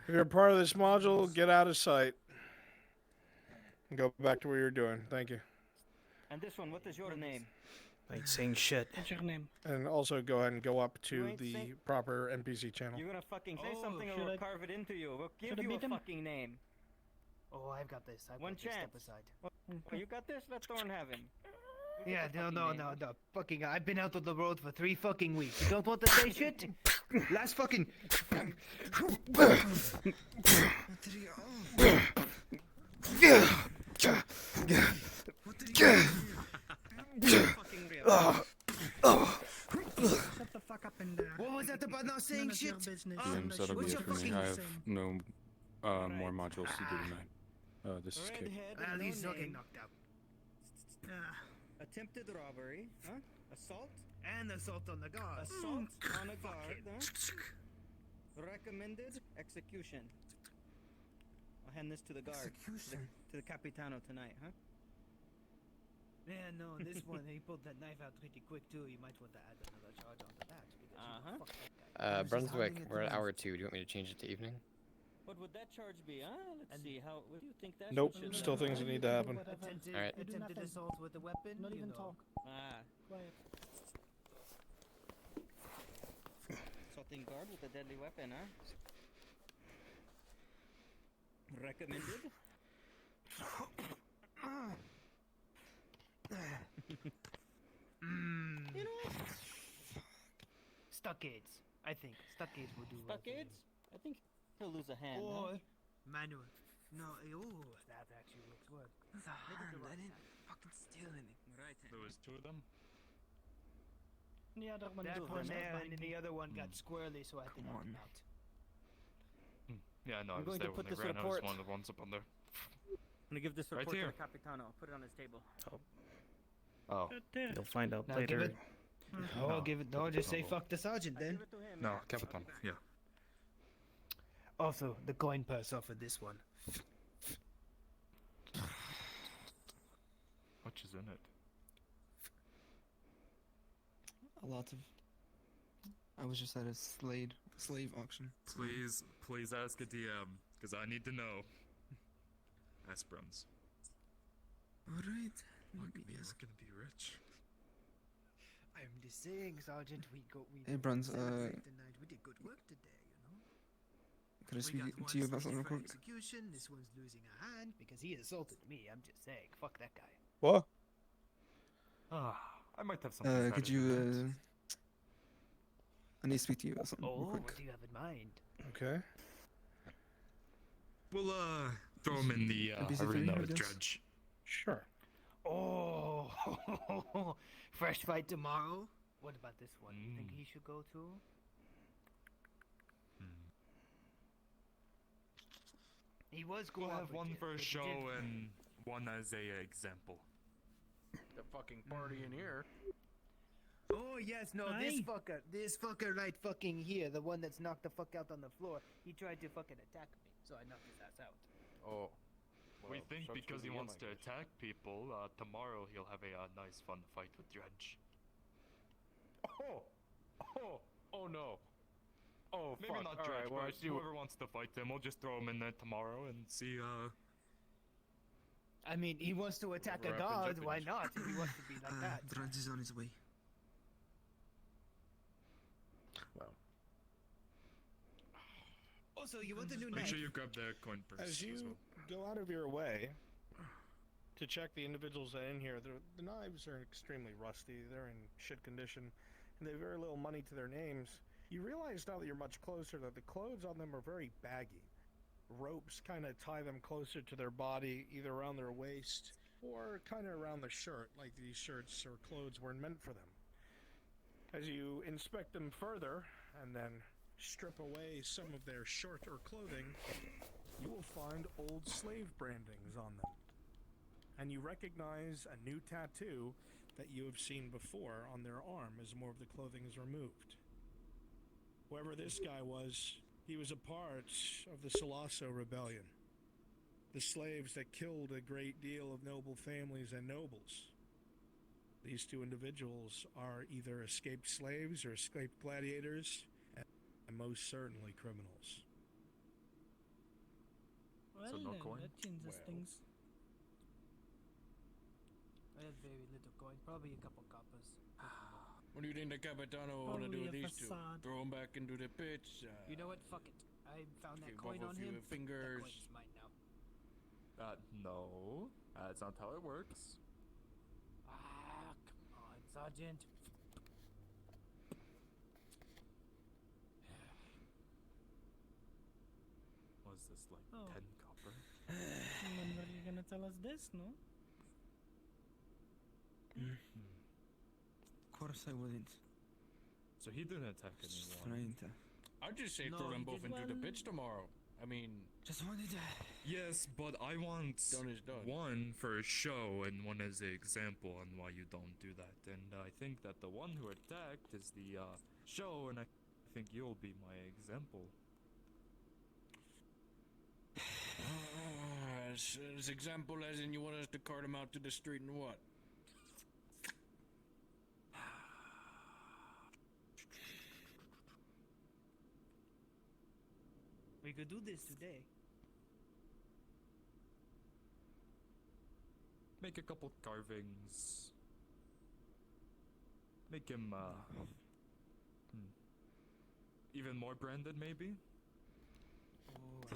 If you're part of this module, get out of sight. And go back to what you're doing. Thank you. And this one, what is your name? I ain't saying shit. What's your name? And also go ahead and go up You to ain't the say- proper NPC channel. You're gonna fucking say Oh, something or should we'll I- carve it into you. We'll give should I you a beat him? fucking name. Oh, I've got this. I've One got this. Step chance. aside. Oh, you got this? Let Thorn have him. Yeah, no. Fucking, I've been out of the road for 3 fucking weeks. You don't want to say shit? Last fucking. Shut the fuck up and What was that about not saying shit? seems that'll be it for me. I have no more modules to do tonight. This is Kick. Well, he's not getting knocked out. Attempted robbery, huh? Assault? And assault on the guard. Assault on a guard, huh? Recommended execution. I'll hand this to the guard. Execution? To the Capitano tonight, huh? Yeah, no, this one, he pulled that knife out pretty quick, too. You might want to add another charge onto that. Because fuck that guy. Brunswick, we're at hour 2. Do you want me to change it to evening? What would that charge be, huh? Let's see, what do you think that Nope, should still things that need to happen. Alright. Attempted assault with a weapon? Not even talk. Quiet. Assaulting guard with a deadly weapon, huh? Recommended? You know what? Stockades, I think. Stockades will do. Stockades? I think he'll lose a hand. Or manual. No, that actually looks good. I didn't fucking steal anything. Right. There was 2 of them? The other one That too, one huh? there, and then the other one got squirrely, so I had to knock him out. Yeah, no, I'm I was going to there put when they this ran. I was report- one of the ones up on there. I'm gonna give this Right report here. to the Capitano. Put it on his table. Oh. You'll find out Now give later. it. Oh, No, give it. No, just say Capitano. fuck the sergeant then. No, Capitan, yeah. Also, the coin purse off of this one. Much is in it? A lot of. I was just at a slave auction. Please ask a DM, because I need to know. Ask Bruns. Alright. Fuck me, is gonna be rich. I'm just saying, Sergeant. We Hey, Bruns, celebrate tonight. We did good work today, you know. Could I We speak got to you one about something real slated for quick? execution. This one's losing a hand because he assaulted me. I'm just saying. Fuck that guy. What? I might have something. Could you, I need to speak to you about something real Oh, quick. what do you have in mind? Okay. We'll throw him in the NPC arena thing, I with guess? Dredge. Sure. Oh, fresh fight tomorrow. What about this one? You think he should go too? He was We'll have cooperative, one for a but he show did- and one as a example. The fucking party in here. Oh yes, no, this fucker right fucking here, the one that's knocked the fuck out on the floor. He tried to fucking attack me, so I knocked his ass out. Oh. We Well, think sucks because for he the wants end, to I guess. attack people, tomorrow he'll have a nice fun fight with Dredge. Oh no. Oh Maybe fuck. not All Dredge, right, well, I but see what- whoever wants to fight him, we'll just throw him in there tomorrow and see, I mean, he wants to attack a Whatever happens, guard. Why happens. not? If he wants to be like that. Dredge is on his way. Also, you want a new make knife? sure you grab the coin purse As as you well. go out of your way to check the individuals that are in here, the knives are extremely rusty. They're in shit condition, and they have very little money to their names. You realize now that you're much closer that the clothes on them are very baggy. Ropes kind of tie them closer to their body, either around their waist or kind of around the shirt, like these shirts or clothes weren't meant for them. As you inspect them further and then strip away some of their shirt or clothing, you will find old slave brandings on them. And you recognize a new tattoo that you have seen before on their arm as more of the clothing is removed. Whoever this guy was, he was a part of the Salasso Rebellion. The slaves that killed a great deal of noble families and nobles. These two individuals are either escaped slaves or escaped gladiators, and most certainly criminals. Well, So no then, coin? that changes Well. things. I had very little coin, probably a couple coppers. What do you think the Capitano want to do Probably with a these two? facade. Throw them back into the pits? You know what? Fuck it. I found that give coin off a on few him. fingers. That coin is mine now. No. That's not how it works. Ah, come on, Sergeant. Was this like Oh. 10 copper? When were you gonna tell us this, no? Of course I wouldn't. So he didn't attack Just anyone. trying to. I'd just say No, throw them he both did into the one- pitch tomorrow. I mean, Just wanted to. yes, but I want Done is done. one for a show and one as an example on why you don't do that. And I think that the one who attacked is the show, and I think you'll be my example. As example as in you want us to cart him out to the street and what? We could do this today. Make a couple carvings. Make him, even more branded, maybe?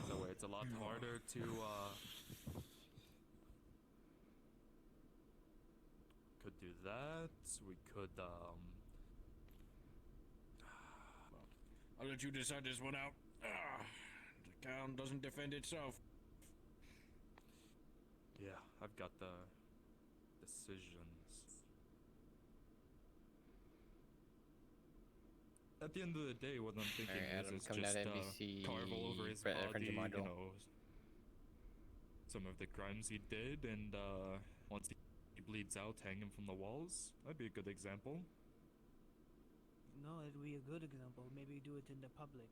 That way it's a lot harder to, could do that. We could, I'll let you decide this one out. The town doesn't defend itself. yeah, I've got the decisions. At the end of the day, what I'm thinking Alright, is Adam, it's come just down to NPC, carve all over his Brett, body, friendly you module. know, some of the crimes he did, and once he bleeds out, hang him from the walls. That'd be a good example. No, it would be a good example. Maybe do it in the public,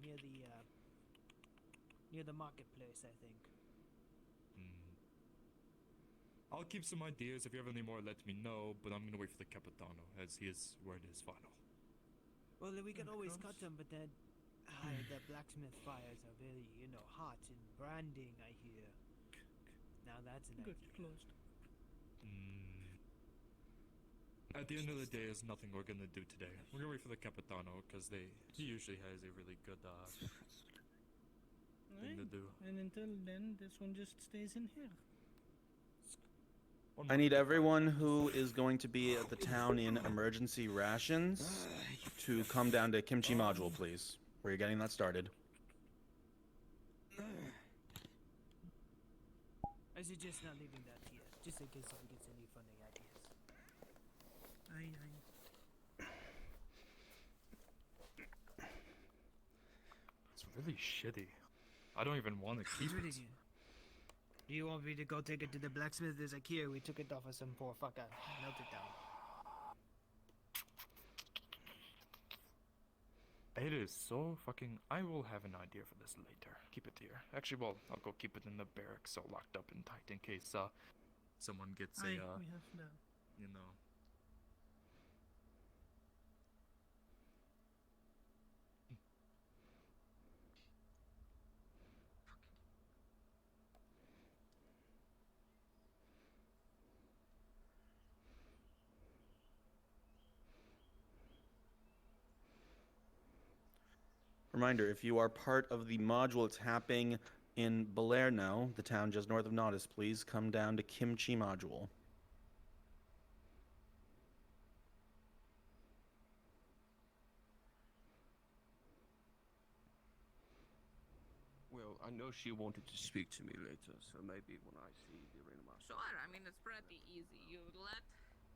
near the marketplace, I think. I'll keep some ideas. If you have any more, let me know. But I'm gonna wait for the Capitano, as his word is final. Well, we can always cut them, but then the blacksmith fires are very, hot and branding, I hear. Now that's an idea. Closed. At the end of the day, there's nothing we're gonna do today. We're gonna wait for the Capitano, because he usually has a really good thing to do. And until then, this one just stays in here. I need everyone who is going to be at the town in emergency rations to come down to Kimchi Module, please. We're getting that started. I suggest not leaving that here, just in case someone gets any funny ideas. Aye. It's really shitty. I don't even want to keep Do it it. again. Do you want me to go take it to the blacksmith? There's a key. We took it off of some poor fucker. Melt it down. It is so fucking... I will have an idea for this later. Keep it here. Actually, well, I'll go keep it in the barracks, so locked up and tight in case, someone gets Aye, a, we have that. you know... Reminder, if you are part of the module, it's happening in Belair now, the town just north of Naudis. Please come down to Kimchi Module. Well, I know she wanted to speak to me later, so maybe when I see the arena master. Sure, I mean, it's pretty easy. You let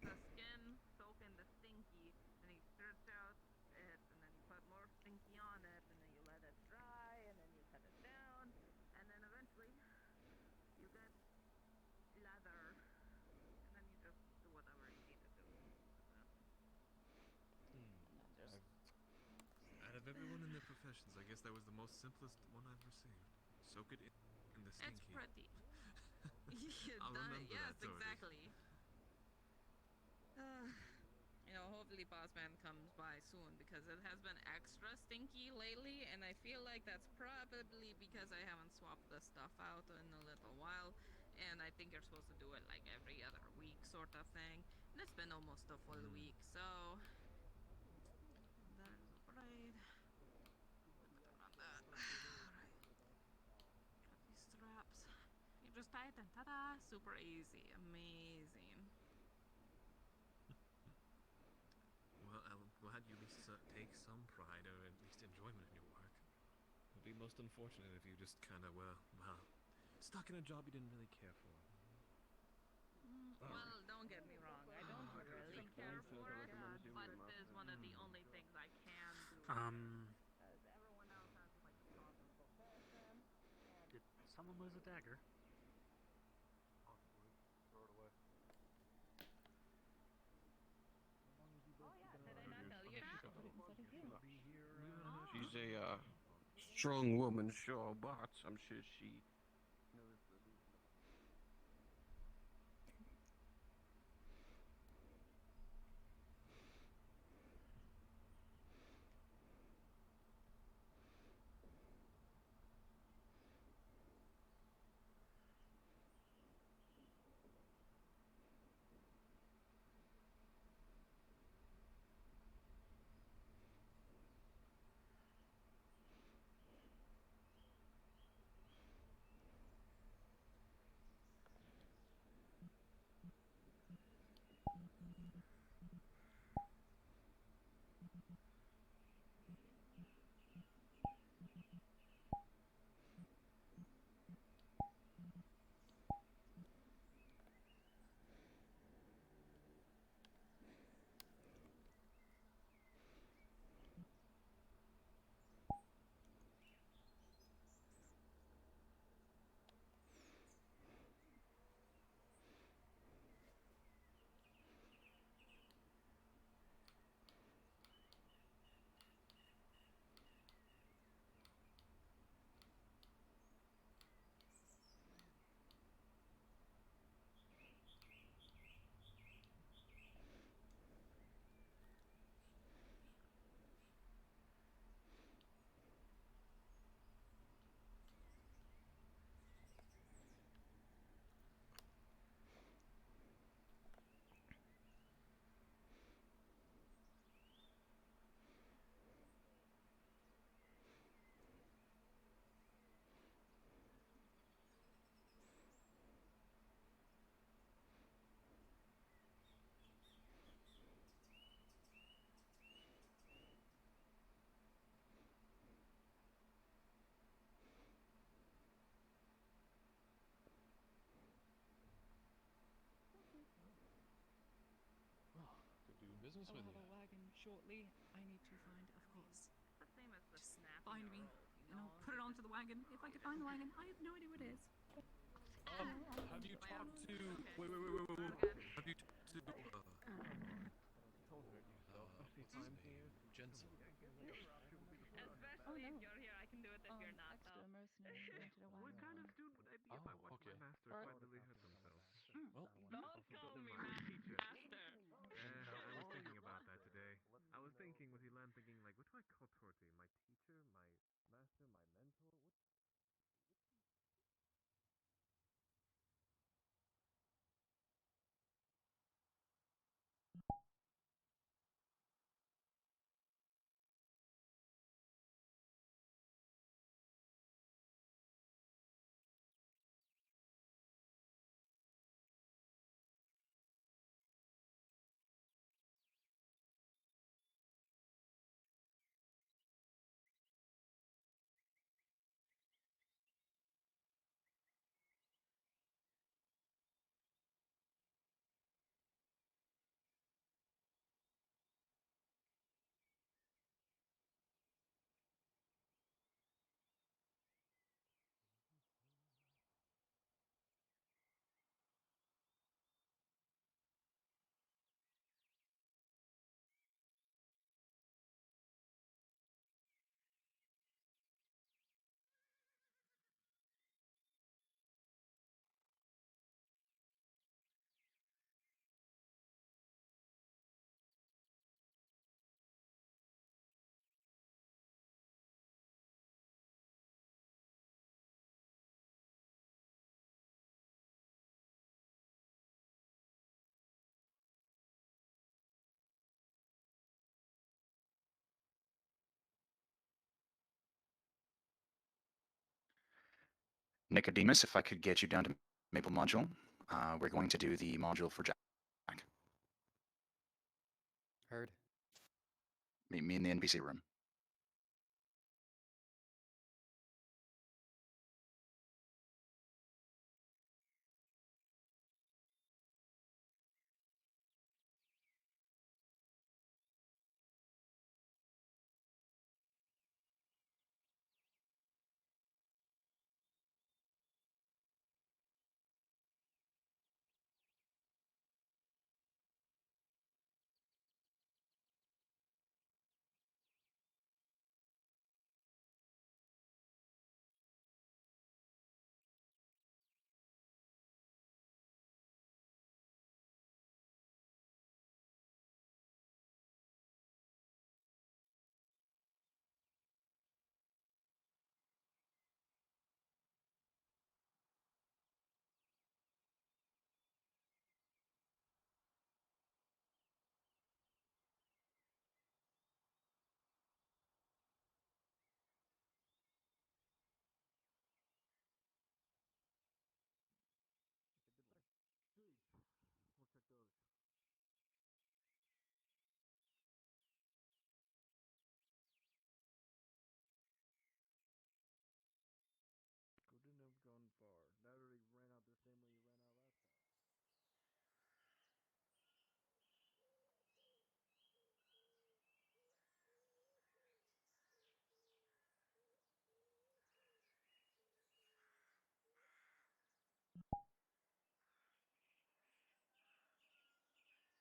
the skin soak in the stinky, and you stretch out it, and then you put more stinky on it, and then you let it dry, and then you cut it down, and then eventually you get leather, and then you just do whatever you need to do. Out of everyone in the professions, I guess that was the most simplest one I've received. Soak it in the stinky. It's pretty. I'll remember yes, that, Tony. exactly. Hopefully Bossman comes by soon because it has been extra stinky lately, and I feel like that's probably because I haven't swapped the stuff out in a little while, and I think you're supposed to do it like every other week sort of thing, and it's been almost a full week, so that is afraid. Run that. Alright. Got these straps. You just tighten. Ta-da! Super easy. Amazing. Well, I'm glad you at least take some pride or at least enjoyment in your work. It would be most unfortunate if you just kind of were, stuck in a job you didn't really care for. Well, don't get me wrong. I don't really care for it, but it is one of the only things I can do. Someone lose a dagger. Possibly. Throw it away. She's a strong woman, sure, but I'm sure she knows the Could do business I'll with have you. a wagon shortly. I need to find, of course. The same as the snap. Find me, put it onto the wagon. If I could find the wagon, I have no idea what it is. Have you talked to? Wait. Have you talked to? Don't hurt yourself. What's his name? Jensen. Especially if you're here, I can do it if you're not. Extra mercenary rented a wagon. What kind of student would I be if I watched my master finally hurt themselves? Well, Don't call me master. I was thinking about that today. I was thinking with Elan, thinking like, what do I call Torty? My teacher, my master, my mentor? What? Nicodemus, if I could get you down to Maple Module, we're going to do the module for Jack. Heard. Meet me in the NPC room.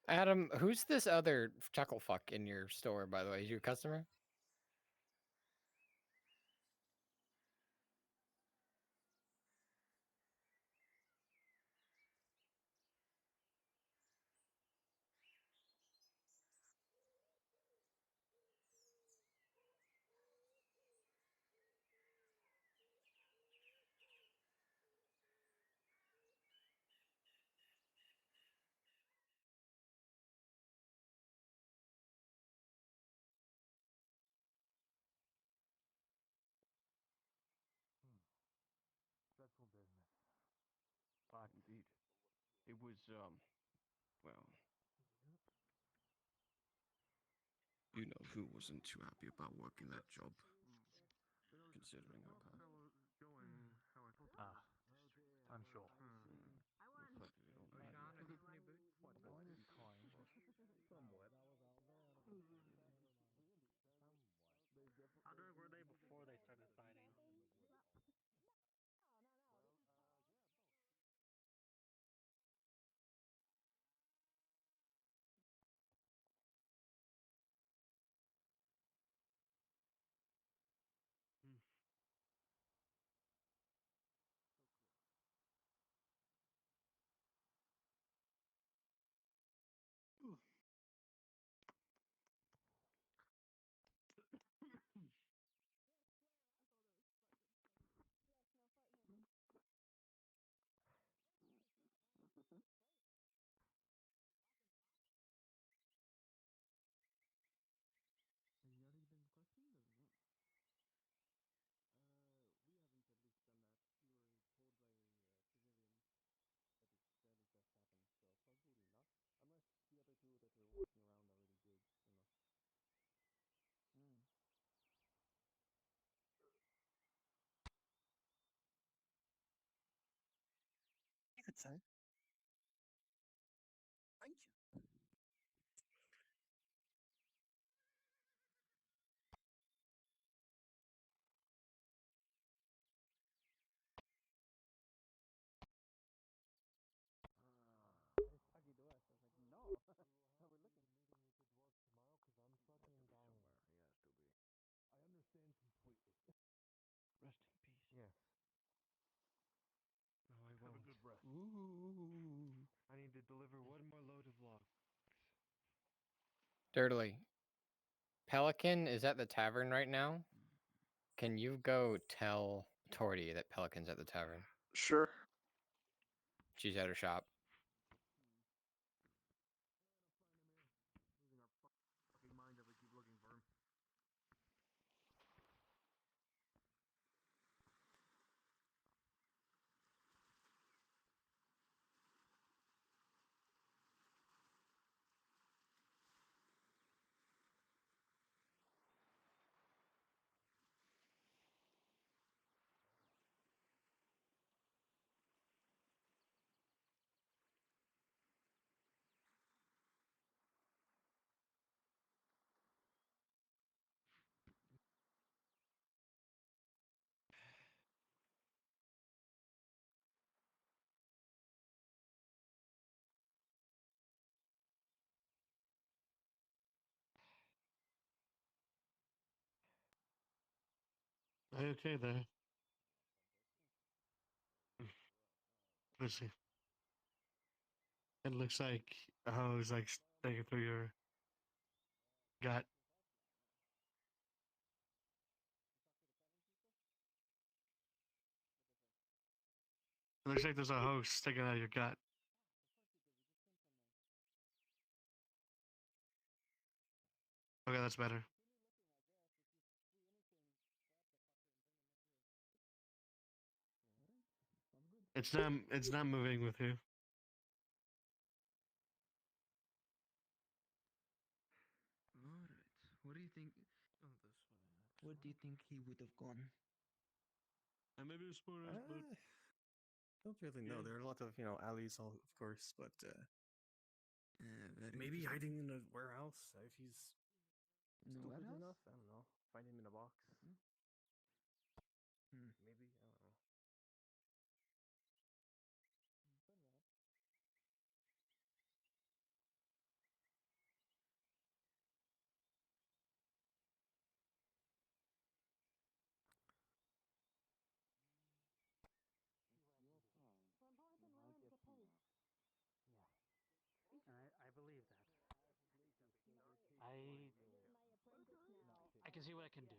Adam, who's this other chuckle fuck in your store, by the way? Is you a customer? Dreadful business. But indeed. It was, well... You know who wasn't too happy about working that job. Considering her past. Ah, I'm sure. Reflected it on me. How drunk were they before they started fighting? Have you already been questioned or not? We haven't at least done that. We were told by civilians that it barely just happened, so probably not. Unless the other two that were walking around are really good, you know. You could say. Thank you. Huggy the West. I was like, no. No, we're looking. Meeting with the dwarves tomorrow because I'm fucking dying. He has to be. I understand completely. Rest in peace. Yes. No, I won't. Have a good rest. Ooh. I need to deliver one more load of logs. Dirtily. Pelican is at the tavern right now. Can you go tell Torty that Pelican's at the tavern? Sure. She's at her shop. Losing our fucking mind if we keep looking for him. Are you okay there? Let's see. It looks like a hose like sticking through your gut. It looks like there's a hose sticking out of your gut. Okay, that's better. It's not moving with you. Alright. What do you think? Oh, this one. Where do you think he would have gone? Maybe it's more but Don't really know. Yeah. There are a lot of, alleys, of course, but Maybe hiding in a warehouse if he's In the stupid warehouse? enough. I don't know. Find him in a box. Hmm. Maybe I don't know. see what I can do.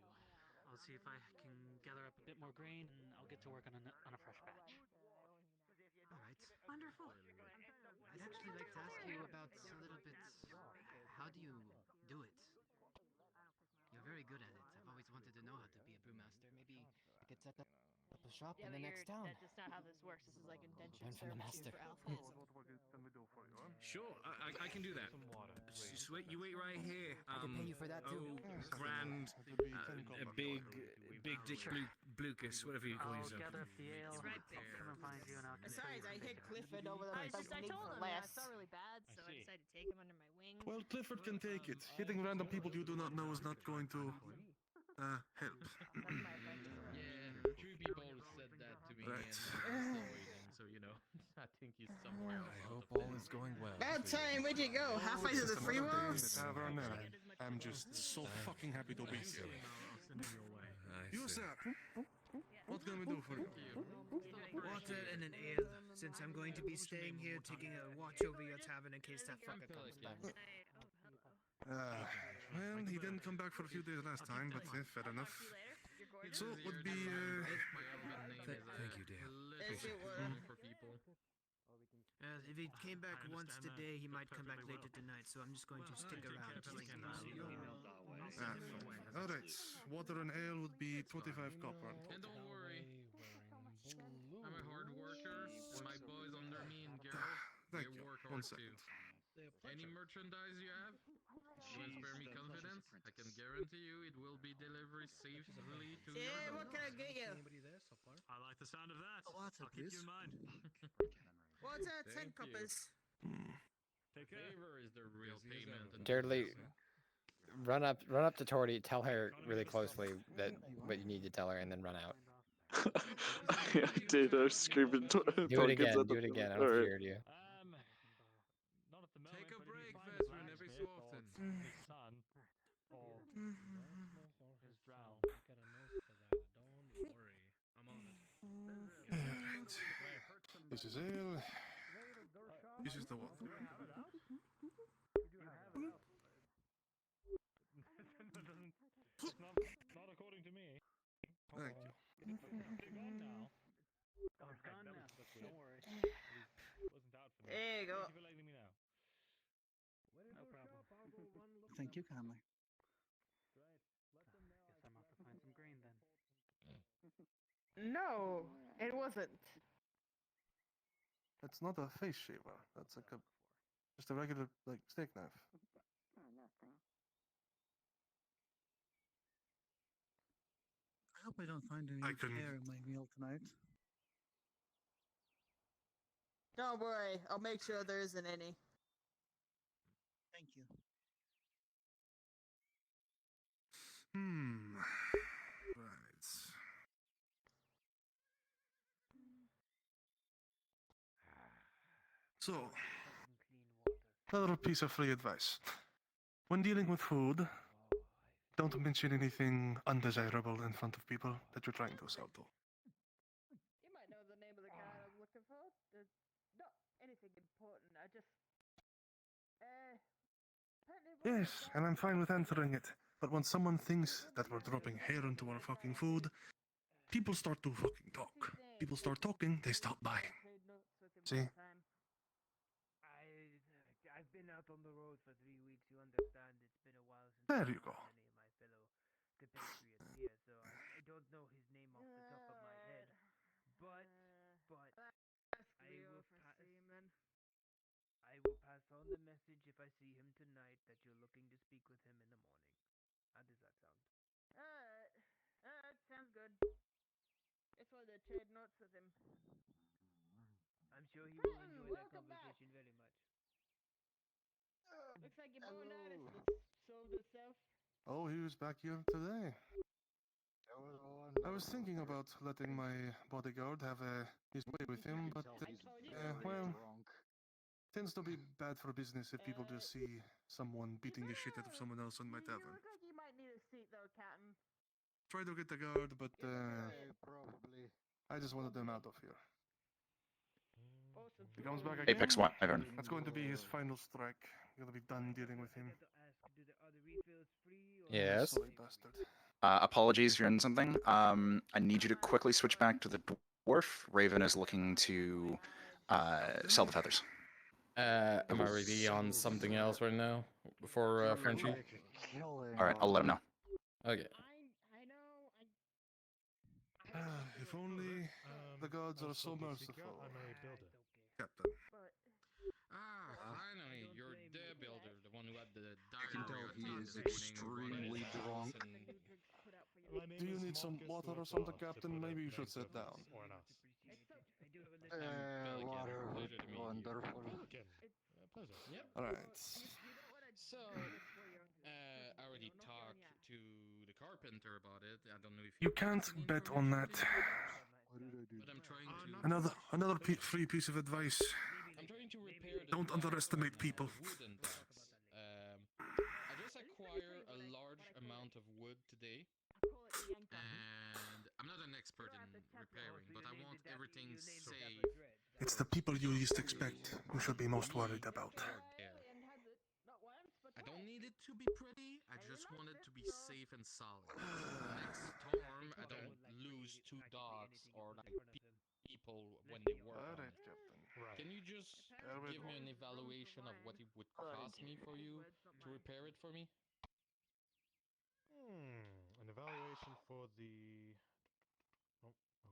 I'll see if I can gather up a bit more grain, and I'll get to work on a fresh batch. All right. Wonderful. I'd actually like to ask you about a little bit. How do you do it? You're very good at it. I've always wanted to know how to be a brewmaster. Maybe I could set up a shop Yeah, in but the next town. that's just not how this works. This is like indentured Learn from the servitude master. for alphas. Sure, I can do that. Just wait, you wait right here. I could pay you for that too. Grand, a big dick Blucas, whatever you call I'll yourself. gather up the ale. It's right I'll come and find you, and I'll. Besides, I hit Clifford over the I fucking link told for him that I less. felt really bad, so I decided to take him under my wing. Well, Clifford can take it. Hitting random people you do not know is not going to help. Yeah, true people said that to me, and I'm still waiting, so you know, I think he's somewhere else. I hope all is going well. About time, where'd you go? Halfway to the free world? I'm just so fucking happy to be here. I'll send him your way. You, sir. What can we do for you? Water and an ale, since I'm going to be staying here taking a watch over your tavern in case that fucker comes back. Well, he didn't come back for a few days last time, but fair enough. So, would be, Thank you, dear. For people. If he came back once today, he might come back later tonight, so I'm just going to stick around. Alright, water and ale would be 25 copper. And don't worry, I'm a hard worker, and my boys under me and Geralt, they Thank you. work 1 hard second. too. Any merchandise you have, you inspire me confidence. I can guarantee you it will be delivered safely to your Yeah, door. what can I get you? I like the sound of that. Water, I'll keep please. you in mind. What's that? 10 Thank you. coppers. Take care. Favor is the real payment. and Dudley, run up to Torty, tell her really closely that what you need to tell her, and then run out. Dude, I'm screaming. Do it again. Do it again. I don't think you heard you. Not at the moment. Take a but if break, he finds his Vezrin, every so blacksmith or often. His son, or his drow. This is ale. This is the water. Not according to me. Thank you. They're gone now. Oh, it's gone now. Don't worry. Wasn't out for me. There you go. Thank you for letting me know. No problem. Thank you kindly. Guess I'm off to find some grain then. No, it wasn't. That's not a face shaver. That's like a just a regular like steak knife. I hope I don't find any I can- hair in my meal tonight. Don't worry, I'll make sure there isn't any. Thank you. Right. So, another piece of free advice. When dealing with food, don't mention anything undesirable in front of people that you're trying to sell to. You might know the name of the guy I was looking for. Not anything important. I just. Yes, and I'm fine with answering it. But when someone thinks that we're dropping hair into our fucking food, people start to fucking talk. People start talking, they stop buying. See? I've been out on the road for 3 weeks. You understand? It's been a while since There I you go. met any of my fellow compatriots here, so I don't know his name off the top of my head. But I will pass on the message if I see him tonight that you're looking to speak with him in the morning. How does that sound? Alright. Alright, sounds good. Just wanted to trade notes with him. I'm sure he will enjoy that welcome back. conversation very much. Looks like your bonus has sold itself. Oh, he was back here today. I was thinking about letting my bodyguard have his way with him, but well, tends to be bad for business if people just see someone beating the shit out of someone else in my You tavern. look like you might need a seat though, Captain. Try to get the guard, but Probably. I just wanted them out of here. Awesome. He comes back again. Apex 1, Ivern. That's going to be his final strike. Gonna be done dealing with him. Do the other refills free or Yes. Silly bastard. Apologies if you're in something. I need you to quickly switch back to the dwarf. Raven is looking to sell the feathers. I'm already on something else right now for Frenchie. All right, I'll let him know. Okay. If only the gods are so merciful. I'm a builder. Captain. Finally, you're the builder, the one who had the I can tell diarrhea he attack is this morning, extremely drunk. Do you need some water or something, Captain? Maybe you should sit down. Or an ass. Water, Pleasure to meet you. wonderful. Pelican. Pleasure. Yep. Alright. So, I already talked to the carpenter about it. I don't know if You can't bet on that. What did I do? But I'm trying to. Another free piece of advice. I'm trying to repair the Don't dock underestimate on my people. wooden docks. I just acquired a large amount of wood today, and I'm not an expert in repairing, but I want everything safe. It's the people you least expect you should be most worried about. I don't need it to be pretty, I just want it to be safe and solid. Next storm, I don't lose 2 dogs or like people when they work on it. Captain. Can you just give me an evaluation of what it would cost me for you to repair it for me? An evaluation for the. Oh, okay.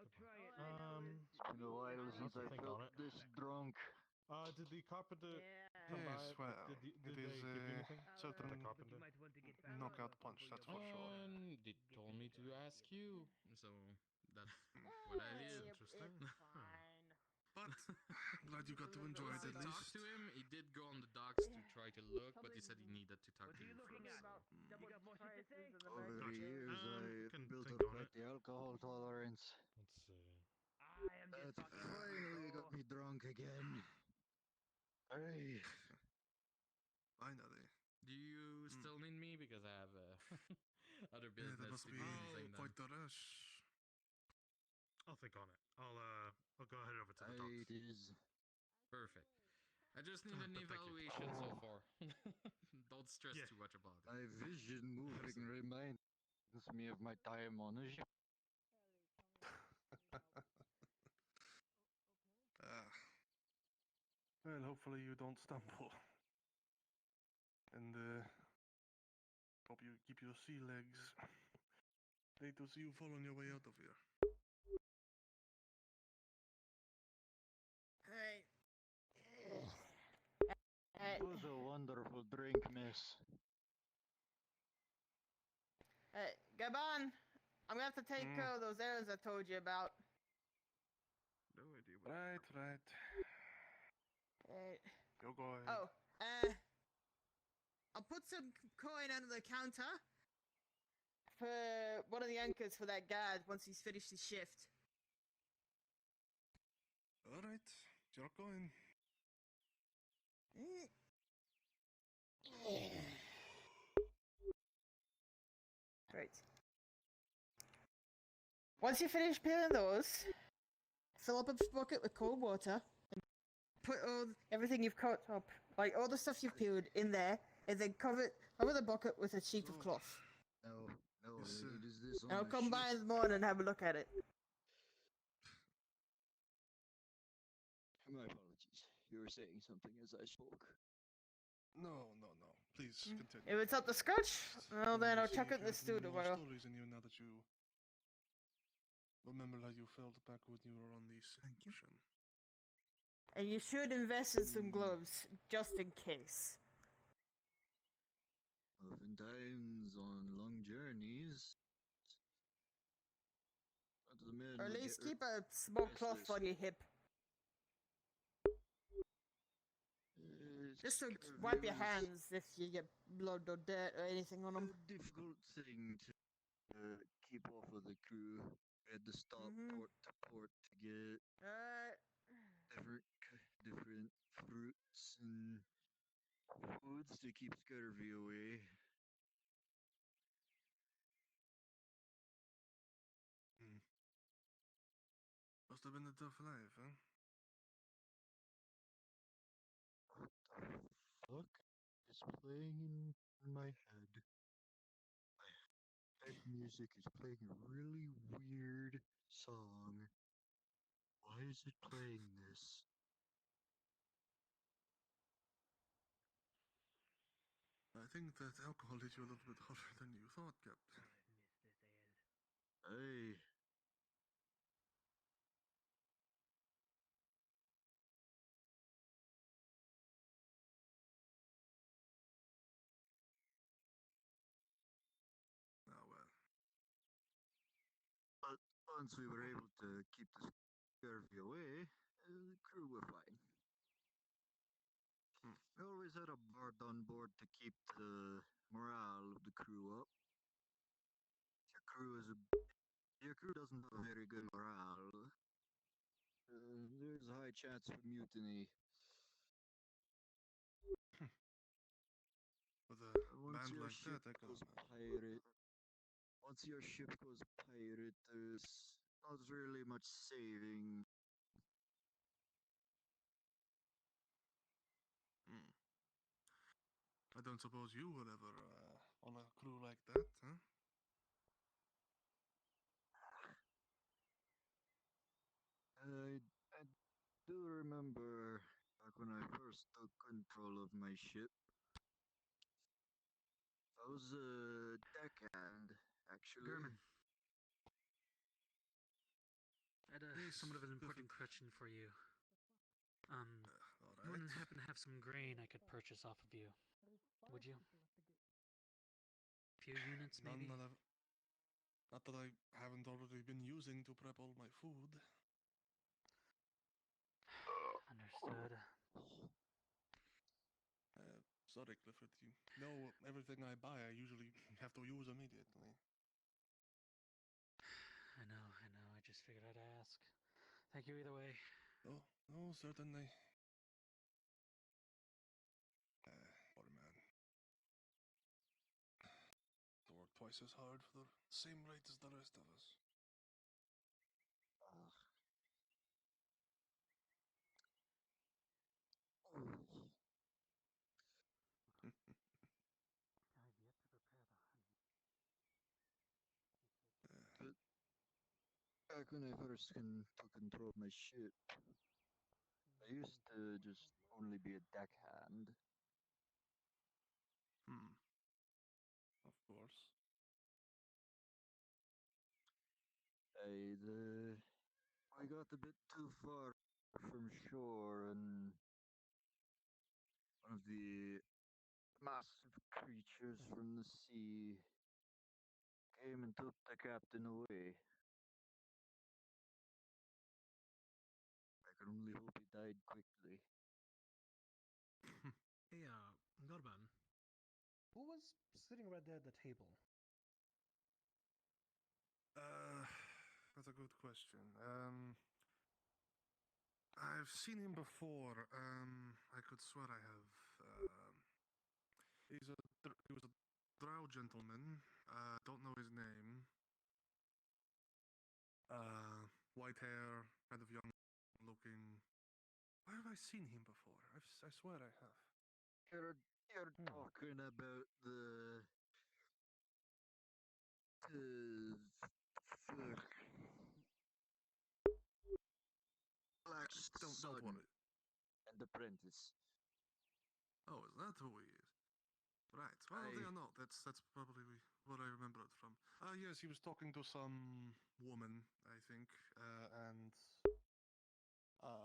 It's been a while since I felt this drunk. Did the carpenter come Yes, by? well, Did it they is give you anything? certain The carpenter? knockout punch, that's for sure. They told me to ask you, so that's what I did. Interesting. But glad you got to enjoy it Once I at talked least. to him, he did go on the docks to try to look, but he said he needed to talk to you first. Over the years, I can built think up on quite it. the alcohol tolerance. Let's see. That finally got me drunk again. Hey. Finally. Do you still need me? Because I have other Yeah, business that must to be do at the same time. quite the rush. I'll think on it. I'll go head over to the It docks. is. Perfect. I just need an But thank you. evaluation so far. Don't stress Yeah. too much about it. My vision moving reminds me of my time on a ship. Well, hopefully you don't stumble. And hope you keep your sea legs. Hate to see you fall on your way out of here. It was a wonderful drink, miss. Hey, Gabon, I'm gonna have to take care of those errands I told you about. No idea. Right. Go ahead. Oh, I'll put some coin under the counter for one of the anchors for that guard once he's finished his shift. Alright, you're going. Right. Once you finish peeling those, fill up a bucket with cold water and put everything you've cut up, like all the stuff you've peeled, in there, and then cover the bucket with a sheet of cloth. No, Yes, it is this on And I'll the come ship. by in the morning and have a look at it. My apologies. You were saying something as I spoke. No. Please continue. If it's up to scratch, well then I'll chuck it in the stew More tomorrow. stories in you now that you remember how you felt back when you were on the mission. And you should invest in some gloves, just in case. Oftentimes on long journeys, the men Or at would least get keep a small cloth restless. on your hip. Just to wipe your hands if you get blood or dirt or anything on them. A difficult thing to keep off of the crew. We had to stop port to port to get different fruits and foods to keep scurvy away. Must have been a tough life, huh? What the fuck is playing in my head? music is playing a really weird song. Why is it playing this? I think that alcohol hit you a little bit harder than you thought, Captain. Hey. Ah, well. But once we were able to keep the scurvy away, the crew were fine. We always had a bard on board to keep the morale of the crew up. Your crew doesn't have a very good morale. There's a high chance of mutiny. With a Once band your like ship that, I goes can't. pirate, once your ship goes pirate, there's not really much saving. I don't suppose you were ever on a crew like that, huh? I do remember back when I first took control of my ship. I was a deckhand, actually. German. I had a somewhat of an important question for you. You wouldn't happen to have some grain I could purchase off of you, would you? A few units, maybe? Not that I haven't already been using to prep all my food. Understood. Sorry, Clifford. You know everything I buy I usually have to use immediately. I know. I just figured I'd ask. Thank you either way. Oh, certainly. Poor man. To work twice as hard for the same rate as the rest of us. But back when I first took control of my ship, I used to just only be a deckhand. Of course. I got a bit too far from shore, and one of the massive creatures from the sea came and took the captain away. I can only hope he died quickly. Hey, Gorban. Who was sitting right there at the table? That's a good question. I've seen him before. I could swear I have. He was a drow gentleman. Don't know his name. White hair, kind of young looking. Where have I seen him before? I swear I have. You're talking about the Black Don't worry. And Apprentice. Oh, is that who he is? Right. Well, yeah, no, that's probably what I remember it from. Yes, he was talking to some woman, I think, and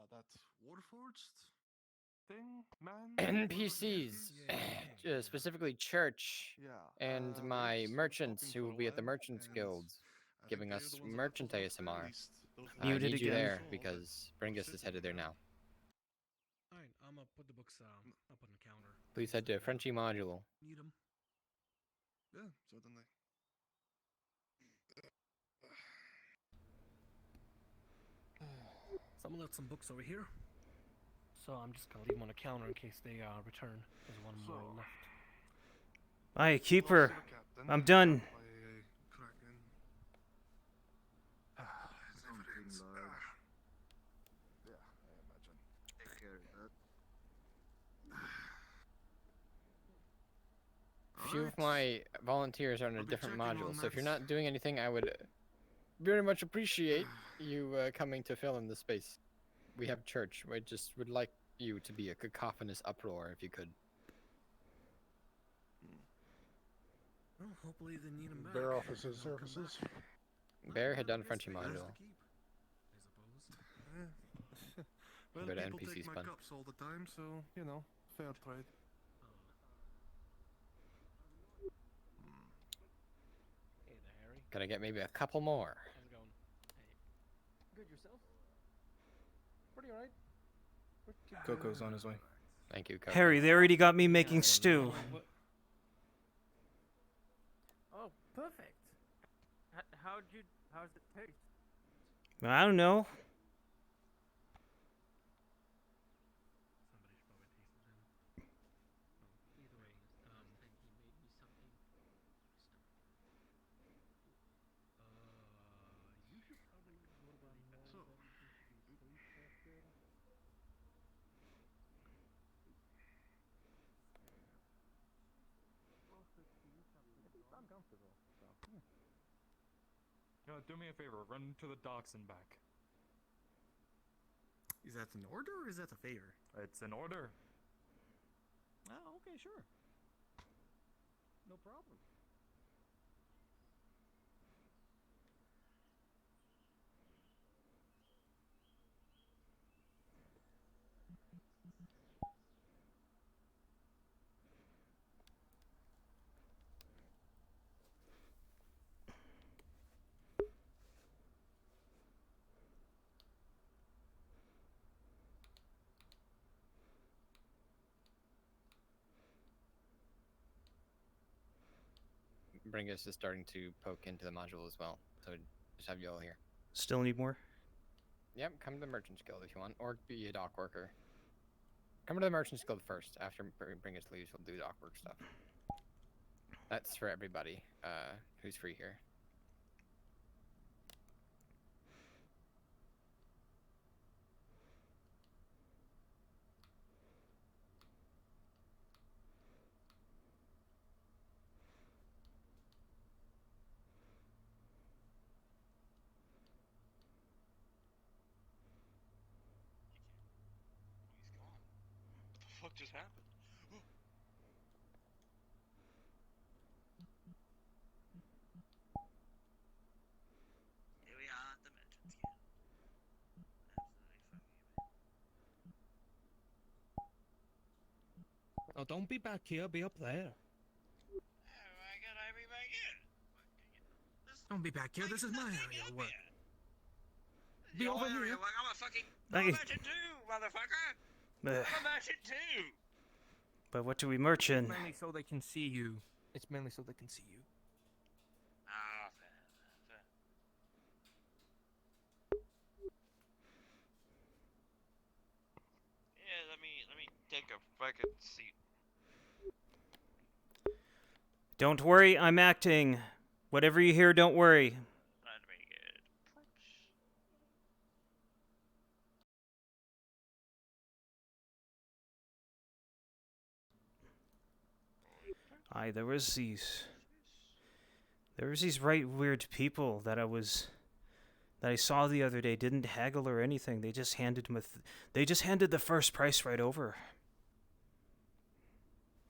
that Warforged thing, man. NPCs, specifically church, and my merchants who will be at the Merchants Guild, giving us merchant ASMR. I Muted need you again. there because Bringus is headed there now. Alright, I'm gonna put the books up on the counter. Please head to Frenchy Module. Need them? Yeah, certainly. Someone left some books over here. So I'm just gonna leave them on the counter in case they return. There's one more left. Aye, keeper. I'm done. Something large. Yeah, I imagine. Take care of that. few of my volunteers are in a different module, so if you're not doing anything, I would very much appreciate you coming to fill in the space. We have church. We just would like you to be a cacophonous uproar if you could. Well, hopefully they need him back. Bear offices services. Bear had done Frenchy module. Well, Go to people NPC take my spun. cups all the time, so, you know, fair trade. Hey there, Harry. Gotta get maybe a couple more. How's it going? Hey. Good yourself? Pretty alright. Coco's on his way. Thank you, Coco. Harry, they already got me making stew. Oh, perfect. How's it taste? I don't know. I'm comfortable. So. Do me a favor, run to the docks and back. Is that an order or is that a favor? It's an order. Oh, okay, sure. No problem. Bringus is starting to poke into the module as well, so just have you all here. Still need more? Yep, come to the Merchant's Guild if you want, or be a dock worker. Come to the Merchant's Guild first. After Bringus leaves, we'll do dock work stuff. That's for everybody who's free here. What just happened? Here we are at the Merchant's Guild. Oh, don't be back here, be up there. Why can't I be back here? Don't be back here, this is my area of work. Be Your over area here. of work, I'm a fucking Hey. merchant too, motherfucker! I'm a merchant too! But what do we merch in? Mainly so they can see you. It's mainly so they can see you. Ah, fair. Yeah, let me take a fucking seat. Don't worry, I'm acting. Whatever you hear, don't worry. Let me get Aye, there was these right weird people that I saw the other day. Didn't haggle or anything. They just handed the first price right over.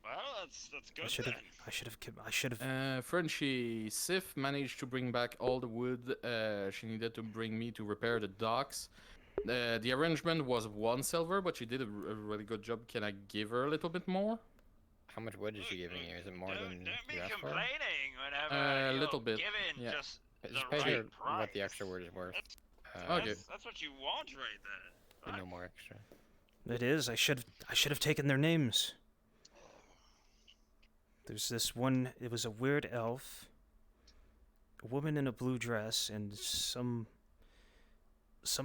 Well, that's good. I should have. Frenchie Sif managed to bring back all the wood she needed to bring me to repair the docks. The arrangement was 1 silver, but she did a really good job. Can I give her a little bit more? How much wood is she giving you? Is it more than Don't you be asked for? complaining whenever A you're little bit. given Yeah. just Just the pay her right price. what the extra word is worth. Okay. That's what you want right there. And no more extra. It is. I should have taken their names. There's this one. It was a weird elf, a woman in a blue dress, and some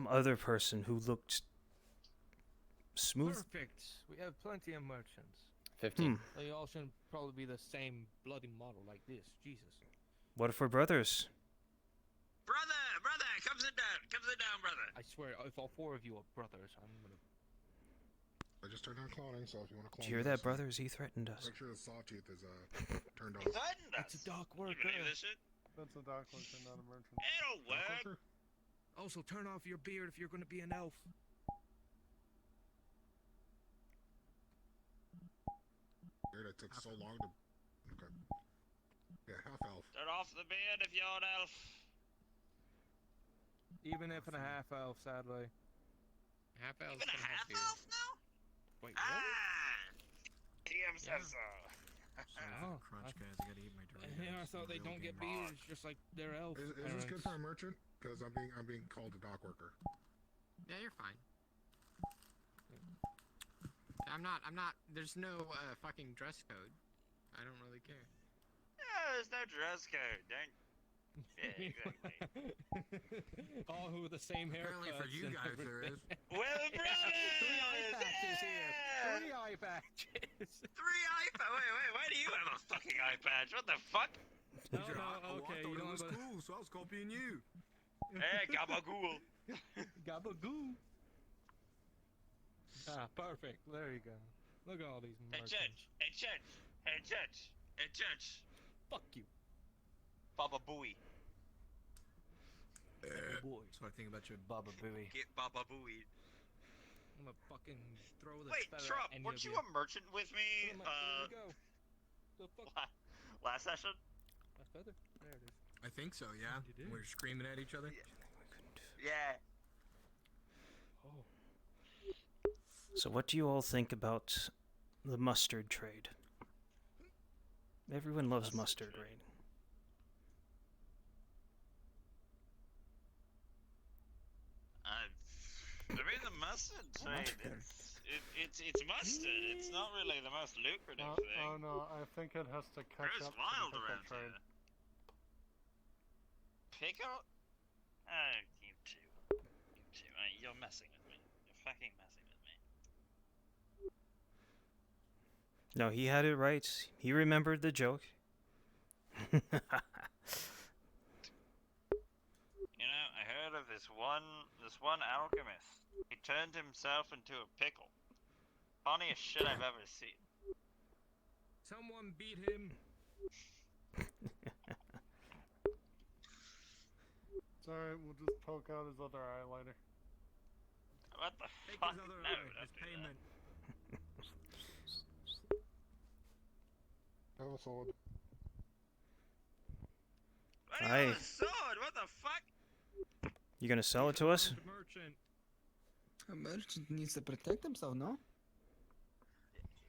other person who looked smooth. Perfect. We have plenty of merchants. 15. They all shouldn't probably be the same bloody model like this. Jesus. What if we're brothers? Brother, come sit down, brother. I swear, if all 4 of you are brothers, I'm I just turned on cloning, so if you want to clone Did you hear that, brothers? He threatened us. make sure the sawtooth is turned He off. threatened us. It's a dock You worker. believe this shit? That's a dock worker, not a merchant. It'll work. Also, turn off your beard if you're going to be an elf. Weird, it took so long to. Okay. Yeah, half elf. Turn off the beard if you're an elf. Even if and a half elf, sadly. Half elf. Even a half elf now? Wait, DM says so. Oh, Crunch, guys. I gotta eat my Doritos. Yeah, I thought they don't get beards, just like their elf. Is this good for a merchant? Because I'm being called a dock worker. Yeah, you're fine. I'm not. There's no fucking dress code. I don't really care. Yeah, there's no dress code. Don't. Yeah, exactly. All who with the same haircut. Apparently for you guys there is. Well, brothers! 3 eye patches here. Yeah! 3 eye patches. 3 eye patch. Wait. Why do you have a fucking eye patch? What the fuck? No, okay. I You thought it don't was have a... cool, so I was copying you. Hey, gabagool. Gabagoo. Ah, perfect. There you go. Look at all these Hey, merchants. Judge. Hey, Judge. Hey, Judge. Hey, Judge. Fuck you. Baba Booey. Boy. So I think about your Baba Booey. Get Baba Booey. I'm gonna fucking throw this Wait, feather Trump, at any weren't of you a merchant with me? Where did it go? The fuck? Last session? That feather? There it is. I think so, yeah. We're screaming at each other. Yeah. Oh. So what do you all think about the mustard trade? Everyone loves mustard, right? I mean, the mustard trade, it's mustard. It's not really the most lucrative thing. Oh no, I think it has to catch Grows up to wild the around pickle trade. Pickle? You two. You're messing with me. You're fucking messing with me. No, he had it right. He remembered the joke. You know, I heard of this one alchemist. He turned himself into a pickle. Funniest shit I've ever seen. Someone beat him. It's alright, we'll just poke out his other eye later. What the Take fuck? his other No, eye, don't his do that. payment. I have a sword. Why do you have a sword? What the fuck? You gonna sell it to us? Merchant. A merchant needs to protect himself, no?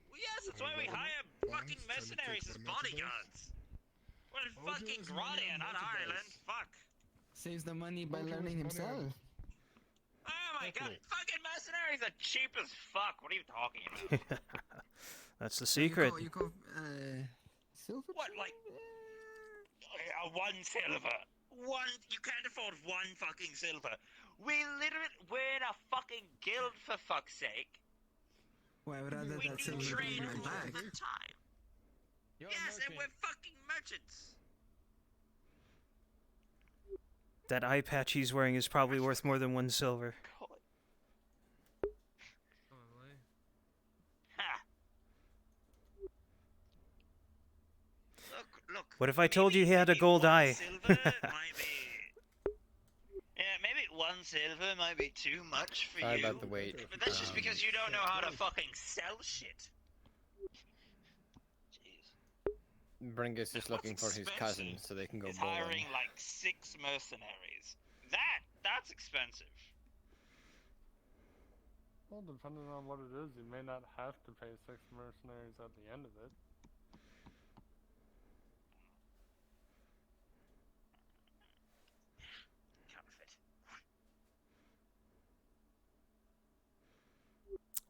Well, yes, that's why we hire fucking mercenaries as bodyguards. We're in fucking Gronia, not Ireland. Fuck. Saves the money by learning himself. Oh my god, fucking mercenaries are cheap as fuck. What are you talking about? That's the secret. You call silver? What, like... 1 silver. You can't afford 1 fucking silver. We're in a fucking guild, for fuck's sake. Well, rather We that do silver trade be in all my bag. the time. Yes, and we're fucking merchants. That eye patch he's wearing is probably worth more than 1 silver. Ha. Look. What if I told you he had a gold eye? Silver might be... Yeah, maybe 1 silver might be too much for Sorry you. about the wait. But that's just because you don't know how to fucking sell shit. Bringus is looking for his cousin so they can go Is bowling. hiring like 6 mercenaries. That's expensive. Well, depending on what it is, you may not have to pay 6 mercenaries at the end of it.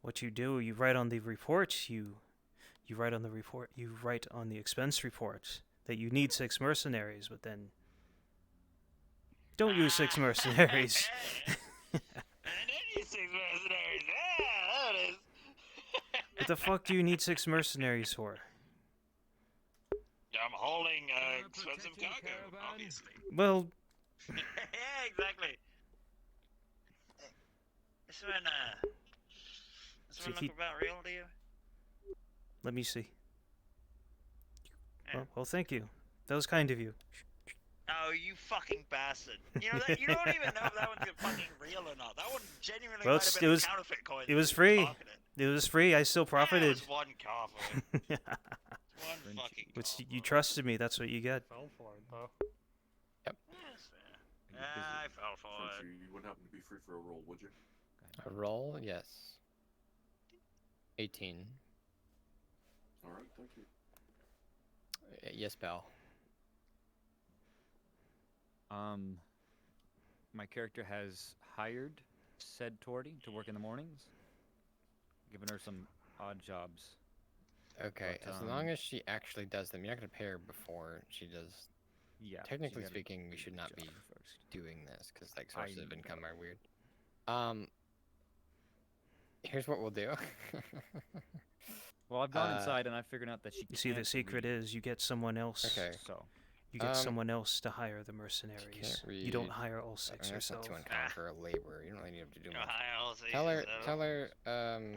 What you do, you write on the report, you write on the expense report that you need 6 mercenaries, but then don't use 6 mercenaries. I did use 6 mercenaries. Yeah, there it is. What the fuck do you need 6 mercenaries for? I'm hauling expensive cargo, obviously. Well, Yeah, exactly. That's Does it look about real to you? Let me see. Yeah. Well, thank you. That was kind of you. Oh, you fucking bastard! You know that you don't even know if that one's fucking real or not. That one genuinely Well, might have been a counterfeit coin. it was free. It was free. I still profited. It was one car for it. One fucking car. Which you trusted me. That's what you get. Fell for it though. Yes, I fell for it. You wouldn't happen to be free for a roll, would you? A roll, yes. 18. All right, thank you. Yes, Belle. My character has hired said Torty to work in the mornings, giving her some odd jobs. Okay, But, as long as she actually does them, you're not going to pay her before she does. Yeah. Technically she gotta speaking, we do should the not job be first. doing this because like sources of I income know. are weird. Here's what we'll do. Well, I've gone inside and I've figured out that she. You see, the secret is you get someone else. Okay. So. You get someone else to hire the mercenaries. Can't read. You don't hire all six That's yourself. not too uncommon for a laborer. You don't really need to do much. Hire all six Tell her. yourself.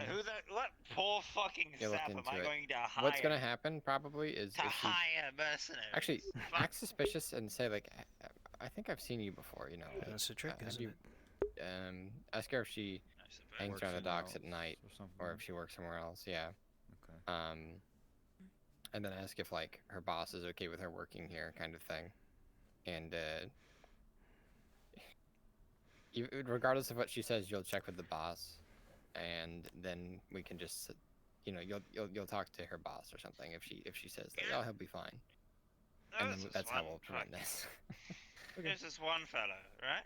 Who the what poor fucking you look sap am into I it. going to hire? What's gonna happen probably is to if she, hire mercenaries. actually act suspicious and say like, I think I've seen you before. You know. Like, That's a trick, isn't it? Ask her if she hangs Works around the somewhere docks at else night, or something. or if she works somewhere else. Yeah. Okay. And then ask if like her boss is okay with her working here, kind of thing. And regardless of what she says, you'll check with the boss, and then we can just, you know, you'll talk to her boss or something if she says like, oh, he'll be fine. And then that's how we'll prevent this. There's this one fellow, right?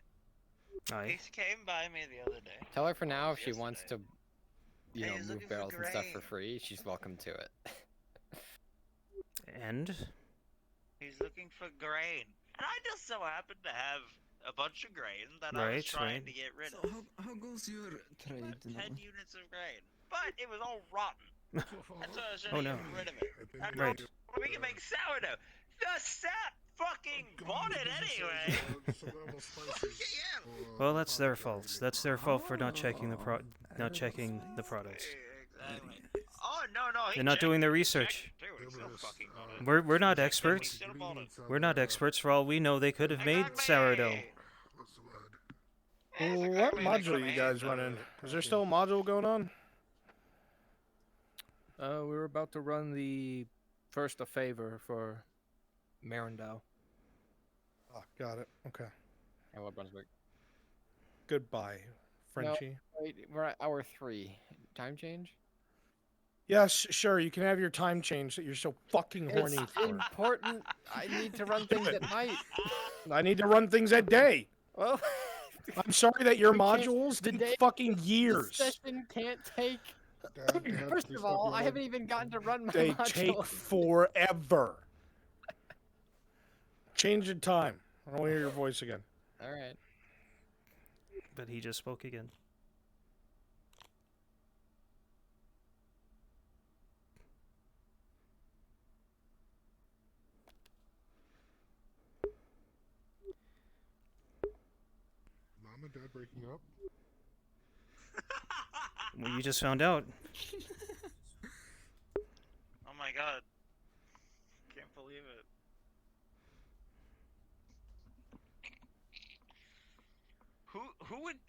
Aye. He came by me the other day. Tell her for now if she wants to, you Hey, know, he's move looking for barrels and stuff for grain. free. She's welcome to it. And He's looking for grain. And I just so happen to have a bunch of grain that I was Right, trying right. to get rid So of. how goes your trade? About 10 now? units of grain. But it was all rotten. That's why I was Oh, trying to no. get rid of it. And Right. we can make sourdough. The sap fucking bought it anyway. Fucking hell. well, that's their fault. That's their fault for not checking the products. Exactly. Oh, no. he They're not doing their research. We're not experts. We're not experts. For all we know, they could have made sourdough. What module are you guys running? Is there still a module going on? We were about to run the first a favor for Marindau. Oh, got it. Okay. Hello, Brunswick. Goodbye, Frenchie. No, wait, we're at hour 3. Time change? Yes, sure. You can have your time change that you're so fucking horny It's for. important. I need to run things at night. I need to run things at day. Well, I'm sorry that your we can't- modules the take day- fucking the years. session can't take. First of all, I haven't even gotten to run my They module. take forever. Change the time. I don't want to hear your voice again. All right. But he just spoke again. Mom and Dad breaking up? Well, you just found out. Oh my god. Can't believe it.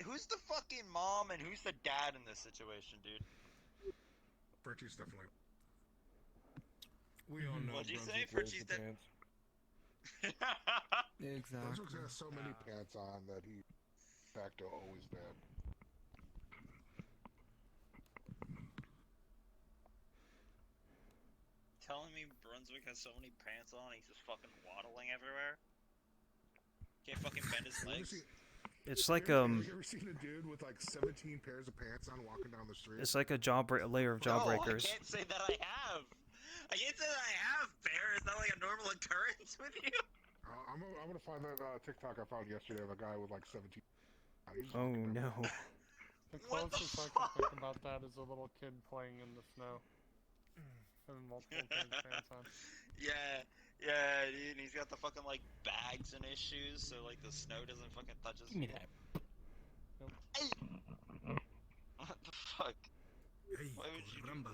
Who's the fucking mom and who's the dad in this situation, dude? Frenchie's definitely. We all know. What'd you say? Brunswick wears Frenchie's the dead. pants. Exactly. Brunswick has so many pants on that he, de facto, always bad. Telling me Brunswick has so many pants on, he's just fucking waddling everywhere. Can't fucking bend his legs. It's like Have you ever seen a dude with like 17 pairs of pants on walking down the street? It's like a layer of jawbreakers. I can't say that I have. I can't say that I have, Bear. Is that like a normal occurrence with you? I'm gonna find that TikTok I found yesterday of a guy with like 17. Oh no. The closest I can think about that is a little kid playing in the snow. And multiple pairs of pants on. Yeah, dude, and he's got the fucking like bags in his shoes, so like the snow doesn't fucking touch his. Give me that. What the fuck? Hey, rumba.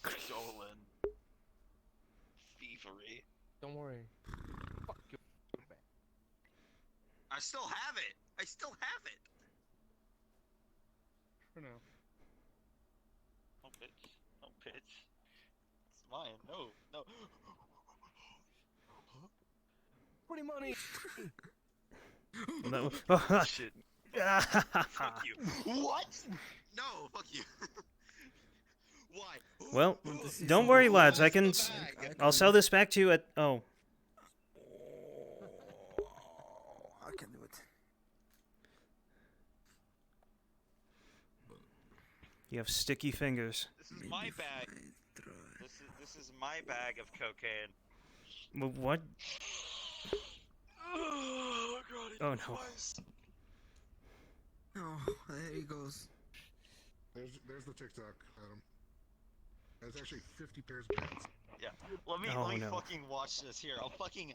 Stolen. Thievery. Don't worry. Fuck you. I still have it. I still have it. For now. No, bitch. No, bitch. It's mine. No, no. Free money. No. Shit. Fuck you. What? No, fuck you. Why? Well, don't worry, lads. I'll sell this back to you at. Oh. I can do it. You have sticky fingers. This is my bag. This is my bag of cocaine. What? Oh god. Oh no. Oh, there he goes. There's the TikTok, Adam. That's actually 50 pairs of pants. Yeah. Let me fucking watch this here. I'll fucking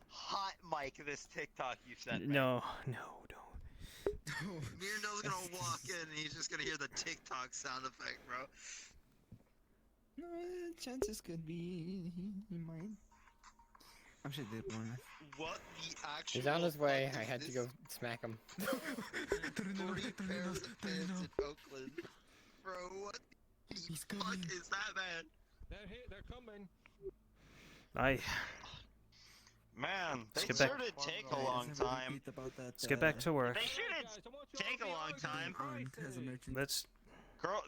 hot mic this TikTok you sent me. No, don't. Mirno's gonna walk in and he's just gonna hear the TikTok sound effect, bro. No, chances could be he might. I should did one. What the actual? He's on his way. I had to go smack him. 40 pairs of pants in Oakland. Bro, what the fuck is that, man? They're coming. Man, they Let's sure get back. did take a long time. Let's get back to work. They sure did take a long time. Let's.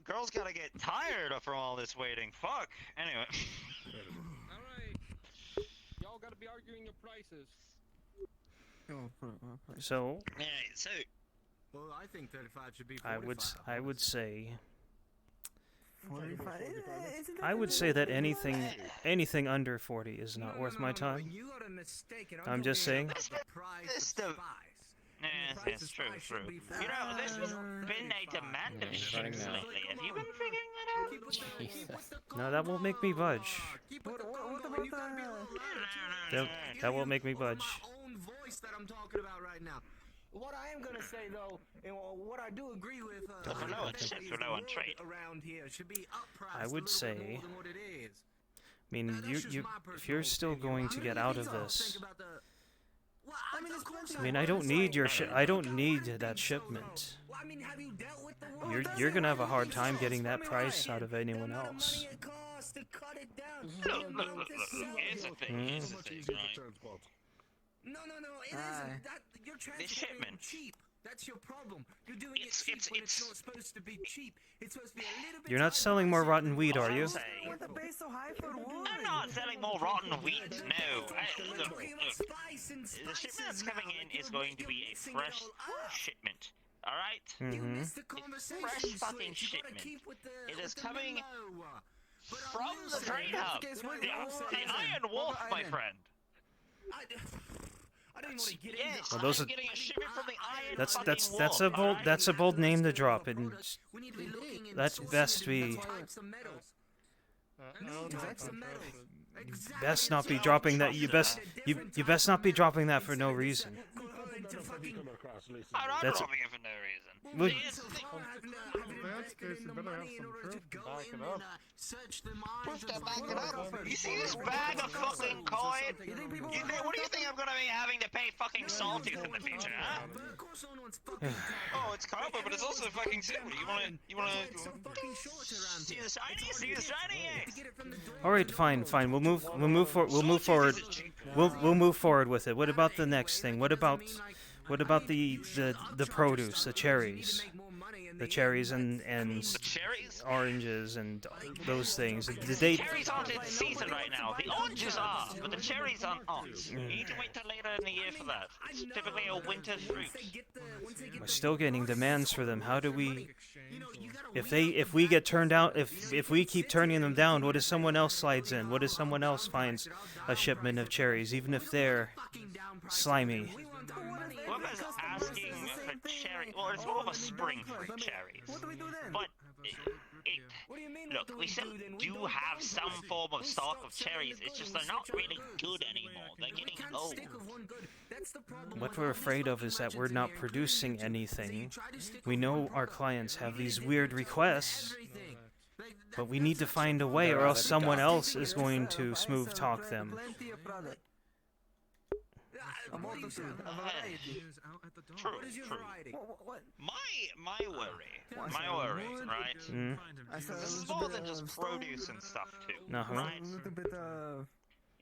Girls gotta get tired from all this waiting. Fuck. Anyway. Alright. Y'all gotta be arguing your prices. So. Yeah, so. Well, I think 35 should be 45. I would say. 45. I would say that anything under 40 is not worth my time. You got a mistake. I'm just saying. It's true. You know, this has been a demand of shit lately. Have you been figuring that out? Jesus. No, that won't make me budge. What about That won't make me budge. Own voice that I'm talking about right now. What I am gonna say though, and what I do agree with, around here should be uppriced I would say. more than what it is. I mean, if you're still going to get out of this. I mean, I don't need your I don't need that shipment. You're gonna have a hard time getting that price out of anyone else. Look. Here's the thing, right? No, it isn't. You're transporting cheap. That's your problem. You're doing it cheap when it's not supposed to be cheap. It's supposed to be a little bit. You're not selling more rotten weed, are you? I'm not selling more rotten weed. No. Look. The shipment that's coming in is going to be a fresh shipment. All right. It's fresh fucking shipment. It is coming from the trade hub. The Iron Wolf, my friend. I didn't want to get yes, well, those I'm getting a shipment from the Iron that's a bold name to drop, and that's best be best not be dropping that. You best not be dropping that for no reason. I'm not dropping it for no reason. Well, You see this bag of fucking coin? What do you think I'm gonna be having to pay fucking sawtooth in the future, huh? Oh, it's copper, but it's also fucking silver. You wanna see the shiny? See the shiny? Yes. all right, fine. We'll move forward. We'll move forward with it. What about the next thing? What about the produce, the cherries? The cherries and oranges and those things. The cherries aren't in season right now. The oranges are, but the cherries aren't. You need to wait till later in the year for that. It's typically a winter fruit. We're still getting demands for them. How do we? If we get turned out, if we keep turning them down, what if someone else slides in? What if someone else finds a shipment of cherries, even if they're slimy? Whoever's asking for cherry, well, it's more of a spring fruit cherries. But look, we still do have some form of stock of cherries. It's just they're not really good anymore. They're getting old. What we're afraid of is that we're not producing anything. We know our clients have these weird requests, but we need to find a way, or else someone else is going to smooth talk them. True. My worry, right? Mm. This is more than just produce and stuff too, right?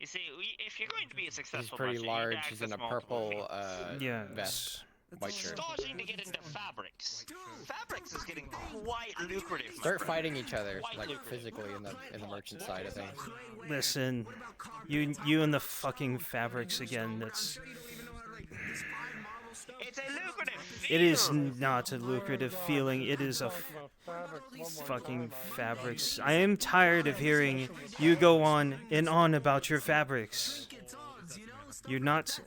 You see, if you're going to be a He's successful pretty merchant, you need to large. He's in access a multiple purple fields. vest, white shirt. Starting to get into fabrics. Fabrics is getting quite lucrative. Start fighting each other, Quite like lucrative. physically in the merchant side of things. Listen, you and the fucking fabrics again. That's. It's a lucrative field. It is not a lucrative feeling. It is a fucking fabrics. I am tired of hearing you go on and on about your fabrics. You're not.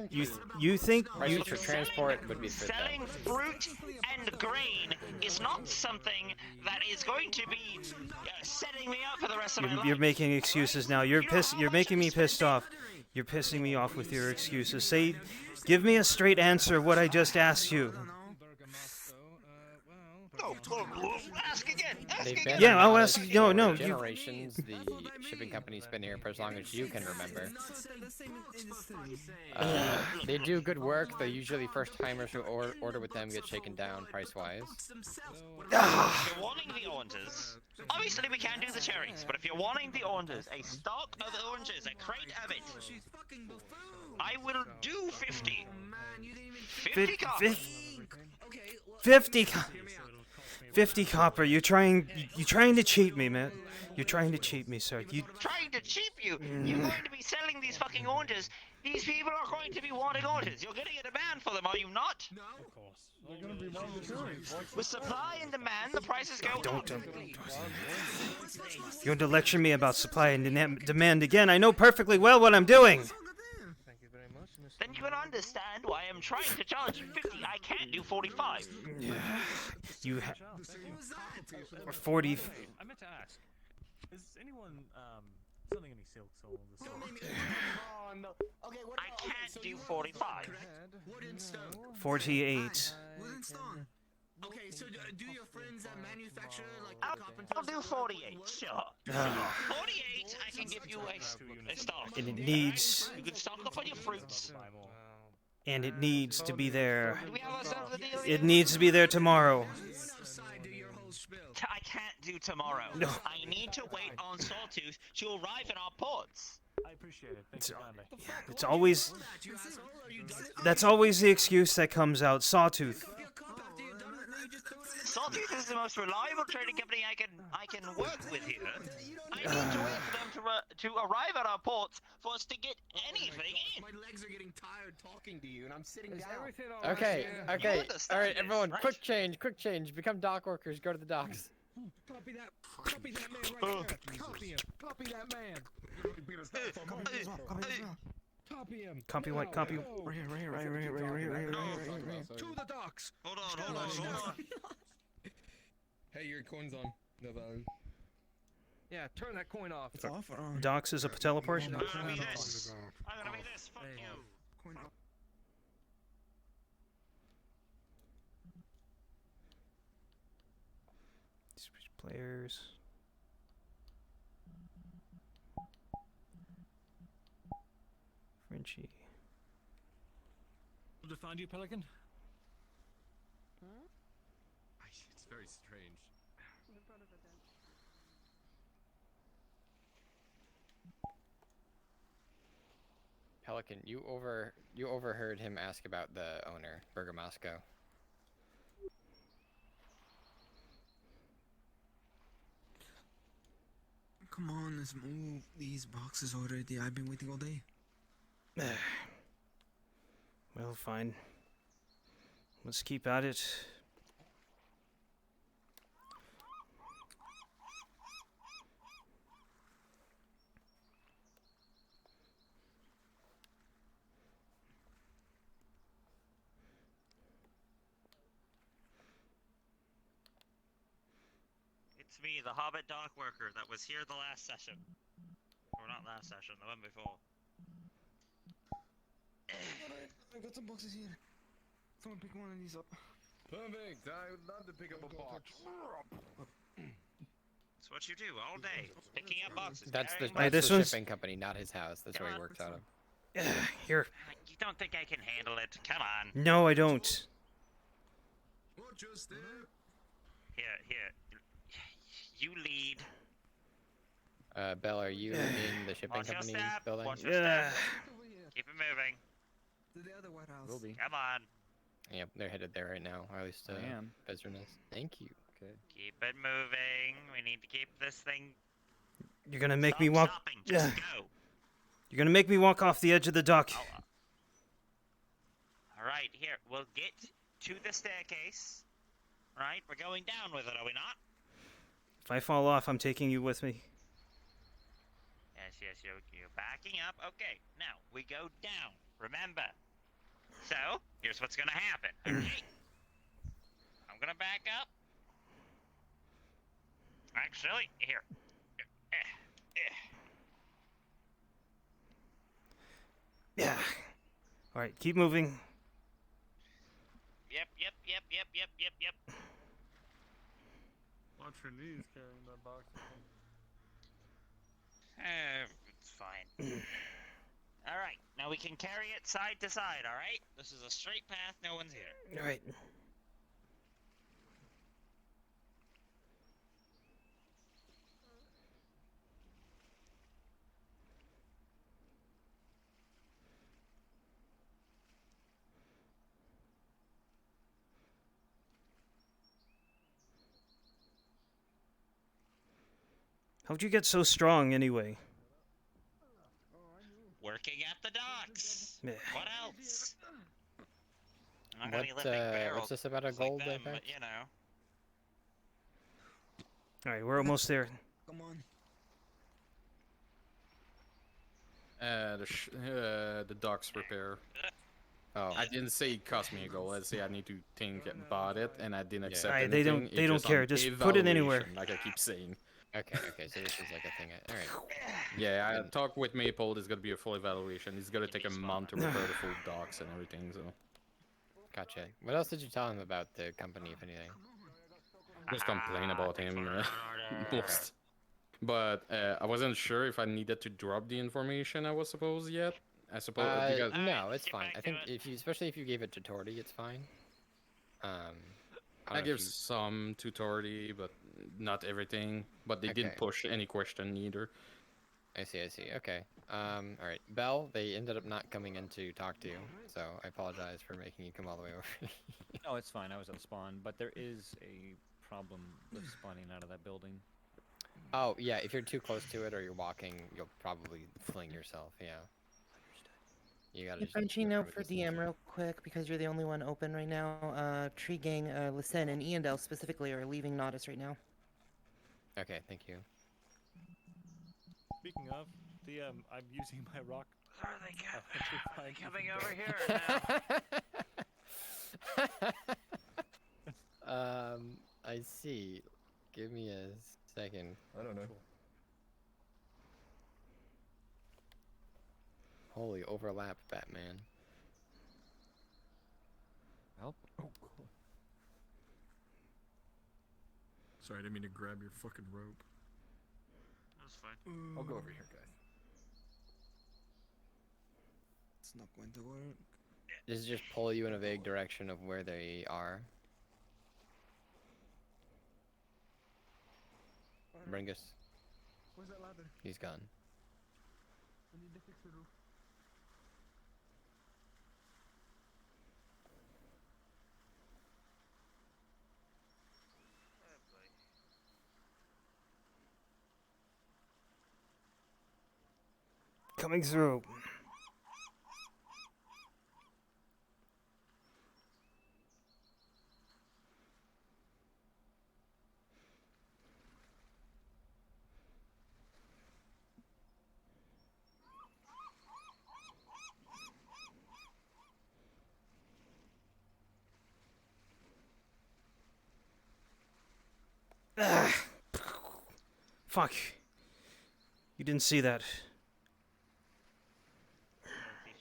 You think Prices for transport would be fit Selling fruit and grain is not something that is going to be setting me up for the rest of my life. You're making excuses now. You're making me pissed off. You're pissing me off with your excuses. Give me a straight answer of what I just asked you. Ask again. Yeah, I'll ask. No. Generations. The shipping company's been here for as long as you can remember. They do good work. They usually first timers who order with them get shaken down price wise. If you're wanting the oranges, obviously we can do the cherries, but if you're wanting the oranges, a stock of oranges, a crate of it, I will do 50. 50 copper. 50 copper. You're trying to cheat me, man. You're trying to cheat me, sir. Trying to cheat you. You're going to be selling these fucking oranges. These people are going to be wanting oranges. You're getting a demand for them, are you not? No. Of course. They're going to be wanting cherries. With supply and demand, the prices go up. You're going to lecture me about supply and demand again. I know perfectly well what I'm doing. Then you can understand why I'm trying to charge 50. I can't do 45. You have 40. I meant to ask, is anyone selling any silk soul this I can't do 45. 48. Okay, so do your friends that manufacture like I'll do 48, sure. 48, I can give you a stock. And it needs. You can stock up on your fruits. And it needs to be there. Do we have ourselves a deal? It needs to be there tomorrow. I can't do tomorrow. No. I need to wait on Sawtooth to arrive in our ports. I appreciate it. Thank you kindly. It's always. That's always the excuse that comes out. Sawtooth. Sawtooth is the most reliable trading company I can work with here. I need to wait for them to arrive at our ports for us to get anything in. My legs are getting tired talking to you, and I'm sitting down. Okay. Alright, everyone, quick change. Become dock workers, go to the docks. Copy that man right there. Copy that man. Copy him. Copy what? Copy. Right here. To the docks. Hold on. Hey, your coin's on. No value. Yeah, turn that coin off. It's off or on? Docks is a teleport? I'm gonna be this. Fuck you. Coin off. Switch players. Frenchie. To find you, Pelican? It's very strange. Pelican, you overheard him ask about the owner, Bergamasco. Come on, let's move these boxes already. I've been waiting all day. Well, fine. Let's keep at it. It's me, the Hobbit dock worker that was here the last session. Or not last session, the one before. I got some boxes here. Someone pick one of these up. Perfect. I would love to pick up a box. That's what you do all day, picking up boxes. That's the, carrying that's this the one's- shipping company, not his house. That's where he works out of. Here. You don't think I can handle it? Come on. No, I don't. Watch your step. Here. You lead. Belle, are you in the shipping Watch your company step. building? Watch your step. Keep it moving. To the other warehouse. Will be. Come on. Yep, they're headed there right now, or at least I am. Bezerness. Thank you. Okay. Keep it moving. We need to keep this thing. You're gonna make Stop me walk. stopping. Just go. You're gonna make me walk off the edge of the dock. All right, here. We'll get to the staircase. Right? We're going down with it, are we not? If I fall off, I'm taking you with me. Yes, you're backing up. Okay, now we go down. Remember. So, here's what's gonna happen. Okay. I'm gonna back up. Actually, here. Yeah. All right, keep moving. Yep. Watch your knees carrying that box. It's fine. All right, now we can carry it side to side. All right, this is a straight path. No one's here. All right. How'd you get so strong anyway? Working at the docks. Yeah. What else? I'm not gonna be What, lifting barrels what's this about a like gold them, effect? but, you know. All right, we're almost there. Come on. The docks repair. Oh. I didn't say it cost me a goal. I say I need to think about it, and I didn't accept Alright, anything. they don't- It's they don't just care. on Just put it anywhere. evaluation, like I keep saying. Okay, so this is like a thing. All right. Yeah, I talked with Maple. There's gonna be a full evaluation. It's gonna take a month to repair the full docks and everything. So Gotcha. What else did you tell him about the company, if anything? just complain about him most. But I wasn't sure if I needed to drop the information I was supposed yet. I suppose because No, it's fine. I think if you, especially if you gave it to Torty, it's fine. I give some to Torty, but not everything. But they didn't Okay. push any question either. I see. Okay. All right. Belle, they ended up not coming in to talk to you, so I apologize for making you come all the way over. No, it's fine. I was on spawn, but there is a problem with spawning out of that building. Oh, yeah, if you're too close to it or you're walking, you'll probably fling yourself, yeah. You gotta Hey, just Frenchie, remember note for distance. DM real quick, because you're the only one open right now. Tree Gang, Listen, and Iandel specifically are leaving Nodus right now. Okay, thank you. Speaking of, I'm using my rock. Are they coming over here now? I see. Give me a second. I don't know. Holy overlap, Batman. Help? Oh, cool. Sorry, I didn't mean to grab your fucking rope. That's fine. I'll go over here, guys. It's not going to work. Does it just pull you in a vague direction of where they are? Bringus. Where's that ladder? He's gone. I need to fix the roof. Coming through. Fuck. You didn't see that.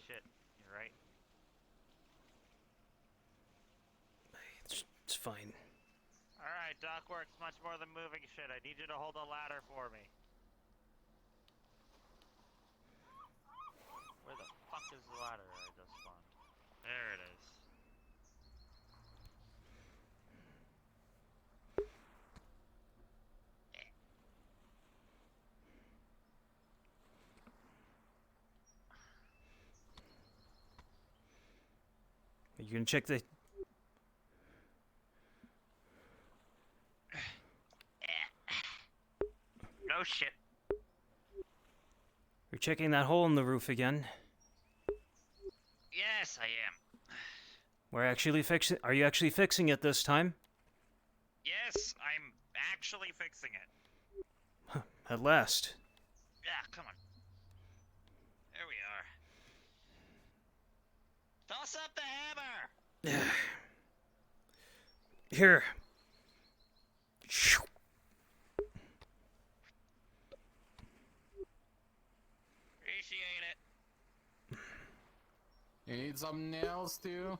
Shit, you're right. fine. Alright, dock work's much more than moving shit. I need you to hold a ladder for me. Where the fuck is the ladder I just spawned? There it is. You can check the. No shit. You're checking that hole in the roof again. Yes, I am. We're actually fixing. Are you actually fixing it this time? Yes, I'm actually fixing it. At last. Yeah, come on. There we are. Toss up the hammer! Here. Appreciate it. You need some nails too?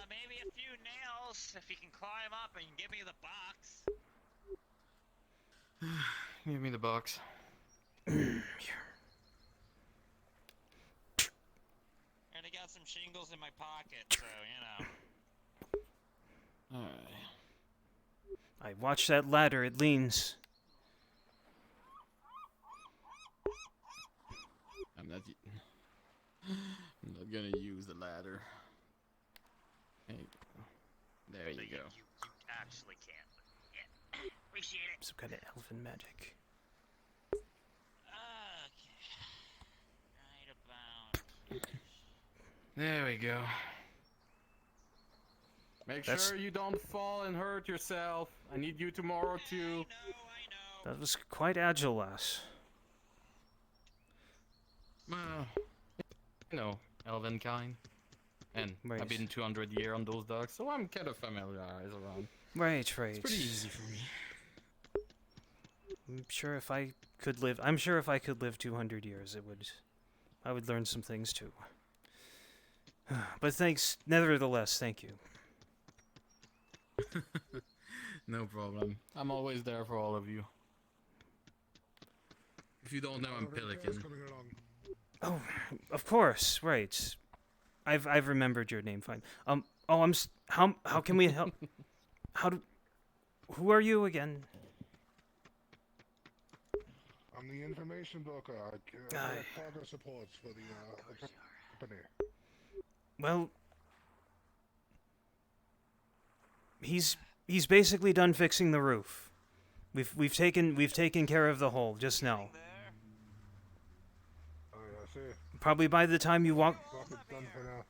Maybe a few nails, if you can climb up and give me the box. Give me the box. Already got some shingles in my pocket, so, you know. Alright. I watch that ladder, it leans. I'm not gonna use the ladder. There you go. There you go. You actually can't. Yeah. Appreciate it. Some kind of elfin magic. Okay. Right about... There we go. Make sure you don't fall and hurt yourself. I need you tomorrow too. That was quite agile, lass. Well, you know, elven kind. And Right. I've been 200 years on those dogs, so I'm kind of familiarized around. Right. It's pretty easy for me. I'm sure if I could live 200 years, I would learn some things too. But thanks, nevertheless, thank you. No problem. I'm always there for all of you. If you don't know, I'm Pelican. Oh, of course, right. I've remembered your name fine. How can we help? Who are you again? I'm the information broker. I progress reports for the company. Well, he's basically done fixing the roof. We've taken care of the hole just now. Oh yeah, I see. Probably by the time you walk. Rocket's done for now.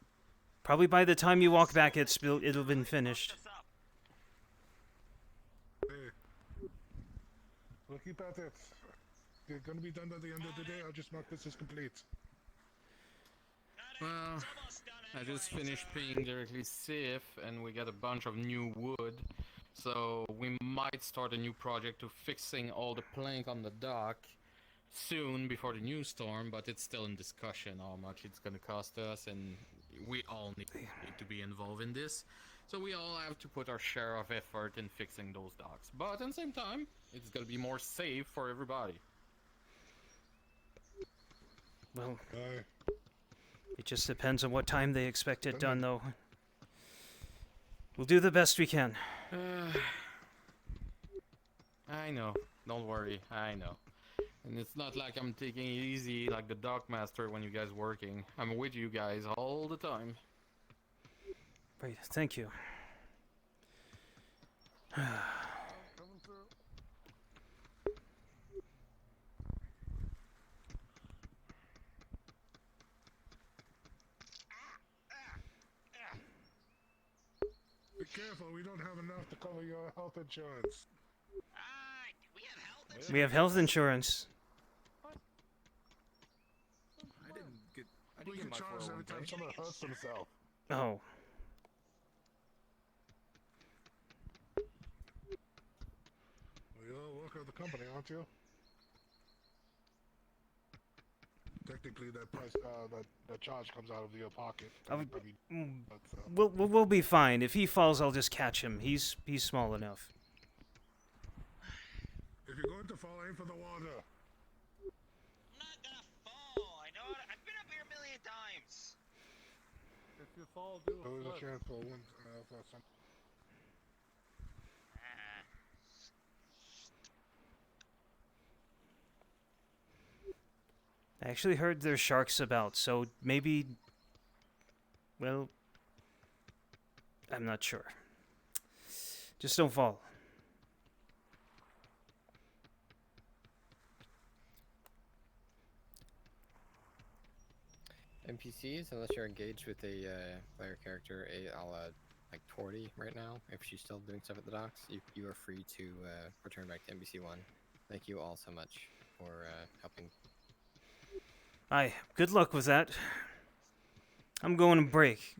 Probably by the time you walk back, it'll have been finished. Hey. We'll keep at it. They're gonna be done by the end of the day. I'll just mark this as complete. Well, I just finished paying directly safe, and we got a bunch of new wood. So we might start a new project to fixing all the plank on the dock soon before the new storm, but it's still in discussion how much it's gonna cost us, and we all need to be involved in this. So we all have to put our share of effort in fixing those docks. But at the same time, it's gonna be more safe for everybody. Well, it just depends on what time they expect it done, though. We'll do the best we can. I know. Don't worry. I know. And it's not like I'm taking it easy like the Dockmaster when you guys working. I'm with you guys all the time. Right, thank you. Be careful, we don't have enough to cover your health insurance. We have health insurance. I didn't get charged every time someone hurts themselves. Oh. Well, you're a worker of the company, aren't you? technically that price, that charge comes out of your pocket. We'll be fine. If he falls, I'll just catch him. He's small enough. If you're going to fall, aim for the water. I'm not gonna fall. I know. I've been up here a million times. If you fall, do a There was a flip. chance for one. For some. I actually heard there's sharks about, so maybe. Well, I'm not sure. Just don't fall. NPCs, unless you're engaged with a player character, a la like Torty right now, if she's still doing stuff at the docks, you are free to return back to NPC 1. Thank you all so much for helping. Aye, good luck with that. I'm going to break.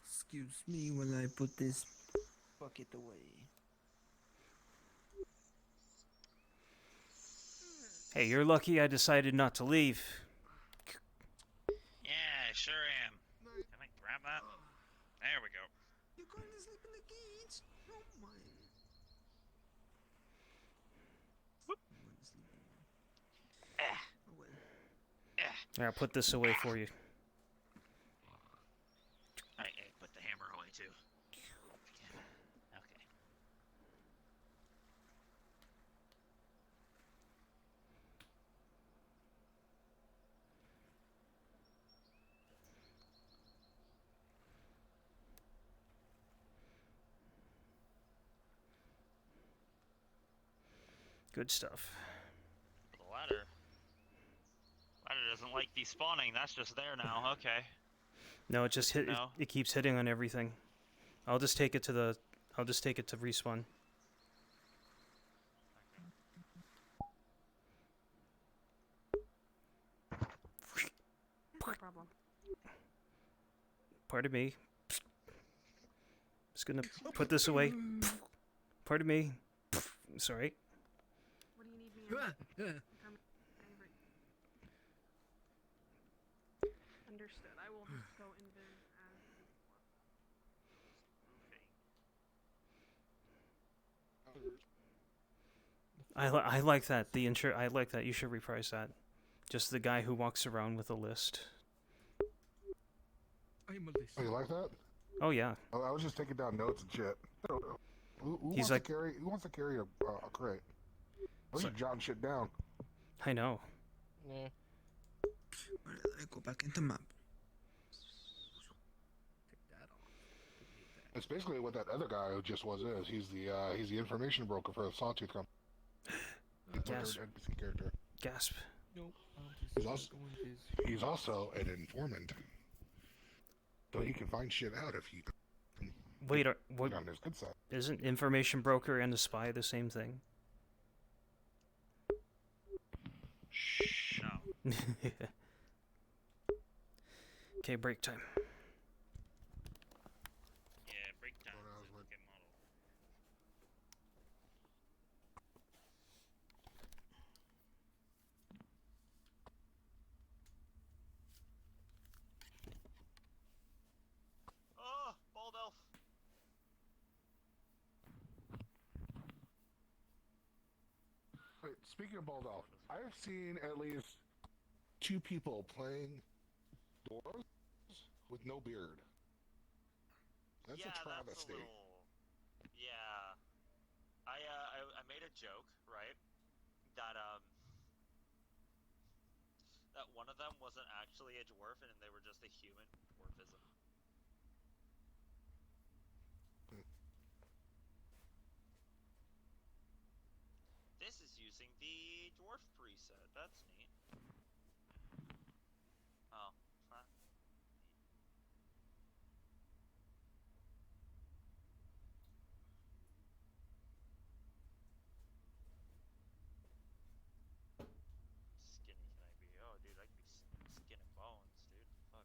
Excuse me while I put this bucket away. Hey, you're lucky I decided not to leave. Yeah, I sure am. Can I grab that? There we go. You're going to sleep in the cage? Oh my. Oh well. Yeah, I'll put this away for you. Alright, put the hammer away too. Okay. Good stuff. The ladder. Ladder doesn't like despawning. That's just there now. Okay. No, it just hit. No. It keeps hitting on everything. I'll just take it to the. I'll just take it to respawn. No problem. Pardon me. Just gonna put this away. Pardon me. Sorry. What do you need me on? Understood. I will just go invis as I like that. The intro. I like that. You should reprise that. Just the guy who walks around with a list. I'm a list. Oh, you like that? Oh yeah. Oh, I was just taking down notes and shit. Who He's wants like- to carry? Who wants to carry a crate? I was just jotting shit down. I know. Well, I go back into map. It's basically what that other guy who just was is. He's the information broker for the Sawtooth Company. Gasp. NPC character. Gasp. Nope. He's also an informant, so he can find shit out if he. Wait, what? On his good side. Isn't information broker and a spy the same thing? No. Okay, break time. Yeah, break time. Let's get model. Oh, bald elf. Wait, speaking of bald elf, I have seen at least 2 people playing dwarves with no beard. That's Yeah, a travesty. That's a little... Yeah. I made a joke, right? That that one of them wasn't actually a dwarf and they were just a human dwarfism. This is using the dwarf preset. That's neat. Oh, huh. Skinny can I be? Oh, dude, I can be skin and bones, dude. Fuck.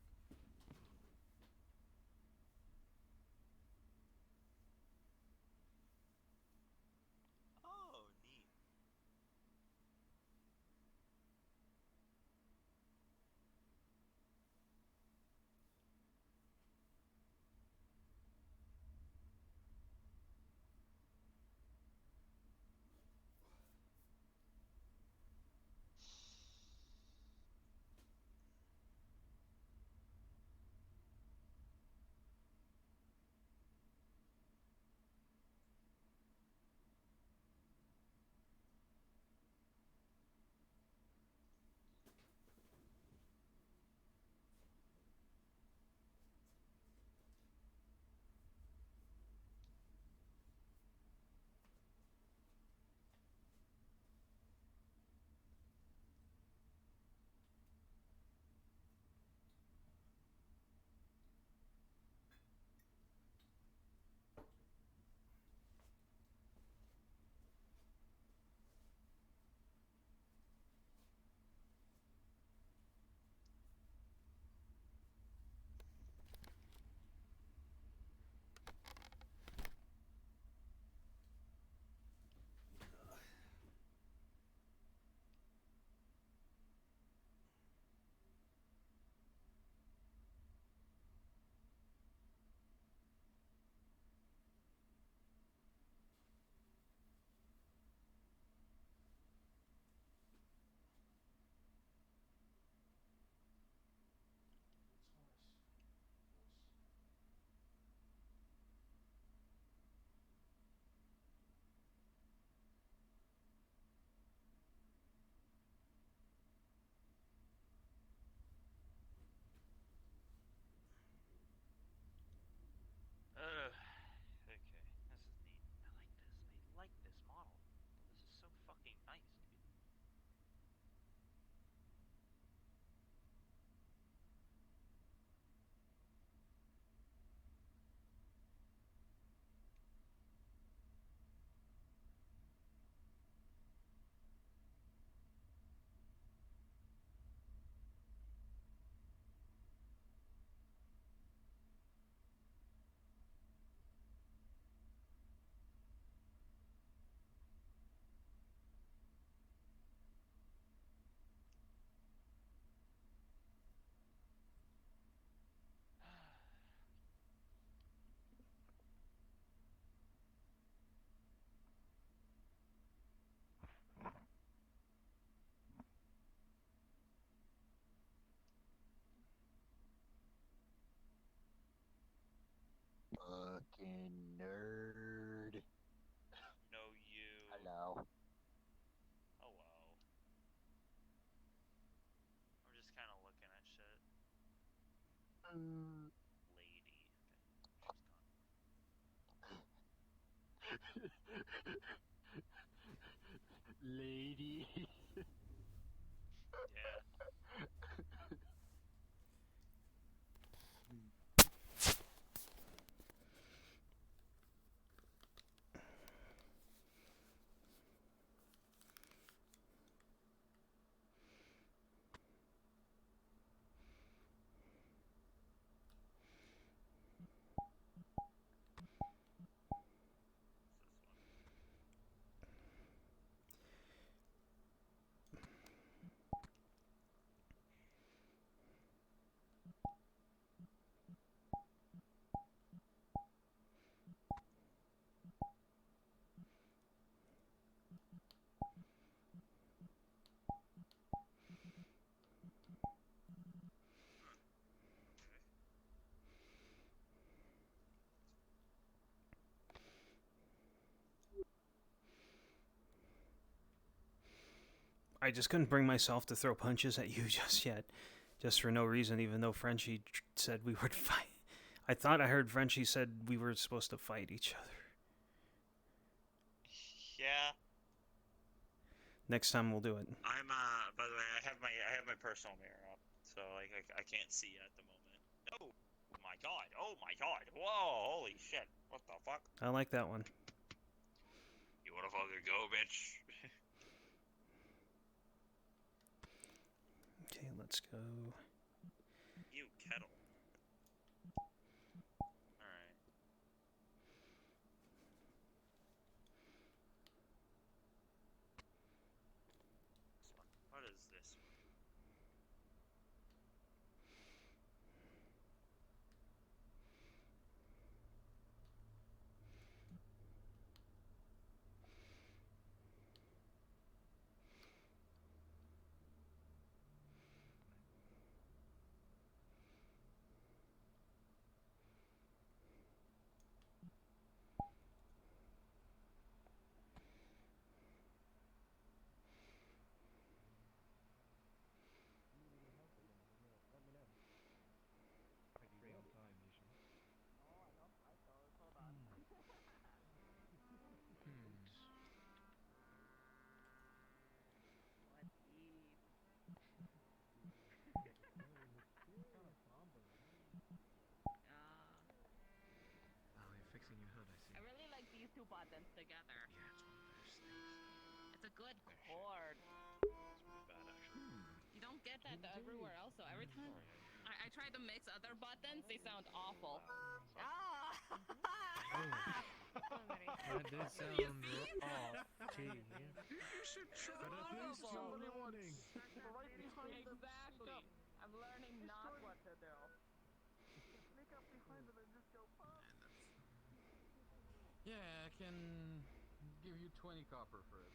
Lady. Yeah. I just couldn't bring myself to throw punches at you just yet. Just for no reason, even though Frenchie said we would fight. I thought I heard Frenchie said we were supposed to fight each other. Yeah. Next time we'll do it. I'm by the way, I have my personal mirror up, so like I can't see at the moment. Oh my god! Oh my god! Whoa! Holy shit! What the fuck? I like that one. You wanna fucking go, bitch? Okay, let's go. You kettle. Alright. This one. What is this one? Oh, you're fixing your hood, I see. I really like these two buttons together. Yeah, it's one of those things. It's a good chord. It's really bad, actually. You don't get that everywhere else, so every time I try to mix other buttons, they sound awful. Ah! That did sound You see? off. Gee. You should try. But at least somebody Horrible. once. Exactly. I'm learning not what to do. Sneak up behind them and just go pop. Yeah, I can give you 20 copper for it.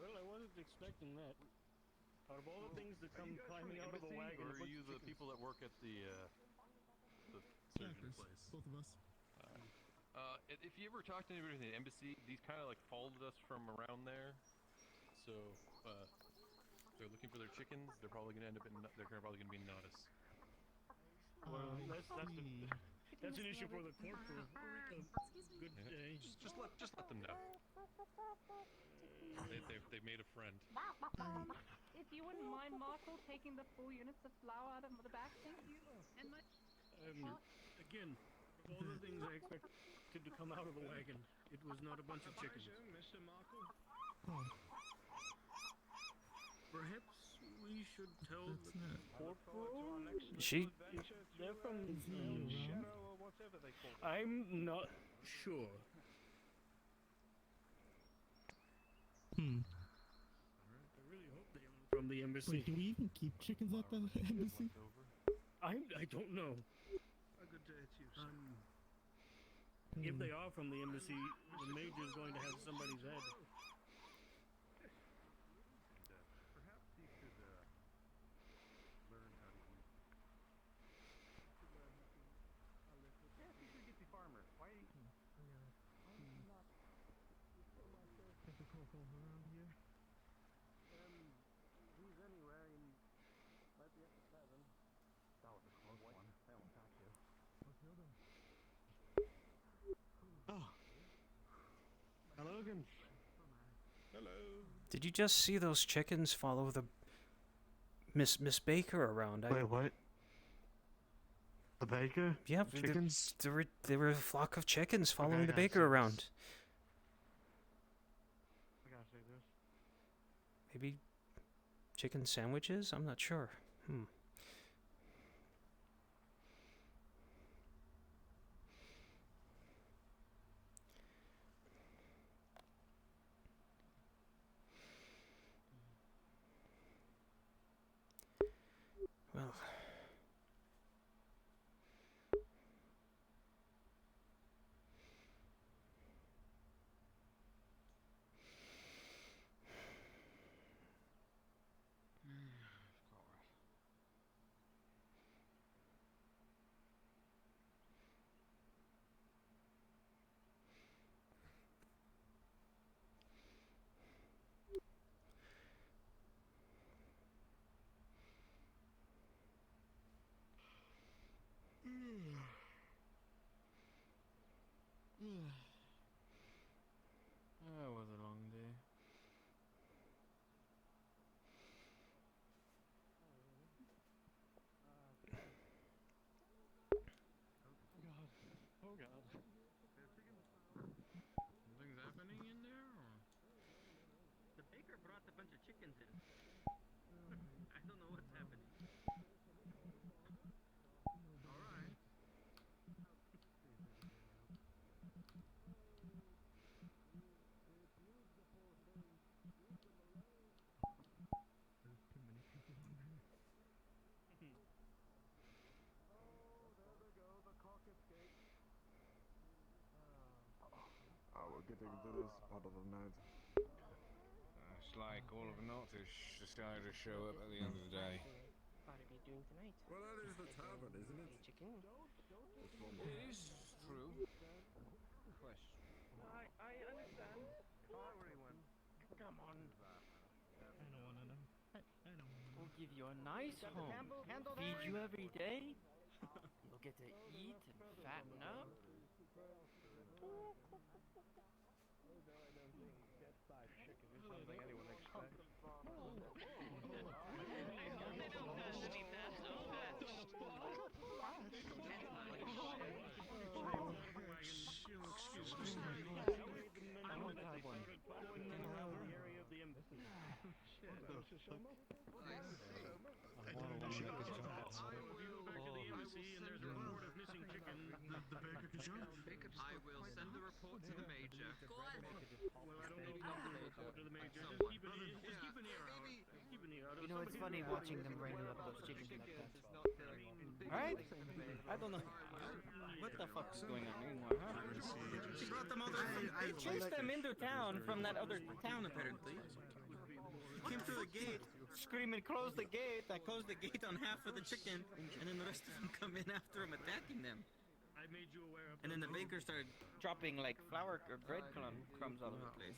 Well, I wasn't expecting that. Out of all the things that come climbing out of the wagon, or are you the people that work at the surgeon place? Both of us. If you ever talk to anybody in the embassy, these kind of like followed us from around there. So, if they're looking for their chickens, they're probably gonna end up in. They're probably gonna be in Nodus. Well, that's an issue for the corporal. Good day. Just let them know. They've made a friend. If you wouldn't mind, Marshall, taking the full units of flour out of the back, thank you. And my... Again, of all the things I expected to come out of the wagon, it was not a bunch of chickens. Mr. Markle. Perhaps we should tell the corporal. They're from Shadow or whatever they call it. I'm not sure. I really hope they aren't from the embassy. Wait, do we even keep chickens at the embassy? I don't know. A good day to you, sir. If they are from the embassy, the major's going to have somebody's head. Perhaps you could learn how to use. Get the farmer. Why? Typical around here. He's anywhere. He might be at the 7. That was a close one. They won't catch you. What's the other? Oh. Hello again. Hello. Did you just see those chickens follow the Miss Baker around? Wait, what? The baker? Yep, Chickens? There were a flock of chickens following I the gotta baker see around. this. I gotta say this. Maybe chicken sandwiches? I'm not sure. Well, That was a long day. Oh God. Something's happening in there, or? The baker brought a bunch of chickens in. I don't know what's happening. Alright. There's too many people on there. Oh, we're getting to this part of the night. It's like all of Noctis decided to show up at the end of the day. What are you doing tonight? Well, that is the tavern, isn't it? Chicken? It is true. Question. I understand. Come on. I don't wanna know. I don't wanna know. We'll give you a nice home. Feed you every day. You'll get to eat and fatten up. Something anyone expects. I will send the report to the major. Well, I don't know if you can report to the major. Just keep an ear out. Keep an ear out. You know, it's funny watching them bring up those chickens in that pen. Alright? I don't know. What the fuck's going on anymore, huh? She brought them all They chased them into town from that other town, apparently. came through the gate, screaming, "Close the gate!" I closed the gate on half of the chicken, and then the rest of them come in after him, attacking them. I made you aware of. And then the baker started dropping like flour or bread crumbs all over the place.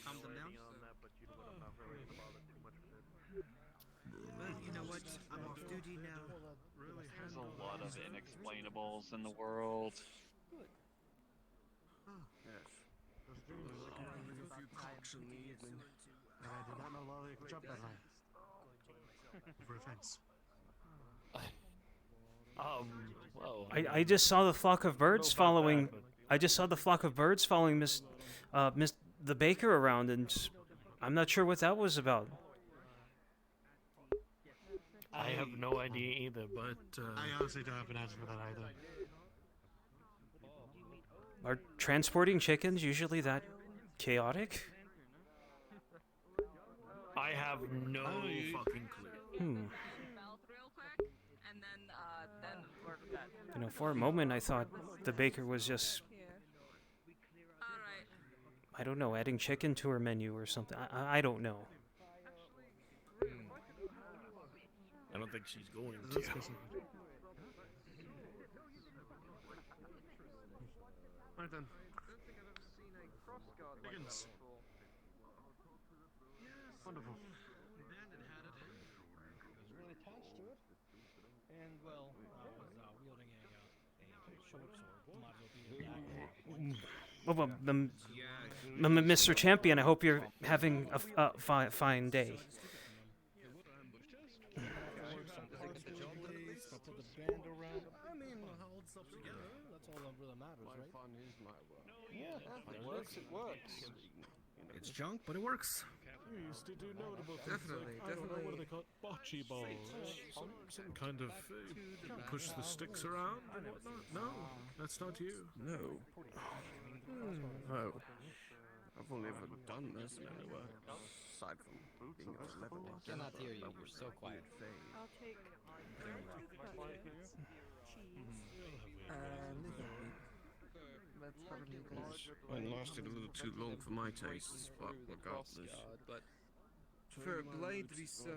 Calmed them down. on that, but you know what? I'm not really gonna bother too much with it. Well, you know what? I'm off duty now. There's a lot of inexplainables in the world. Yes. And I did not know Lolly could jump that high. For offense. Whoa. I just saw the flock of birds following. I just saw the flock of birds following Miss the baker around, and I'm not sure what that was about. I have no idea either, but I honestly don't have an answer for that either. Are transporting chickens usually that chaotic? I have no fucking clue. You know, for a moment I thought the baker was just, I don't know, adding chicken to her menu or something. I don't know. I don't think she's going to. Right then. Chickens. Wonderful. was really attached to it. And, well, I was wielding a short sword. Might as well be a dagger. Mr. Champion, I hope you're having a fine day. I mean, how old stuff's together? That's all that really matters, right? Fun is my work. Yeah, If it works, it works. It's junk, but it works. We used to do notable things Definitely, like, I don't know, what are they called? Bocce balls. Some kind of push the sticks around and whatnot. No, that's not you. No. No. I've only ever done this anywhere, aside from being a celebrity. I cannot hear you. You're so quiet. I'll take It lasted a little too long for my tastes, but regardless. But For a blade to be so...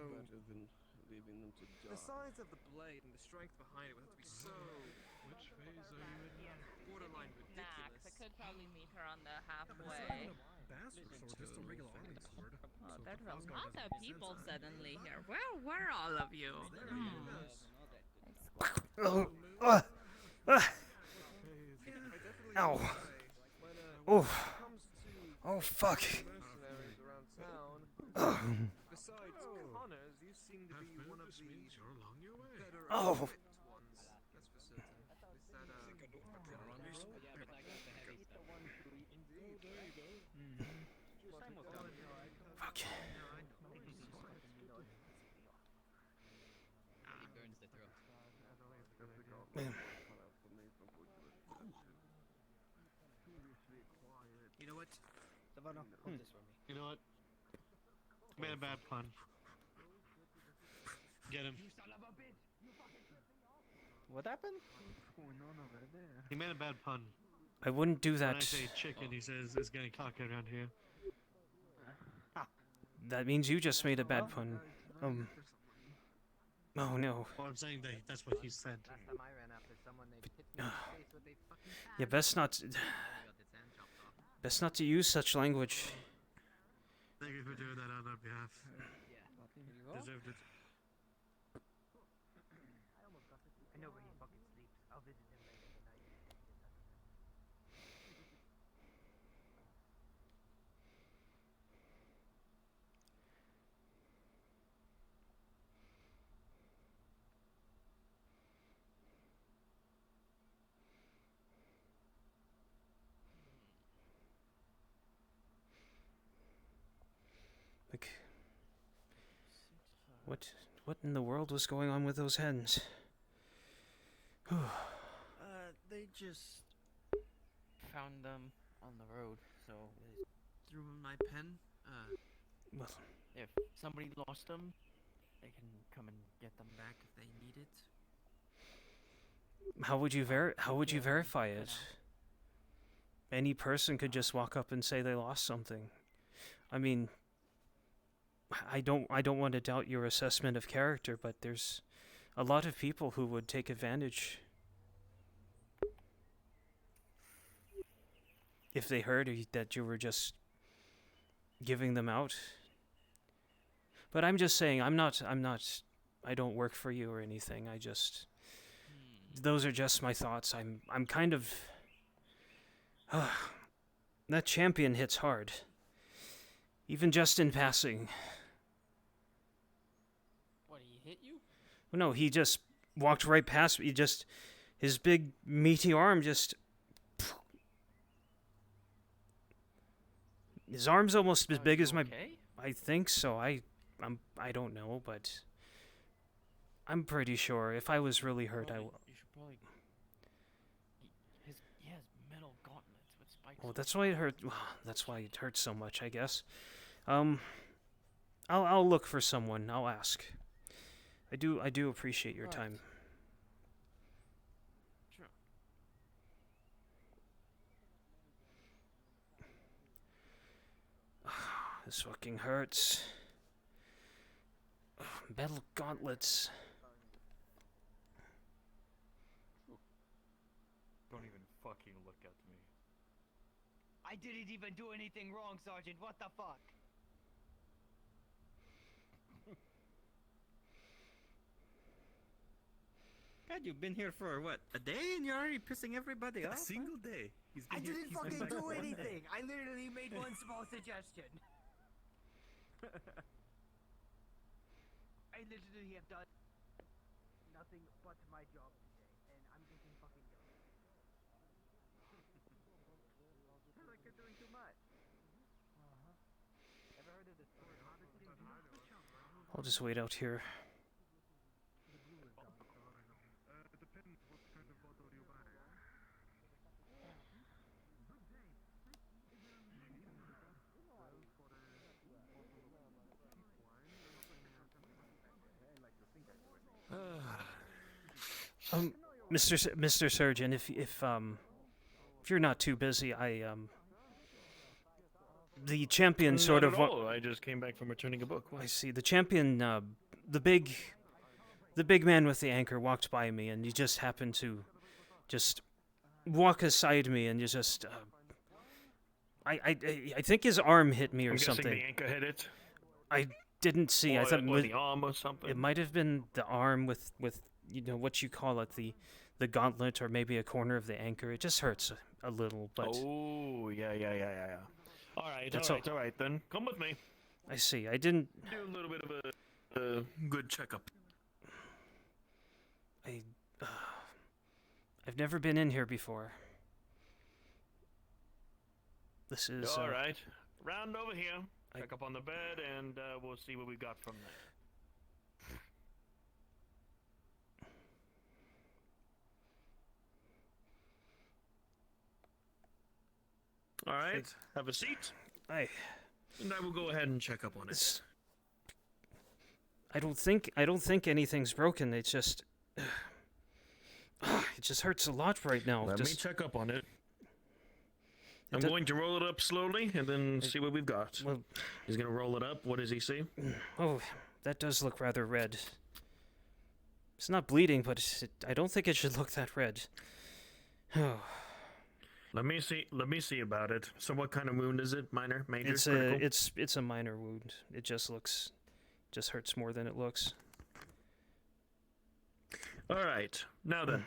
The size of the blade and the strength behind it would have to be so... Which phase are you in? Borderline Max, I could probably meet her on the halfway. Bastard sword, just a regular army sword. Oh, there's a lot of people suddenly here. Where were all of you? Ow. Oh. Oh, fuck. Besides, Connors, you seem to be one of the You're along your way. better Oh. equipped ones. That's for certain. With that, Fuck. He burns the throat. Man. You know what? You know what? Made a bad pun. Get him. What happened? He made a bad pun. I wouldn't do When I that. say chicken, he says it's getting cocky around here. That means you just made a bad pun. Oh no. Well, I'm saying that's what he said. Yeah, best not to use such language. Thank you for doing that on our behalf. Deserved it. I know where he fucking sleeps. I'll visit him later tonight. Like, what in the world was going on with those hens? They just found them on the road, so they threw in my pen. Well, If somebody lost them, they can come and get them back if they need it. how would you verify it? Any person could just walk up and say they lost something. I mean, I don't want to doubt your assessment of character, but there's a lot of people who would take advantage if they heard that you were just giving them out. But I'm just saying, I don't work for you or anything. Those are just my thoughts. I'm kind of that champion hits hard. Even just in passing. What, he hit you? Well, no, he just walked right past me. His big meaty arm just. His arm's almost as big as my. Okay? I think so. I don't know, but I'm pretty sure if I was really hurt, You should probably. He has metal gauntlets with spikes. Well, that's why it hurt. Well, that's why it hurts so much, I guess. I'll look for someone. I'll ask. I do appreciate your time. Sure. This fucking hurts. Metal gauntlets. Don't even fucking look at me. I didn't even do anything wrong, Sergeant. What the fuck? God, you've been here for what, a day, and you're already pissing everybody off? A single day. I didn't fucking do anything. I literally made one small suggestion. I literally have done nothing but my job today, and I'm getting fucking done. Like you're doing too much. Ever heard of the story? I'll just wait out here. Mr. Surgeon, if you're not too busy, the champion sort of. I just came back from returning a book. I see. The champion, the big man with the anchor walked by me, and he just happened to just walk aside me, and you just. I think his arm hit me or I'm something. guessing the anchor hit it. I didn't see. I thought or the arm or something. it might have been the arm with what you call it, the gauntlet, or maybe a corner of the anchor. It just hurts a little, but. Oh yeah. All right, That's all right then. Come with me. I see. I didn't. Do a little bit of a good checkup. I've never been in here before. This is. All right. Round over here. Check up on the bed, and we'll see what we got from there. All right. Have a seat. And I will go ahead and check up on it. I don't think anything's broken. It's just. It just hurts a lot right now. Let me check up on it. I'm going to roll it up slowly and then see what we've got. Well, he's going to roll it up. What does he see? Oh, that does look rather red. It's not bleeding, but I don't think it should look that red. Oh. Let me see about it. So what kind of wound is it? Minor, major, critical? It's a minor wound. It just hurts more than it looks. All right. Now then.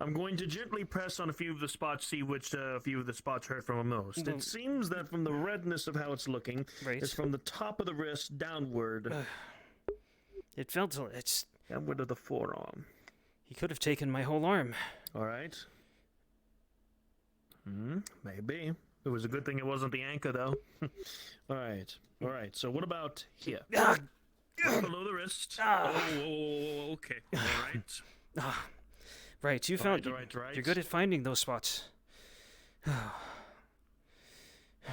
I'm going to gently press on a few of the spots, see which few of the spots hurt from the most. It seems that from the redness of how it's looking, it's from the top of the wrist downward. It felt it's downward of the forearm. He could have taken my whole arm. All right. Maybe. It was a good thing it wasn't the anchor, though. All right. So what about here? Below the wrist. Oh, okay. All right. Right, you found. Right. You're good at finding those spots.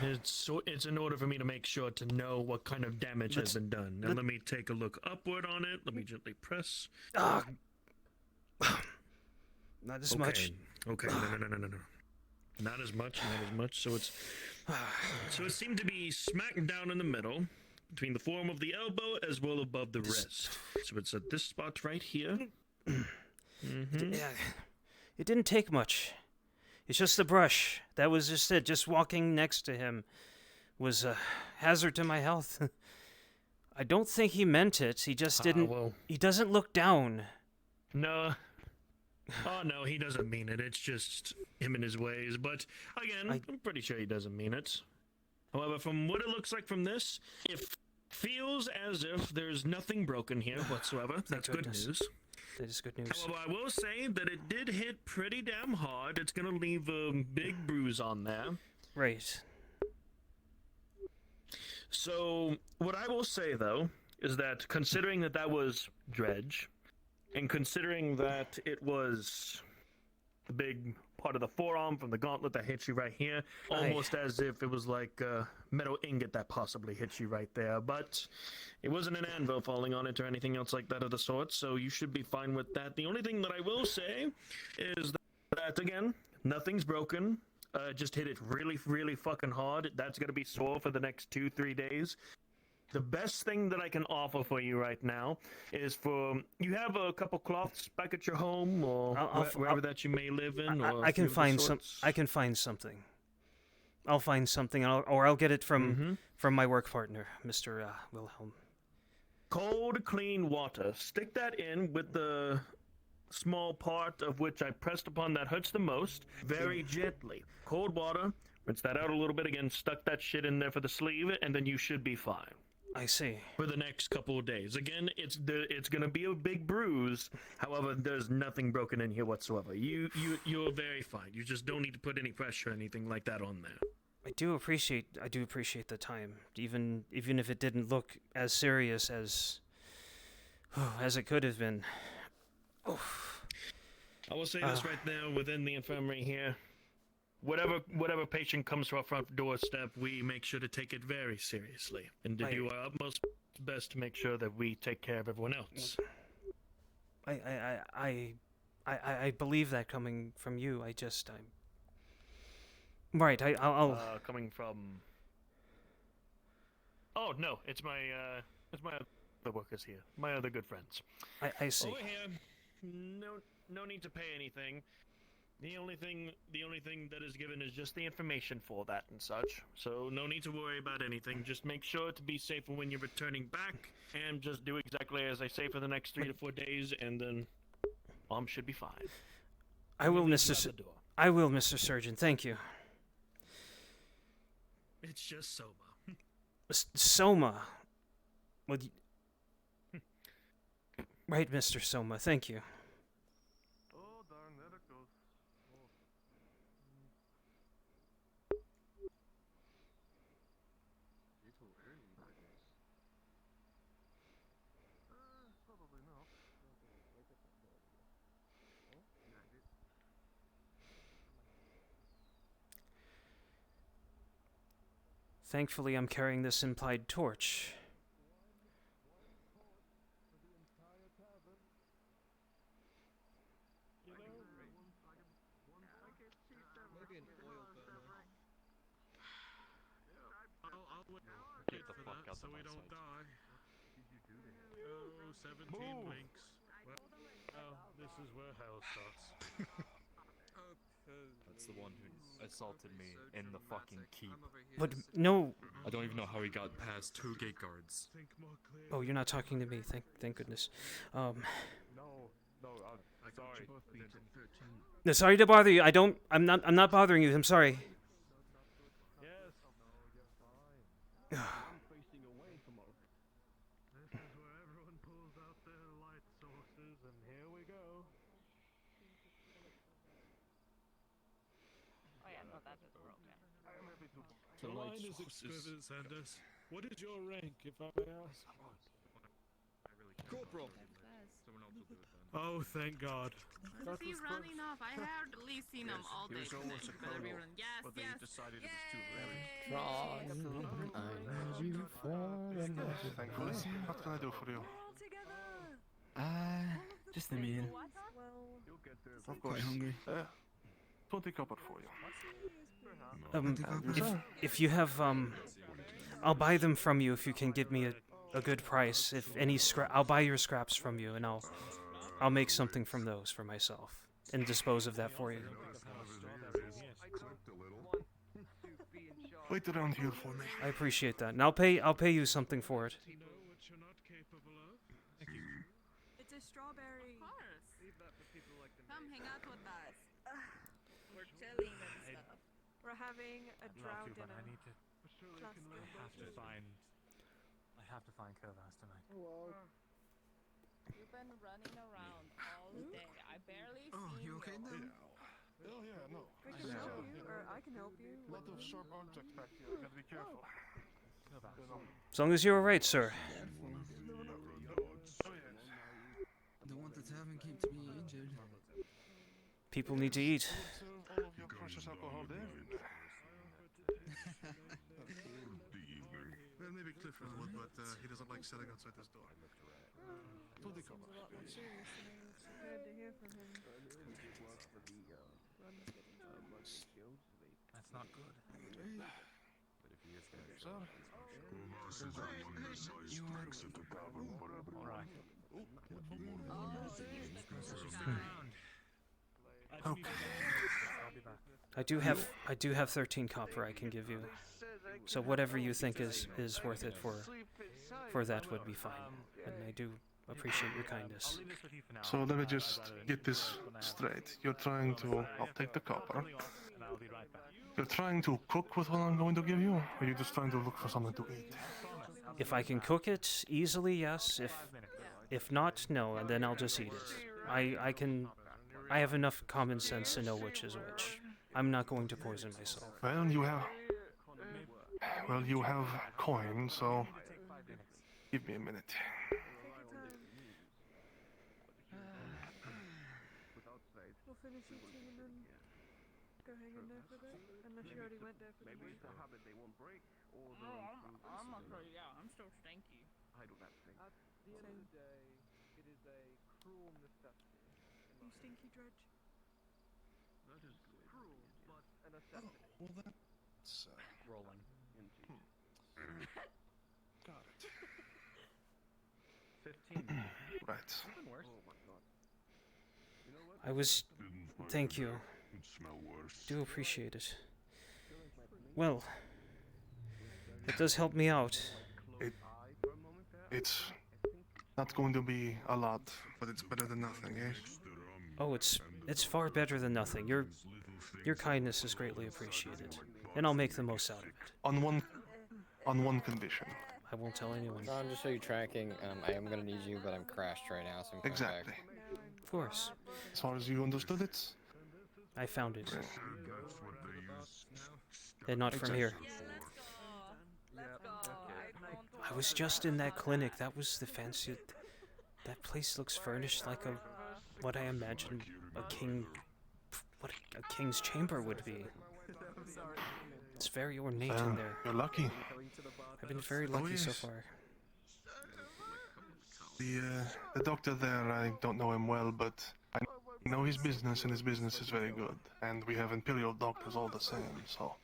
It's in order for me to make sure to know what kind of damage has been done. Now let me take a look upward on it. Let me gently press. Not as much. Okay. No. Not as much. So it seemed to be smack down in the middle, between the forearm of the elbow as well above the wrist. So it's at this spot right here. It didn't take much. It's just the brush. That was just it. Just walking next to him was a hazard to my health. I don't think he meant it. He just didn't. Well. He doesn't look down. No. Oh, no, he doesn't mean it. It's just him and his ways. But, again, I'm pretty sure he doesn't mean it. However, from what it looks like from this, it feels as if there's nothing broken here whatsoever. That's good news. That is good news. However, I will say that it did hit pretty damn hard. It's going to leave a big bruise on there. Right. So, what I will say, though, is that considering that was dredge, and considering that it was a big part of the forearm from the gauntlet that hit you right here, almost as if it was like a metal ingot that possibly hit you right there, but it wasn't an anvil falling on it or anything else like that of the sort, so you should be fine with that. The only thing that I will say is that again, nothing's broken. Just hit it really, really fucking hard. That's going to be sore for the next 2-3 days. The best thing that I can offer for you right now is you have a couple cloths back at your home or wherever that you may live in. I can find some. I can find something. I'll find something, or I'll get it from my work partner, Mr. Wilhelm. Cold, clean water. Stick that in with the small part of which I pressed upon that hurts the most, very gently. Cold water. Rinse that out a little bit again. Stuck that shit in there for the sleeve, and then you should be fine. I see. For the next couple of days. Again, it's gonna be a big bruise. However, there's nothing broken in here whatsoever. You're very fine. You just don't need to put any pressure or anything like that on there. I do appreciate the time, even if it didn't look as serious as it could have been. I will say this right now within the infirmary here. Whatever patient comes to our front doorstep, we make sure to take it very seriously and to do our utmost best to make sure that we take care of everyone else. I believe that coming from you. Right. I'll coming from. Oh no, it's my other workers here, my other good friends. I see. Over here, no need to pay anything. The only thing that is given is just the information for that and such. So no need to worry about anything. Just make sure to be safe when you're returning back, and just do exactly as I say for the next 3 to 4 days, and then Mom should be fine. I will, Mr. Surgeon. Thank you. It's just Soma. Soma. Well, right, Mr. Soma. Thank you. Oh, darn, there it goes. Probably not. Thankfully, I'm carrying this implied torch. Get the fuck out so we don't die. Oh, 17 blinks. Well, this is where hell starts. That's the one who assaulted me in the fucking keep. But no. I don't even know how he got past 2 gate guards. Oh, you're not talking to me. Thank goodness. No, I'm sorry. No, sorry to bother you. I'm not bothering you. I'm sorry. Yes. You're fine. Facing away from us. This is where everyone pulls out their light sources, and here we go. Oh yeah, no, that is broken. The line is exquisite, Sanders. What is your rank, if I may ask? Corporal. Oh, thank God. Is he running off? I hardly seen him all day. He was almost a Better be colonel, running. Yes, but they yes. decided it was too rare. Thankfully. What can I do for you? Just a meal. You'll get there. Of course. Quite hungry. 20 copper for you. If you have I'll buy them from you if you can give me a good price. If any I'll buy your scraps from you, and I'll make something from those for myself and dispose of that for you. Wait around here for me. I appreciate that, and I'll pay you something for it. It's a strawberry. Of course. Come hang out with us. We're chilling and stuff. We're having a drow dinner. I need to. I have to find Kovas tonight. You've been running around all day. I barely Oh, seen you okay now? Oh yeah, no. We can help you, or I can help you. A lot of sharp objects back here. Gotta be careful. As long as you're alright, sir. Don't want the tavern keep to be injured. People need to eat. All of your precious alcohol there. Well, maybe Clifford would, but he doesn't like sitting outside this door. Seems a lot more serious than I was prepared to hear from him. That's not good. Sir? You Alright. Oh. I do have 13 copper I can give you. So whatever you think is worth it for that would be fine. And I do appreciate your kindness. So let me just get this straight. You're trying to... I'll take the copper. You're trying to cook with what I'm going to give you? Or are you just trying to look for something to eat? If I can cook it easily, yes. If not, no, and then I'll just eat it. I have enough common sense to know which is which. I'm not going to poison myself. Well, you have coin, so give me a minute. We'll finish eating and then go hang in there for a bit. Unless you already went there for the night. I'm afraid, yeah, I'm still stanky. At the end of the day, it is a cruel necessity. You stinky dredge. That is cruel, but a necessity. Well, that's... Rolling. Got it. 15. Right. Even worse. Oh my god. I was... Thank you. Do appreciate it. Well, it does help me out. It's not going to be a lot, but it's better than nothing, eh? Oh, it's far better than nothing. Your kindness is greatly appreciated, and I'll make the most out of it. On one condition. I won't tell anyone. Ron, just so you're tracking, I am gonna need you, but I'm crashed right now, so I'm coming Exactly. back. Of course. As far as you understood it? I found it. And not from here. I was just in that clinic. That was the fancy... That place looks furnished like what I imagine what a king's chamber would be. It's very ornate in there. You're lucky. I've been very lucky so far. The doctor there, I don't know him well, but I know his business, and his business is very good. And we have imperial doctors all the same, so...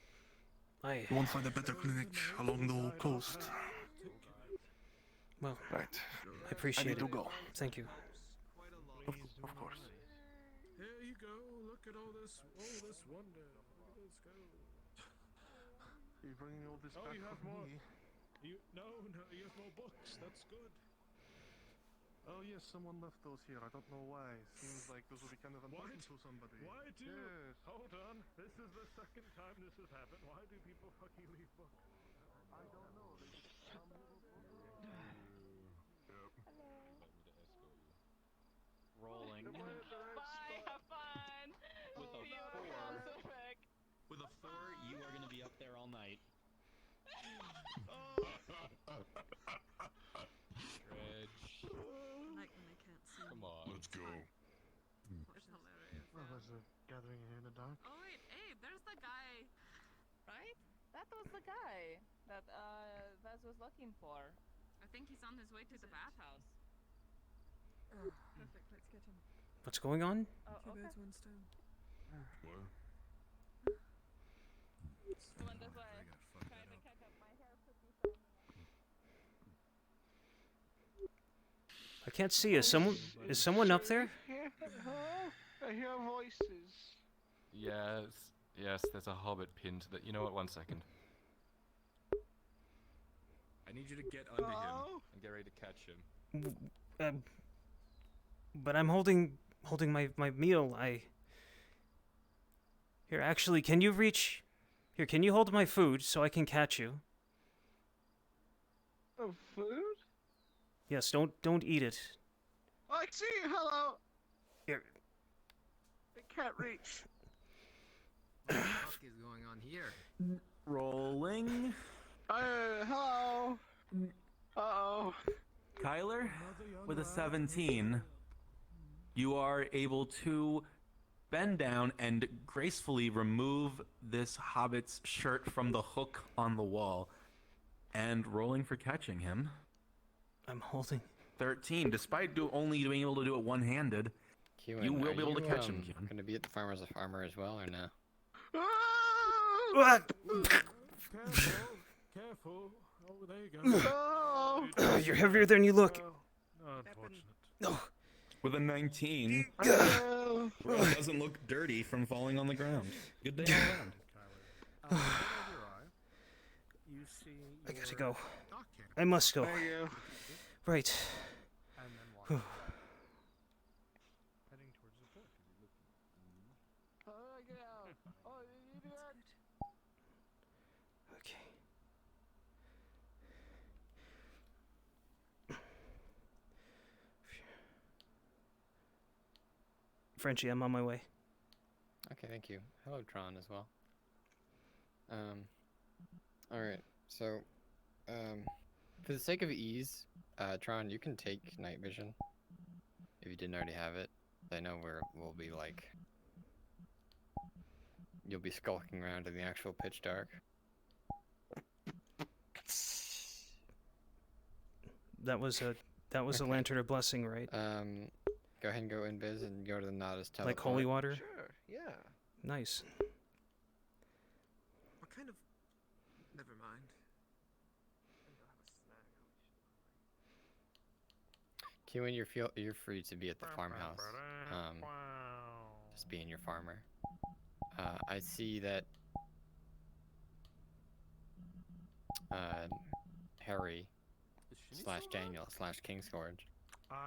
You won't find a better clinic along the whole coast. Well, right. I appreciate it. I need to go. Thank you. Of course. Here you go. Look at all this wonder. Let's go. You're bringing all this back you have for more. me. No, you have more books. That's good. Oh yes, someone left those here. I don't know why. Seems like those would be kind of important to somebody. Why do? Yes. Hold on. This is the second time this has happened. Why do people fucking leave books? I don't know. They just found little books. Rolling. Bye, have fun. With a See you 4. in Pacific. With a 4, you are gonna be up there all night. Dredge. Like when they can't see. Come on. Let's go. It's hilarious. Well, there's a gathering here in the dark. Oh wait, Abe, there's the guy, right? That was the guy that Vez was looking for. I think he's on his way to the bathhouse. Perfect, let's get him. What's going on? Oh, Two okay. birds, one stone. Going this way. Trying to catch up. My hair could be so can't see. Is someone up there? Hello? I hear voices. Yes, there's a hobbit pinned to the. You know what? 1 second. I need you to get under him and get ready to catch him. But I'm holding my meal. Here, actually, can you reach? Here, can you hold my food so I can catch you? Oh, food? Yes, don't eat it. I see you. Hello. Here. I can't reach. What the fuck is going on here? Rolling. Hello. Uh-oh. Kyler, with a 17, you are able to bend down and gracefully remove this hobbit's shirt from the hook on the wall. And rolling for catching him. I'm holding. 13. Despite only being able to do it one-handed, you will be able to catch him. Going to be at the farm as a farmer as well, or no? Careful. Oh, there you go. Oh, you're heavier than you look. Unfortunate. No. With a 19, Rob doesn't look dirty from falling on the ground. Good day all around. You see I gotta go. I must go. Right. and then walk heading towards the fort. Get out. Oh, you idiot. Okay. Frenchie, I'm on my way. Okay, thank you. Hello, Tron, as well. Alright, so, for the sake of ease, Tron, you can take night vision, if you didn't already have it. I know we'll be, like, you'll be skulking around in the actual pitch dark. That was a lantern of blessing, right? Go ahead and go invis and go to the Nodus teleport. Like holy water? Sure, yeah. Nice. What kind of... Never mind. Kewin, you're free to be at the farmhouse. Just being your farmer. I see that Harry / Daniel / Kingsforge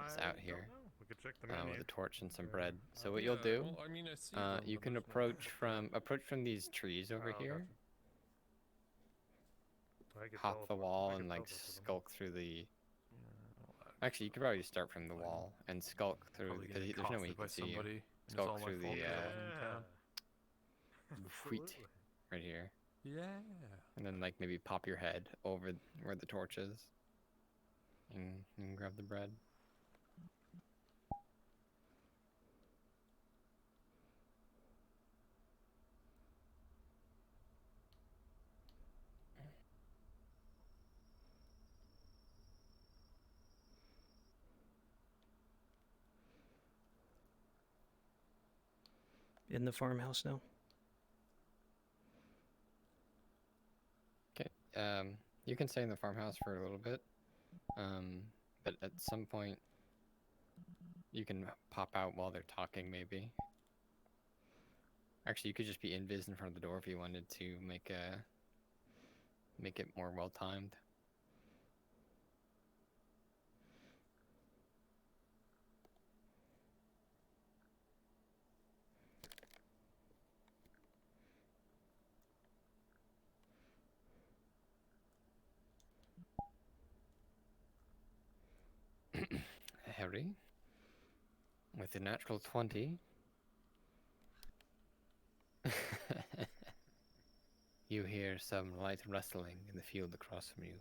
is out here We could check the menu. with a torch and some bread. So what you'll do, well, I mean, I see them, you but can it's not approach from these trees over here. Hop the wall and like skulk through the. Actually, you could probably start from the wall and skulk through because there's no way he can see you. Skulk through the wheat right here. Yeah. And then like maybe pop your head over where the torch is, and grab the bread. In the farmhouse now. Okay. You can stay in the farmhouse for a little bit, but at some point you can pop out while they're talking. Maybe. Actually, you could just be invis in front of the door if you wanted to make it more well timed. Harry, with a natural 20, you hear some light rustling in the field across from you.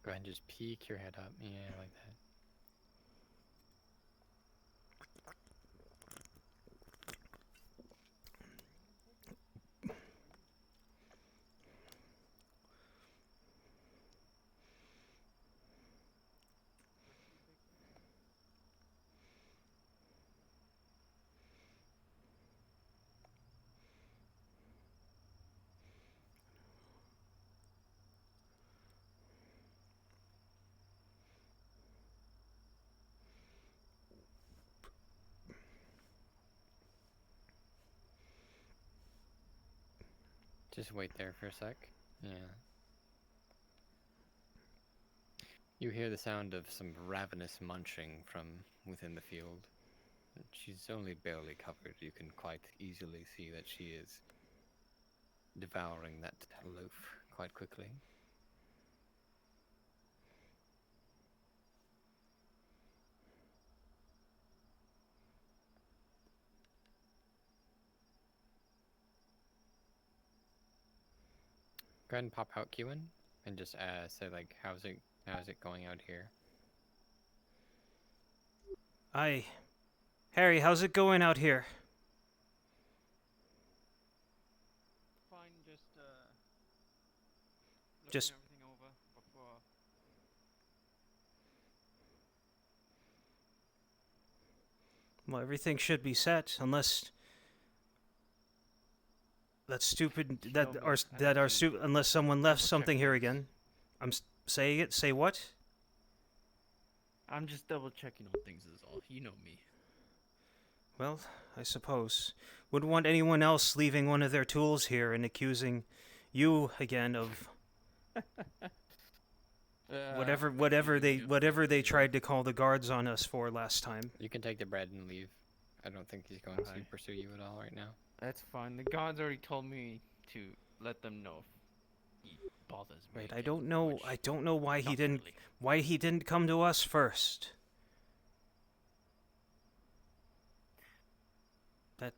Go ahead and just peek your head up. Yeah, like that. Just wait there for a sec. Yeah. You hear the sound of some ravenous munching from within the field. She's only barely covered. You can quite easily see that she is devouring that loaf quite quickly. Go ahead and pop out Kewen and just say like, how's it going out here? Hi. Harry, how's it going out here? Fine, just Just looking everything over before. Well, everything should be set, unless that's stupid. Unless someone left something here again. I'm saying it. Say what? I'm just double checking on things is all. You know me. Well, I suppose. Wouldn't want anyone else leaving one of their tools here and accusing you again of whatever they tried to call the guards on us for last time. You can take the bread and leave. I don't think he's going to pursue you at all right now. That's fine. The guards already told me to let them know if he bothers me. Right, I don't know why he didn't come to us first. That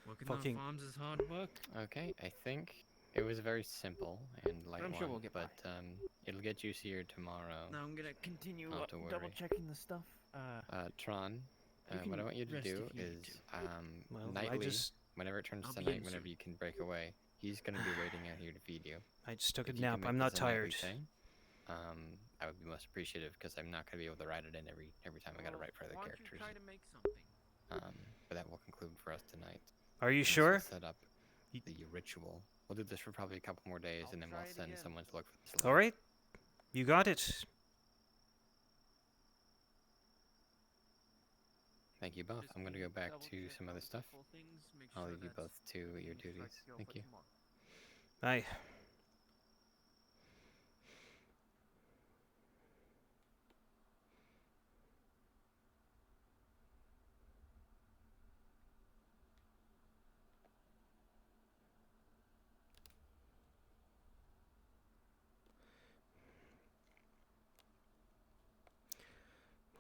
Working fucking on farms is hard work. Okay, I think it was very simple and light I'm one, sure we'll get but it'll get juicier tomorrow. Now I'm gonna continue Not to worry. double checking the stuff. Tron, what I want you to rest do if you need is Well, nightly, whenever it turns I'll to be night, in whenever soon. you can break away, he's gonna be waiting out here to feed you. I just took a If you can nap. make I'm not this a nightly tired. thing, I would be most appreciative because I'm not gonna be able to write it in every time I gotta write for the Why don't characters. you try to make something? But that will conclude for us tonight. Are you Once we sure? Set up the ritual. We'll do this for probably a couple more days, and then we'll send someone to look for this. All right, you got it. Thank you both. I'm gonna go back to double-check some all other the stuff. simple things, make I'll sure leave you that's both to your duties. Thank you. Bye.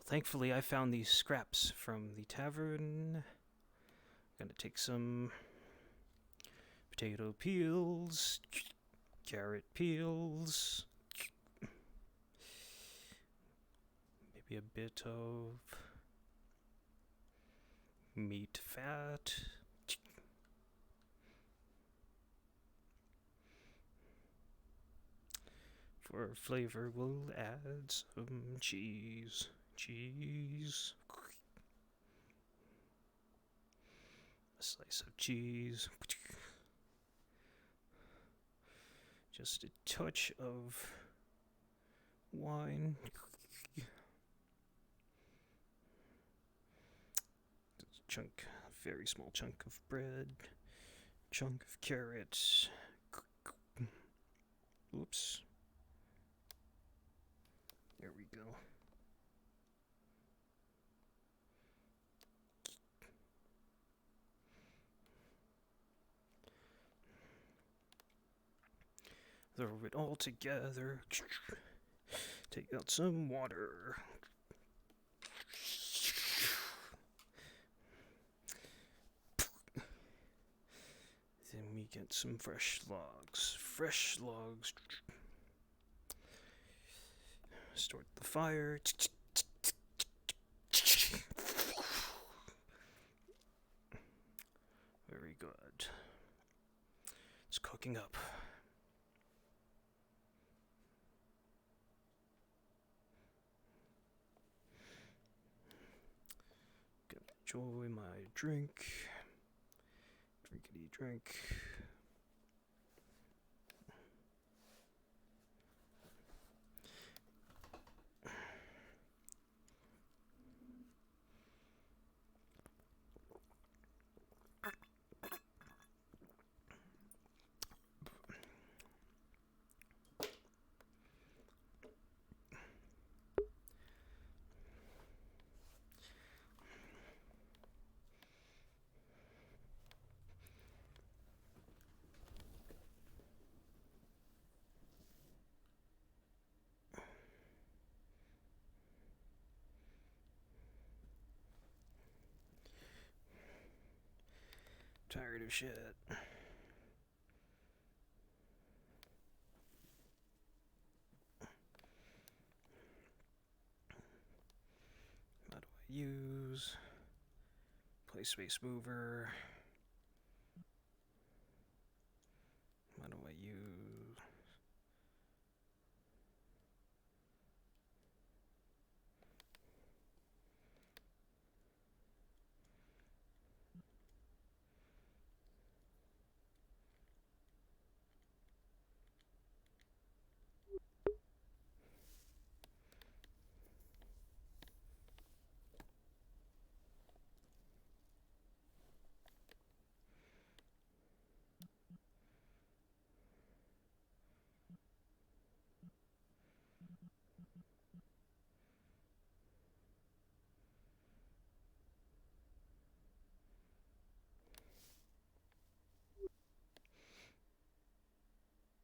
Thankfully, I found these scraps from the tavern. Gonna take some potato peels, carrot peels, maybe a bit of meat fat. For flavor, we'll add some cheese. A slice of cheese. Just a touch of wine. Chunk, a very small chunk of bread. Chunk of carrots. Oops. There we go. Throw it all together. Take out some water. Then we get some fresh logs. Start the fire. Very good. It's cooking up. Enjoy my drink. Drinkity drink. Tired of shit. How do I use play space mover? What do I use?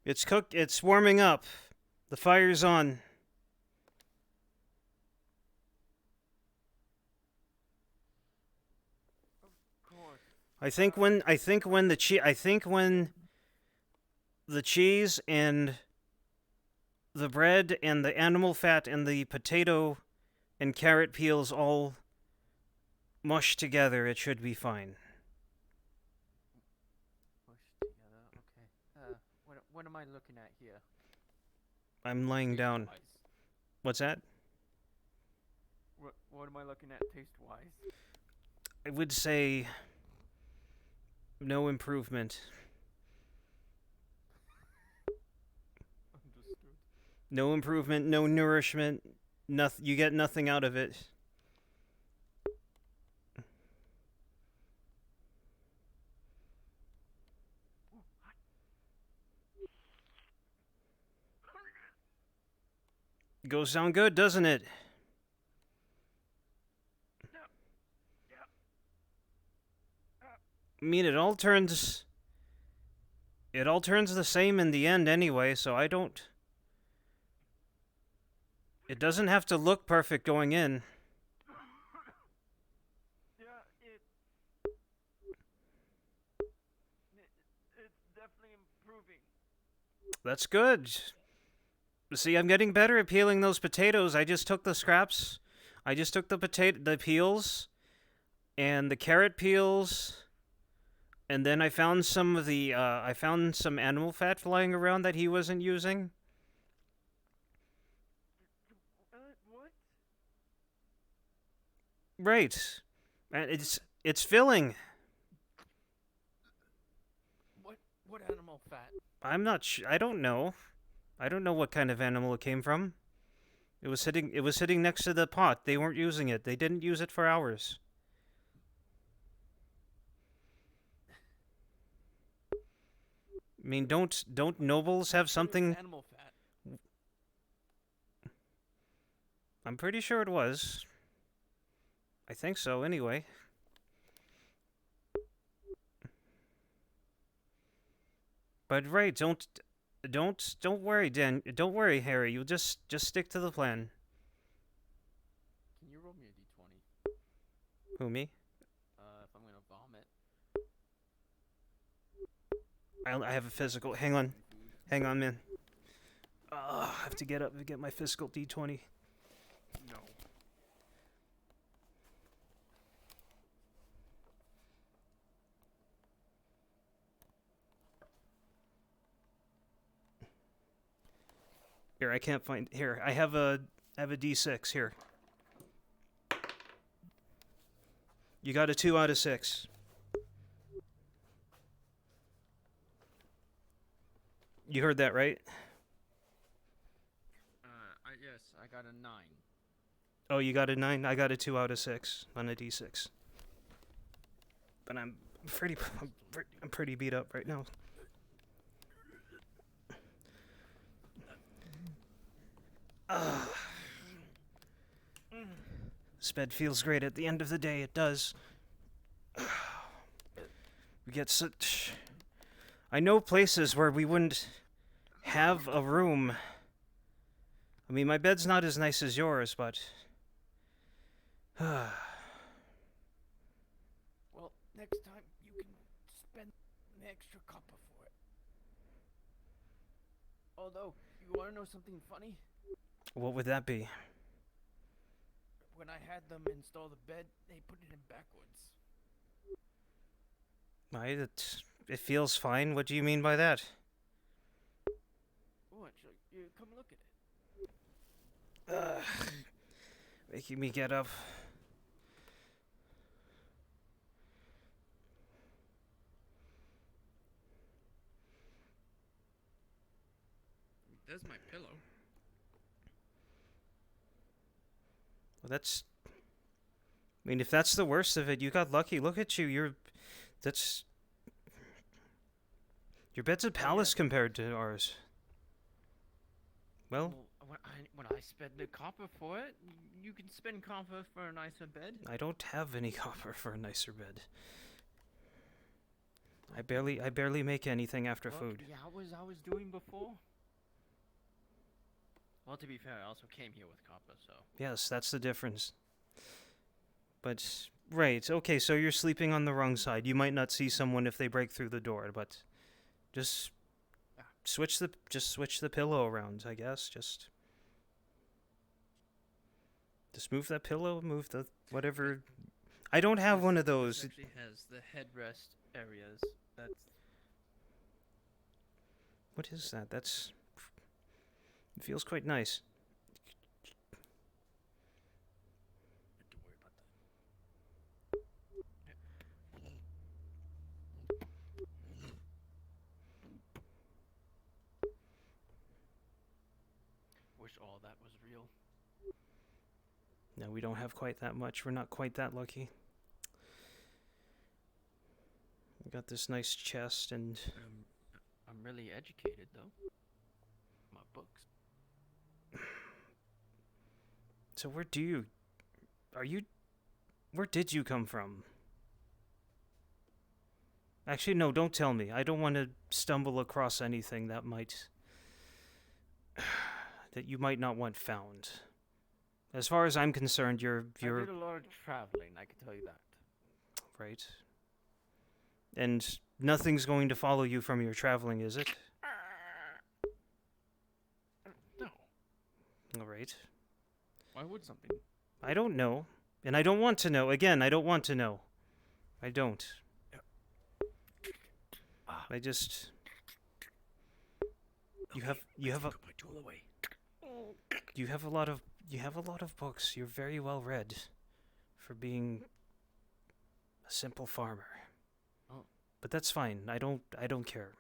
It's cooked. It's warming up. The fire's on. I think when the cheese and the bread and the animal fat and the potato and carrot peels all mush together, it should be fine. Push together. Okay. What am I looking at here? I'm laying down. What's that? What am I looking at taste-wise? I would say no improvement. Understood. No improvement, no nourishment. You get nothing out of it. Goes down good, doesn't it? I mean, it all turns the same in the end anyway, so I don't... It doesn't have to look perfect going in. It's definitely improving. That's good. See, I'm getting better at peeling those potatoes. I just took the scraps. I just took the peels and the carrot peels, and then I found some of the I found some animal fat flying around that he wasn't using. What? Right. And it's filling. What animal fat? I'm not I don't know. I don't know what kind of animal it came from. It was sitting next to the pot. They weren't using it. They didn't use it for hours. I mean, don't nobles have something? Animal fat. I'm pretty sure it was. I think so, anyway. But right, don't worry, Dan. Don't worry, Harry. You just stick to the plan. Can you roll me a d20? Who, me? If I'm gonna vomit. I have a physical. Hang on, man. I have to get up and get my physical D20. No. Here, I can't find. Here, I have a D6 here. You got a 2 out of 6. You heard that, right? Yes, I got a 9. Oh, you got a 9? I got a 2 out of 6 on a D6. But I'm pretty beat up right now. This bed feels great at the end of the day. It does. We get such... I know places where we wouldn't have a room. I mean, my bed's not as nice as yours, but... Well, next time you can know, though? You want to know something funny? What would that be? When I had them install the bed, they put it in backwards. It feels fine. What do you mean by that? Oh, actually, you come look at it. Making me get up. There's my pillow. Well, that's... I mean, if that's the worst of it, you got lucky. Look at you. That's... Your bed's a palace compared to ours. Well, When I spend the copper for it, you can spend copper for a nicer bed. I don't have any copper for a nicer bed. I barely make anything after food. The hours I was doing before. Well, to be fair, I also came here with copper, so. Yes, that's the difference. But, right, okay, so you're sleeping on the wrong side. You might not see someone if they break through the door, but just switch the pillow around, I guess. Just move that pillow, move the whatever. I don't have one of those. It actually has the headrest areas. That's. What is that? It feels quite nice. Wish all that was real. No, we don't have quite that much. We're not quite that lucky. We got this nice chest and... I'm really educated, though. My books. So where did you come from? Actually, no, don't tell me. I don't want to stumble across anything that you might not want found. As far as I'm concerned, you're... I did a lot of traveling, I can tell you that. Right. And nothing's going to follow you from your traveling, is it? No. All right. Why would something? I don't know. And I don't want to know. Again, I don't want to know. I don't. I just... You have a lot of books. You're very well read for being a simple farmer. Oh. But that's fine. I don't care.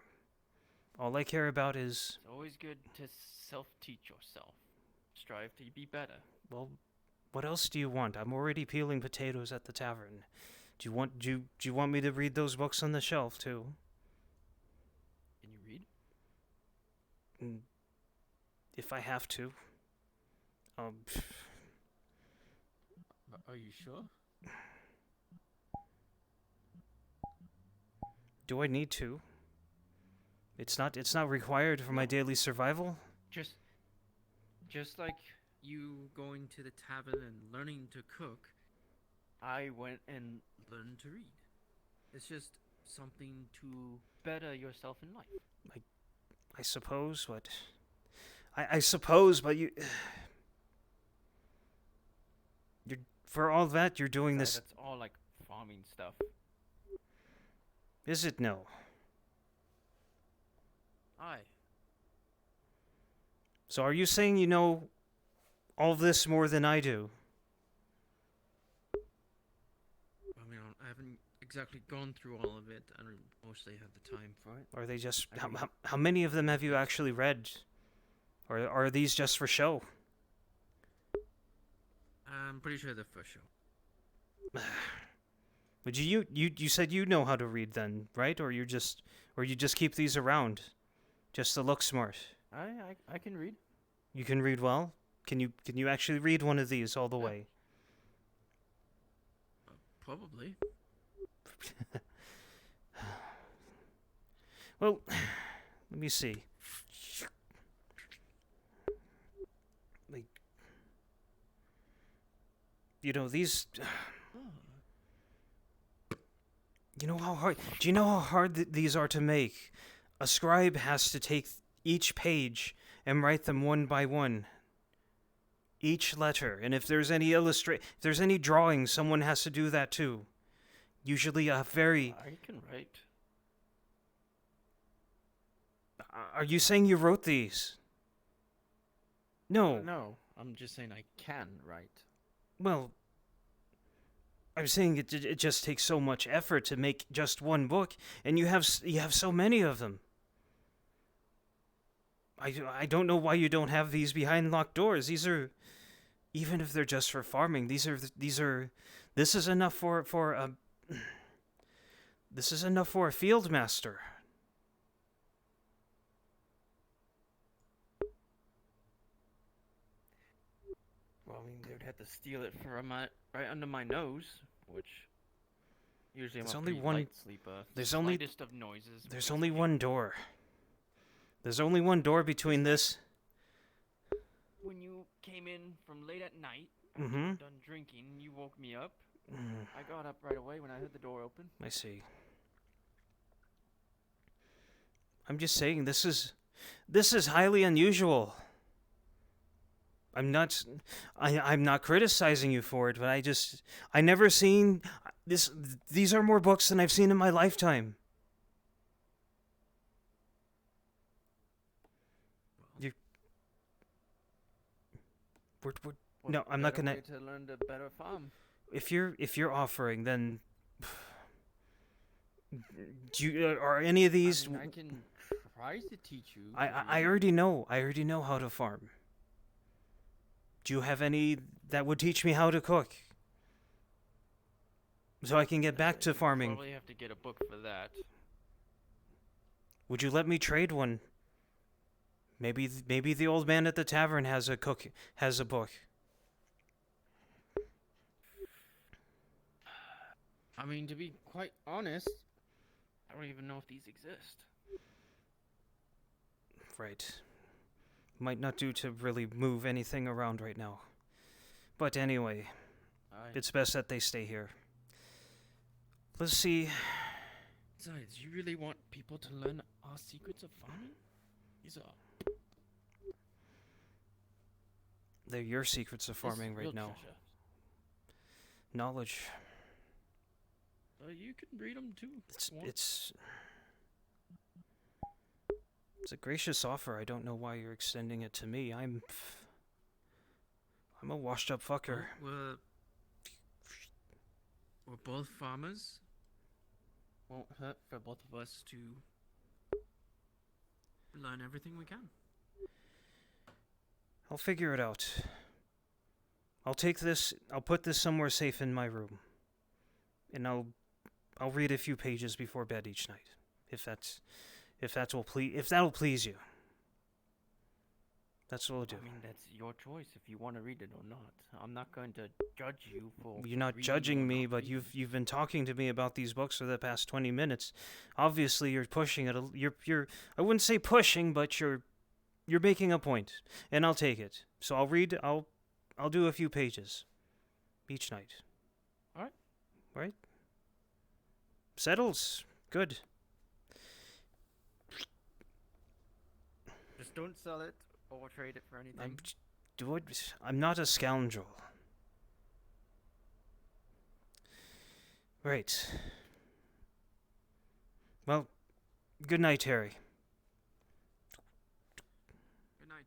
All I care about is... It's always good to self-teach yourself. Strive to be better. Well, what else do you want? I'm already peeling potatoes at the tavern. Do you want me to read those books on the shelf too? Can you read? If I have to. Are you sure? Do I need to? It's not required for my daily survival. Just like you going to the tavern and learning to cook, I went and learned to read. It's just something to better yourself in life. I suppose, but... I suppose, but you... For all that, you're doing this... That's all like farming stuff. Is it no? Aye. So are you saying you know all this more than I do? I mean, I haven't exactly gone through all of it. I don't mostly have the time for it. Are they just... How many of them have you actually read? Or are these just for show? I'm pretty sure they're for show. But you said you know how to read then, right? Or you just keep these around, just to look smart. I can read. You can read well. Can you actually read one of these all the way? Probably. Well, let me see. Like, you know these. You know how hard? Do you know how hard these are to make? A scribe has to take each page and write them one by one. Each letter, and if there's any if there's any drawings, someone has to do that too. Usually a very... I can write. Are you saying you wrote these? No. No, I'm just saying I can write. Well, I'm saying it just takes so much effort to make just one book, and you have so many of them. I don't know why you don't have these behind locked doors. These are, even if they're just for farming, this is enough for a this is enough for a field master. Well, I mean, they'd have to steal it from right under my nose, which usually I'm a pretty light sleeper. Lightest of noises. There's only one door. There's only one door between this. When you came in from late at night, Mm-hmm. after you were done drinking, you woke me up. I got up right away when I heard the door open. I see. I'm just saying this is highly unusual. I'm not criticizing you for it, but I never seen this. These are more books than I've seen in my lifetime. No, I'm not gonna. Way to learn to better farm. If you're offering, then are any of these? I can try to teach you. I already know. I already know how to farm. Do you have any that would teach me how to cook? So I can get back to farming. Probably have to get a book for that. Would you let me trade one? Maybe the old man at the tavern has a book. I mean, to be quite honest, I don't even know if these exist. Right. Might not do to really move anything around right now. But anyway, it's best that they stay here. Let's see. Besides, you really want people to learn our secrets of farming? These are... They're your secrets of farming right now. Treasure. Knowledge. You can read them too. It's a gracious offer. I don't know why you're extending it to me. I'm a washed up fucker. We're both farmers. Won't hurt for both of us to learn everything we can. I'll figure it out. I'll take this. I'll put this somewhere safe in my room, and I'll read a few pages before bed each night, if that'll please you. That's what I'll do. I mean, that's your choice if you want to read it or not. I'm not going to judge you for. You're not judging me, but you've been talking to me about these books for the past 20 minutes. Obviously, you're pushing it. You're I wouldn't say pushing, but you're making a point, and I'll take it. So I'll read. I'll do a few pages each night. All right. Right. Settles. Good. Just don't sell it or trade it for anything. I'm not a scoundrel. Right. Well, good night, Harry. Good night.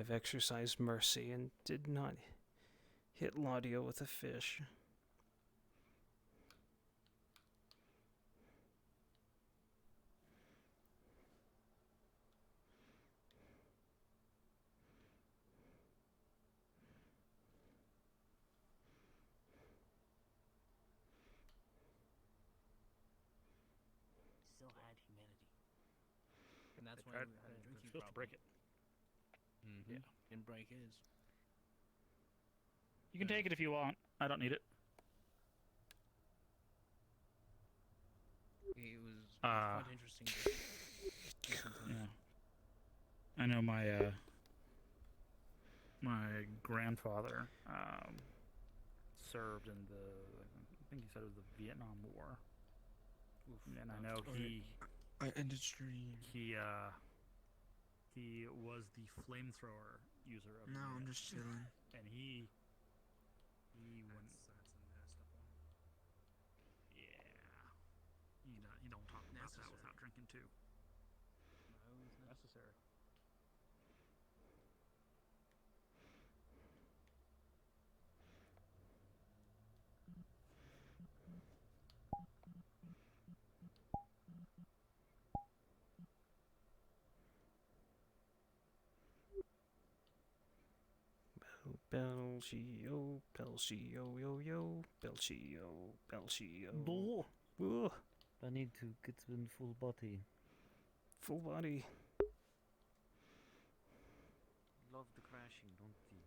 have exercised mercy and did not hit Laudio with a fish. Still had humanity. And that's They why tried- we had a they're drinking supposed to problem. break it. Yeah. Didn't break his. You can take it if you want. I don't need it. It was Ah. quite interesting to listen to. Yeah. I know my grandfather served in the, I think he said it was the Vietnam War. And I know I ended stream. he was the flamethrower user of No, the I'm unit. just chilling. And he went. Yeah. You don't talk about that without drinking too. Necessary. Belchio, Belchio, yo yo, Belchio, Belchio. Bull. Ugh. I need to get in full body. Full body. Love the crashing, don't you?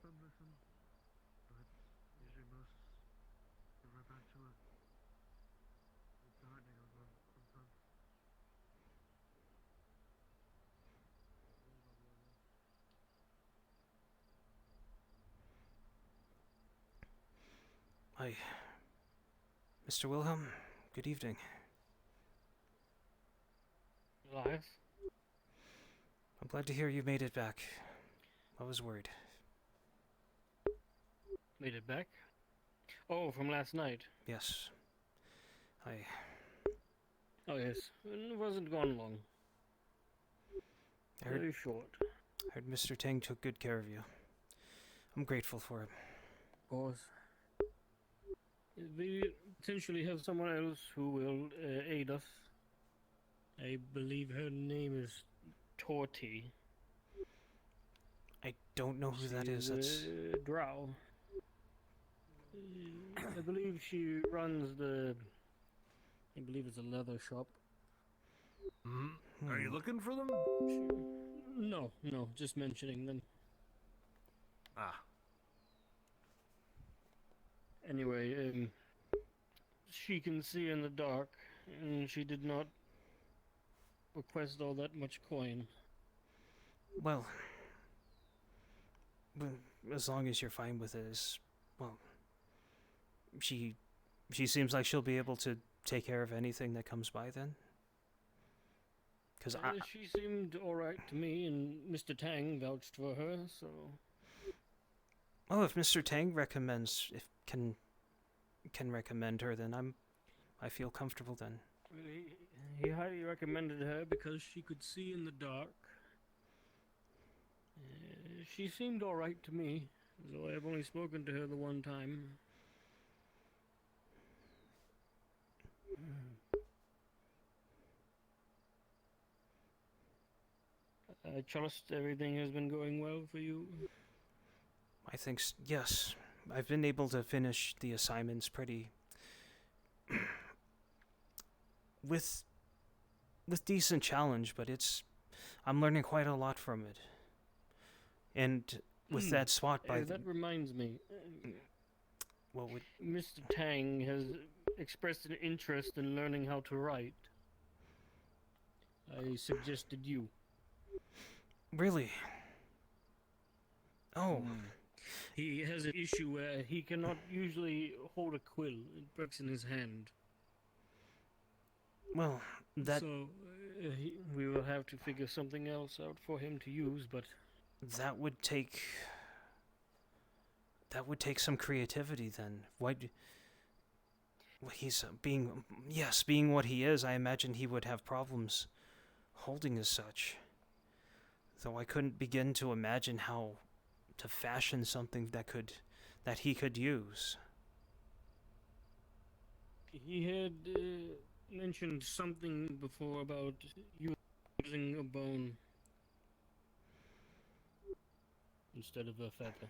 Some listen, but usually most go right back to it. It's disheartening on them sometimes. Hi. Mr. Wilhelm, good evening. Alive? I'm glad to hear you made it back. I was worried. Made it back? Oh, from last night. Yes. Oh yes, it wasn't gone long. I heard, Very short. heard Mr. Tang took good care of you. I'm grateful for it. Of course. We potentially have someone else who will aid us. I believe her name is Torty. I don't know who that is. That's Drow. I believe she runs the. I believe it's a leather shop. Are you looking for them? No, just mentioning them. Ah. Anyway, she can see in the dark, and she did not request all that much coin. well, as long as you're fine with it, well, she she seems like she'll be able to take care of anything that comes by then. Because She seemed alright to me, and Mr. Tang vouched for her, so... Oh, if Mr. Tang recommends, can recommend her, then I feel comfortable then. He highly recommended her because she could see in the dark. She seemed alright to me, though I've only spoken to her the one time. I trust everything has been going well for you. I think yes. I've been able to finish the assignments pretty with decent challenge, but I'm learning quite a lot from it. And with that SWAT that reminds me. What would Mr. Tang has expressed an interest in learning how to write. I suggested you. Really? Oh. He has an issue where he cannot usually hold a quill. It breaks in his hand. Well, So, we will have to figure something else out for him to use, but... That would take some creativity then. He's being what he is, I imagine he would have problems holding as such. Though I couldn't begin to imagine how to fashion something that he could use. He had mentioned something before about using a bone instead of a feather.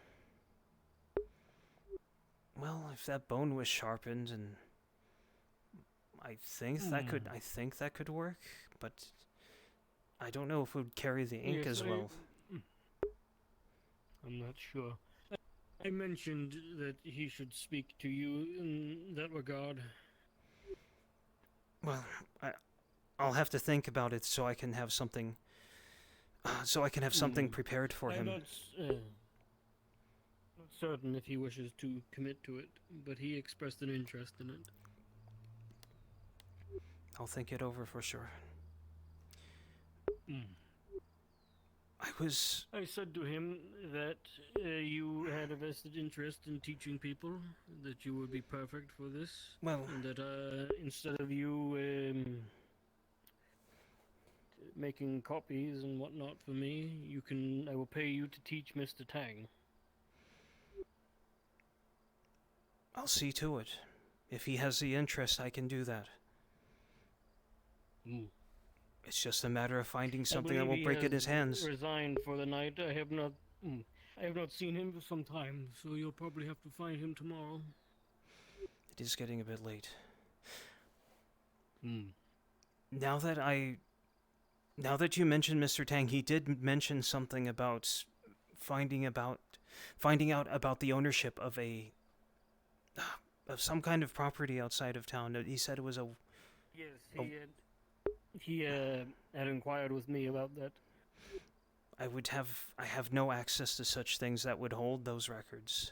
Well, if that bone was sharpened, and I think that could work, but I don't know if it would carry the ink as well. I'm not sure. I mentioned that he should speak to you in that regard. Well, I'll have to think about it so I can have something. Prepared for him. I'm not certain if he wishes to commit to it, but he expressed an interest in it. I'll think it over for sure. I said to him that you had a vested interest in teaching people, that you would be perfect for this. Well, and that instead of you making copies and whatnot for me, I will pay you to teach Mr. Tang. I'll see to it. If he has the interest, I can do that. It's just a matter of finding something that won't break in his hands. Resigned for the night. I have not seen him for some time, so you'll probably have to find him tomorrow. It is getting a bit late. Now that you mentioned Mr. Tang, he did mention something about finding out about the ownership of some kind of property outside of town. He said it was a... Yes, he had inquired with me about that. I have no access to such things that would hold those records.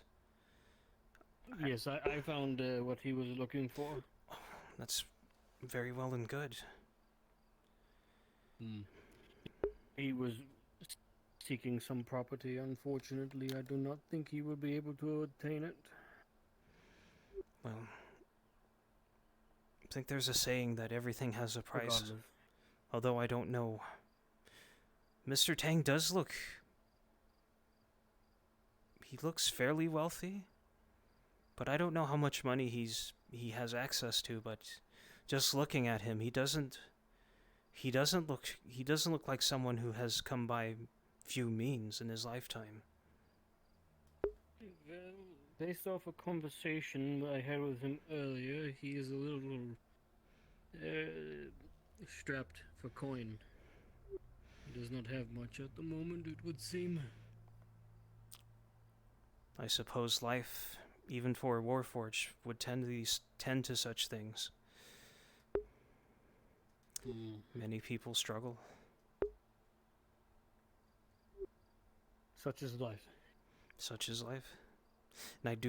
Yes, I found what he was looking for. Oh, that's very well and good. He was seeking some property. Unfortunately, I do not think he will be able to obtain it. Well, I think there's a saying that everything has a price. Regardless. Although I don't know. Mr. Tang does look... He looks fairly wealthy. But I don't know how much money he has access to, but just looking at him, he doesn't look like someone who has come by few means in his lifetime. Well, based off a conversation I had with him earlier, he is a little strapped for coin. He does not have much at the moment, it would seem. I suppose life, even for a Warforged, would tend to such things. Many people struggle. Such is life. Such is life. And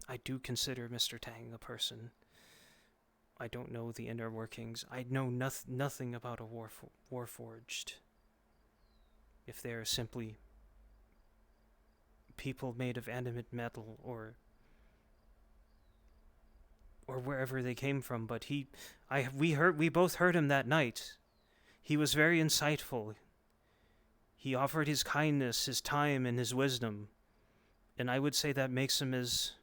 I do consider Mr. Tang a person. I don't know the inner workings. I know nothing about a Warforged. If they are simply people made of animate metal or wherever they came from, but we both heard him that night. He was very insightful. He offered his kindness, his time, and his wisdom, and I would say that makes him as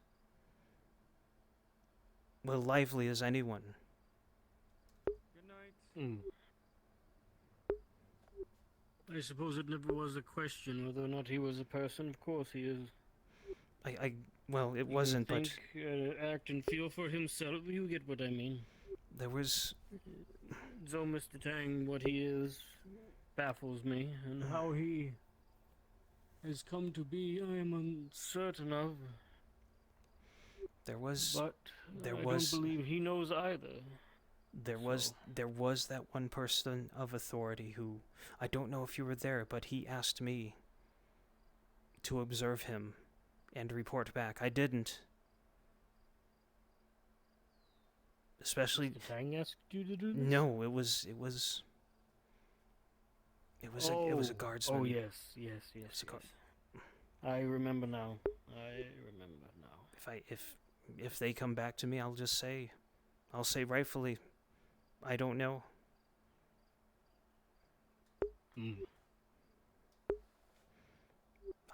well lively as anyone. Good night. I suppose it never was a question whether or not he was a person. Of course he is. Well, it He wasn't, can but think, act and feel for himself. You get what I mean. there was... So Mr. Tang, what he is, baffles me, and how he has come to be, I am uncertain of. There was... But I don't believe he knows either. There was that one person of authority who, I don't know if you were there, but he asked me to observe him and report back. I didn't. Especially... Mr. Tang asked you to do this? No, it was a guardsman. Oh yes. I remember now. If they come back to me, I'll say rightfully, I don't know.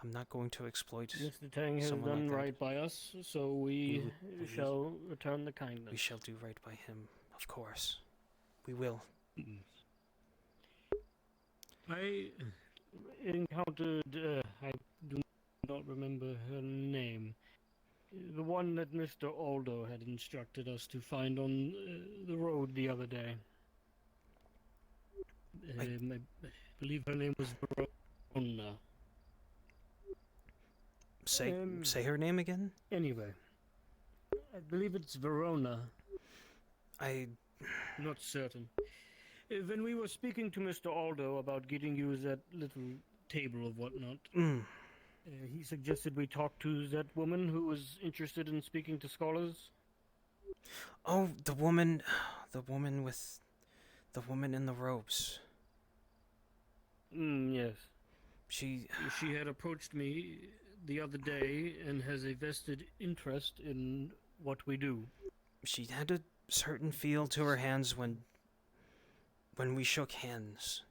I'm not going to exploit Mr. Tang has someone done like that. right by us, so we shall return the kindness. We shall do right by him, of course. We will. I encountered, I do not remember her name, the one that Mr. Aldo had instructed us to find on the road the other day. I believe her name was Verona. Say her name again? Anyway, I believe it's Verona. Not certain. When we were speaking to Mr. Aldo about getting you that little table of whatnot, he suggested we talk to that woman who was interested in speaking to scholars. Oh, the woman in the robes. Yes. She had approached me the other day and has a vested interest in what we do. She had a certain feel to her hands when we shook hands.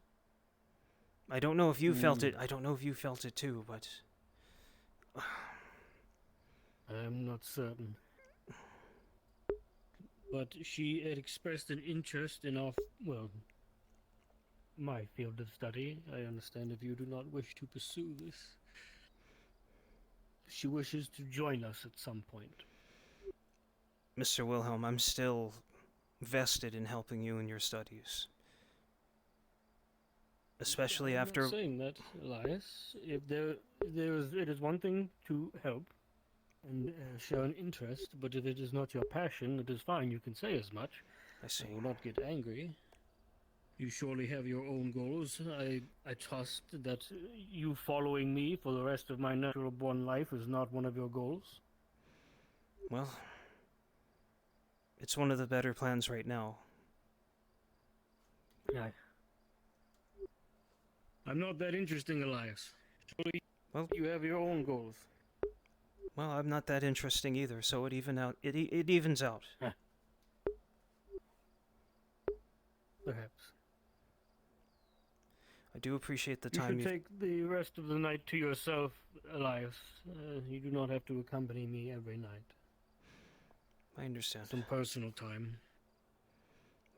I don't know if you felt it. I don't know if you felt it too, but I'm not certain. But she had expressed an interest in my field of study. I understand if you do not wish to pursue this. She wishes to join us at some point. Mr. Wilhelm, I'm still vested in helping you in your studies. Especially after... I'm not saying that, Elias. It is one thing to help and show an interest, but if it is not your passion, it is fine. You can say as much. I see. I will not get angry. You surely have your own goals. I trust that you following me for the rest of my natural-born life is not one of your goals. Well, it's one of the better plans right now. I'm not that interesting, Elias. Surely you have your own goals. Well, I'm not that interesting either, so it evens out. Perhaps. I do appreciate the You time should take the rest of the night to yourself, Elias. You do not have to accompany me every night. I understand. Some personal time.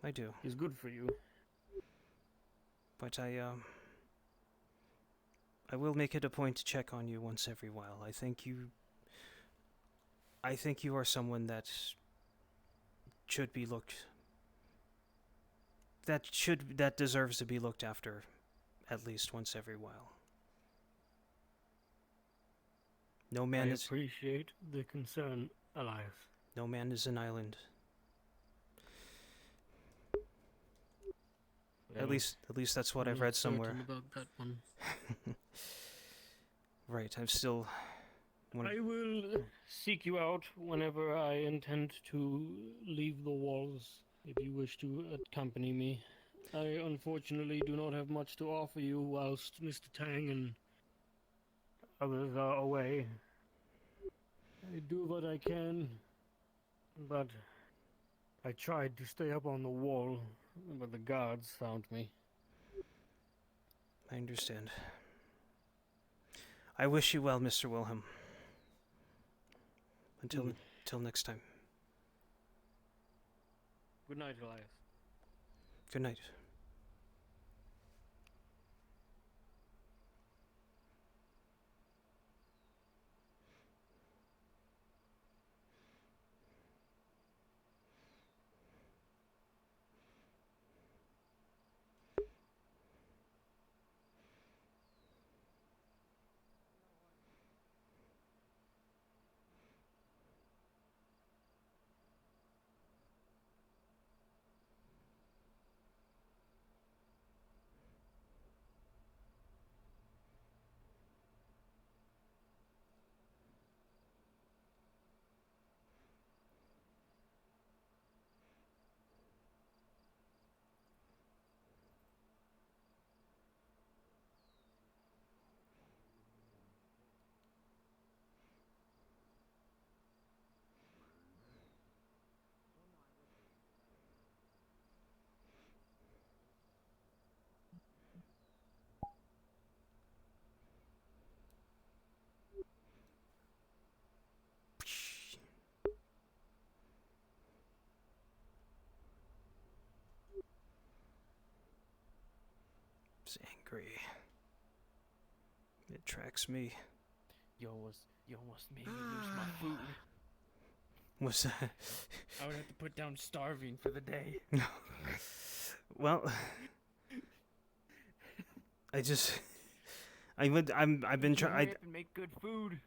I do. Is good for you. But I will make it a point to check on you once every while. I think you are someone that should be that deserves to be looked after at least once every while. No man I is... appreciate the concern, Elias. No man is an island. Well, At least that's what I'm I've not read somewhere. certain about that one. Right, I'm still I will seek you out whenever I intend to leave the walls, if you wish to accompany me. I unfortunately do not have much to offer you whilst Mr. Tang and others are away. I do what I can, but I tried to stay up on the wall, but the guards found me. I understand. I wish you well, Mr. Wilhelm. Until next time. Good night, Elias. Good night. It's angry. It tracks me. You almost made me lose my food. What's that? I would have to put down starving for the day. Well, I've been trying. to make good food.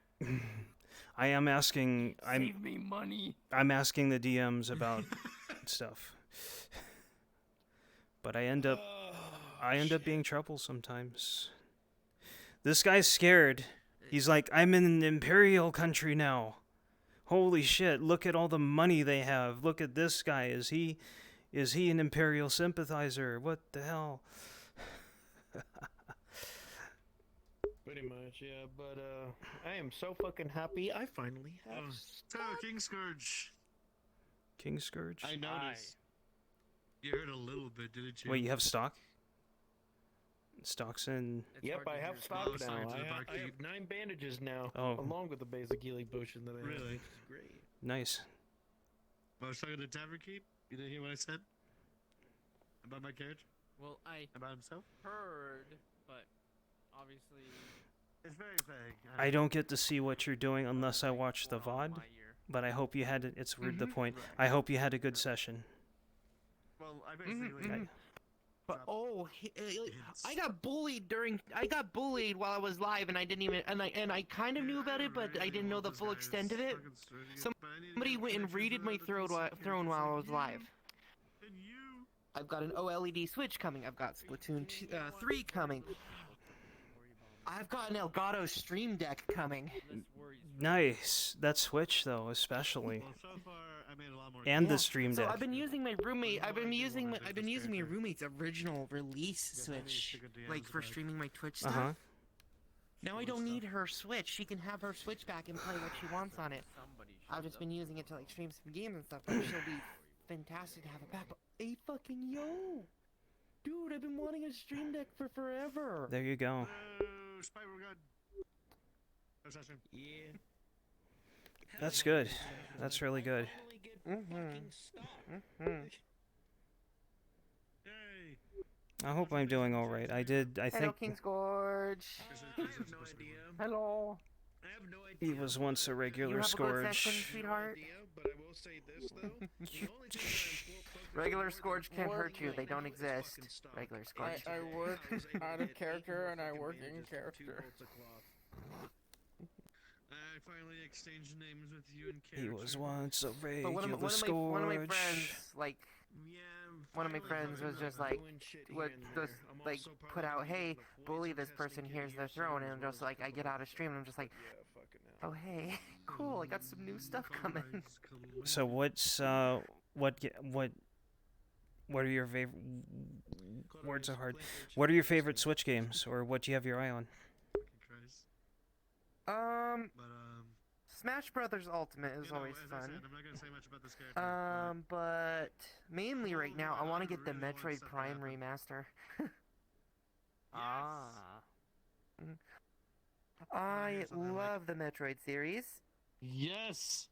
I am asking. Save me money. I'm asking the DMs about stuff, but I end up being trouble sometimes. This guy's scared. He's like, I'm in an imperial country now. Holy shit! Look at all the money they have. Look at this guy. Is he an imperial sympathizer? What the hell? Pretty much, yeah. But I am so fucking happy. I finally have. King Scourge. King Scourge? I noticed. You heard a little bit, didn't you? Wait, you have stock? Stock's in. Yep, I have stock now. I have 9 bandages now, along with the basic healing potion that I have. Really? Great. Nice. I was talking to Tavern Keep. You didn't hear what I said? About my character? Well, I About himself? heard, but obviously It's very vague. I don't get to see what you're doing unless I watch the VOD. But I hope you had. It's weird the point. I hope you had a good session. Well, I basically. But I got bullied while I was live, and I didn't even and I kind of knew about it, but I didn't know the full extent of it. Somebody went and raided my throne while I was live. I've got an OLED Switch coming. I've got Splatoon 3 coming. I've got an Elgato Stream Deck coming. Nice. That Switch though, especially. Well, so far I made a lot more. And the Stream Deck. So I've been using my roommate. I've been using my roommate's original release Switch, like for streaming my Twitch stuff. Now I don't need her Switch. She can have her Switch back and play what she wants on it. I've just been using it to like stream some games and stuff. But she'll be fantastic to have it back. But hey, fucking yo, dude, I've been wanting a Stream Deck for forever. There you go. Spike, we're good. Yeah. That's good. That's really good. I hope I'm doing all right. I Hello, think King Scourge. I have no idea. Hello. I have no idea. he was once a You regular have a good session, Scourge. sweetheart. But I will say this though. The only time Regular Scourge can't hurt you. They don't exist. Regular Scourge. I work out of character and I work in character. I finally exchanged names with you in He character. was once a But regular one of my Scourge. friends, like, one of my friends was just like, put out, hey, bully this person, here's their throne, and I'm just like, I get out of stream, and I'm just like, Oh hey, cool! I got some new stuff coming. So what's what are your favorite words are hard? What are your favorite Switch games, or what do you have your eye on? Smash Brothers Ultimate is always as I fun. said, I'm not gonna say much about this character. But mainly right now, I want to get the Metroid Prime remaster. I love the Metroid series. Yes.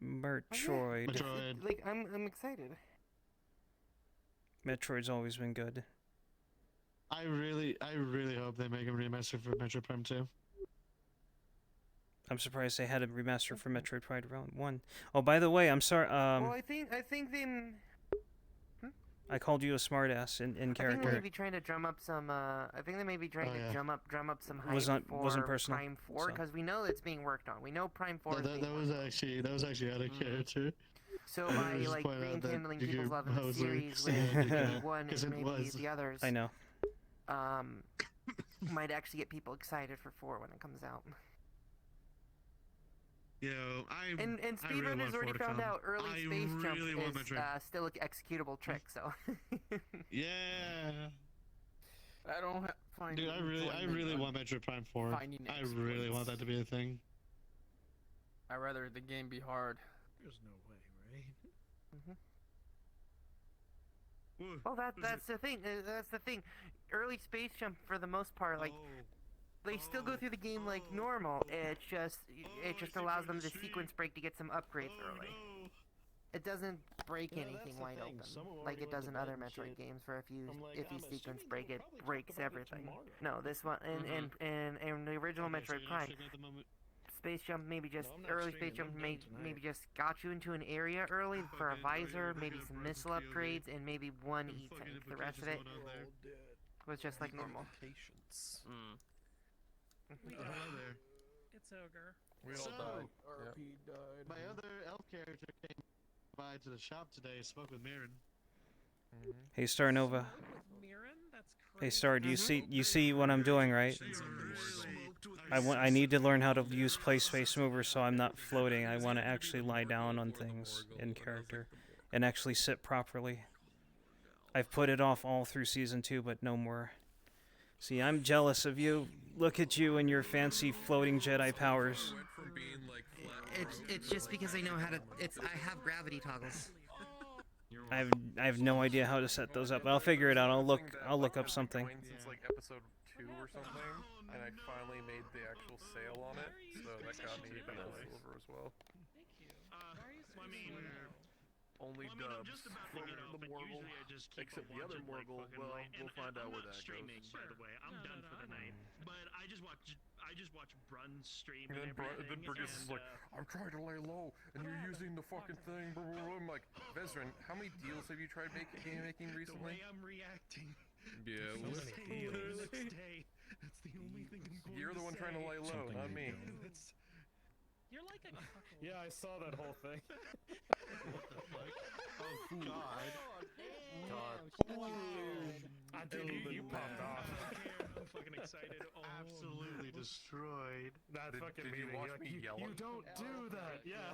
Metroid. Metroid. Like I'm excited. Metroid's always been good. I really hope they make a remaster for Metroid Prime 2. I'm surprised they had a remaster for Metroid Prime 1. Oh, by the way, I'm sorry. Well, I think they. I called you a smartass in I think they character. may be trying to drum up some. I think they may be trying to drum up some hype Wasn't for personal, Prime 4 because we know it's being worked on. We know Prime 4 is being That was actually out of character. So by Just like point out that rekindling you people's could love of the pose series like- with one Because and it maybe was. the others, I know. might actually get people excited for 4 when it comes out. And speedrunners already found out early space jump is still an executable trick. So. Yeah. I don't find. Dude, I really want Metroid Prime 4. finding I really want that to be a thing. I'd rather the game be hard. There's no way, right? Well, that's the thing. That's the thing. Early space jump, for the most part, like they still go through the game like normal. It just allows them to sequence break to get some upgrades early. It doesn't break anything wide open like it does in other Metroid games, where if you sequence break, it breaks everything. No, this one in the original Metroid Prime. Space jump, maybe just early space jump, maybe just got you into an area early for a visor, maybe some missile upgrades, and maybe one E-tank. The rest of it was just like normal. Patience. It's ogre. We all died. RP died. My other elf character came by to the shop today, spoke with Mirren. Hey, Star Nova. Mirren? That's Hey, Star. Do you see what I'm doing, right? I need to learn how to use play space mover so I'm not floating. I want to actually lie down on things in character and actually sit properly. I've put it off all through season 2, but no more. See, I'm jealous of you. Look at you and your fancy floating Jedi powers. It's just because I know how to. I have gravity toggles. I have no idea how to set those up. I'll figure it out. I'll look up something. Since like episode 2 or something, and I finally made the actual sale on it, so that got me even silver as well. Only dubs for the Morgul, except the other Morgul. Well, we'll find out where that streaming, goes. by the way. I'm done for the night. But I just watch Brun's stream And and then Burgess is like, I'm trying to lay low, and you're using the fucking thing. Blah, blah, blah. I'm like, Vezran, how many deals have you tried making recently? The way I'm reacting. Yeah, So let's many deals. That's the only thing I'm going You're the one trying to lay low, not me. You're like a cuckold. Yeah, I saw that whole thing. Oh God. Dude, you popped off. I'm fucking excited. Absolutely destroyed. That fucking did you meeting. watch me yell You it? don't do that. Yeah.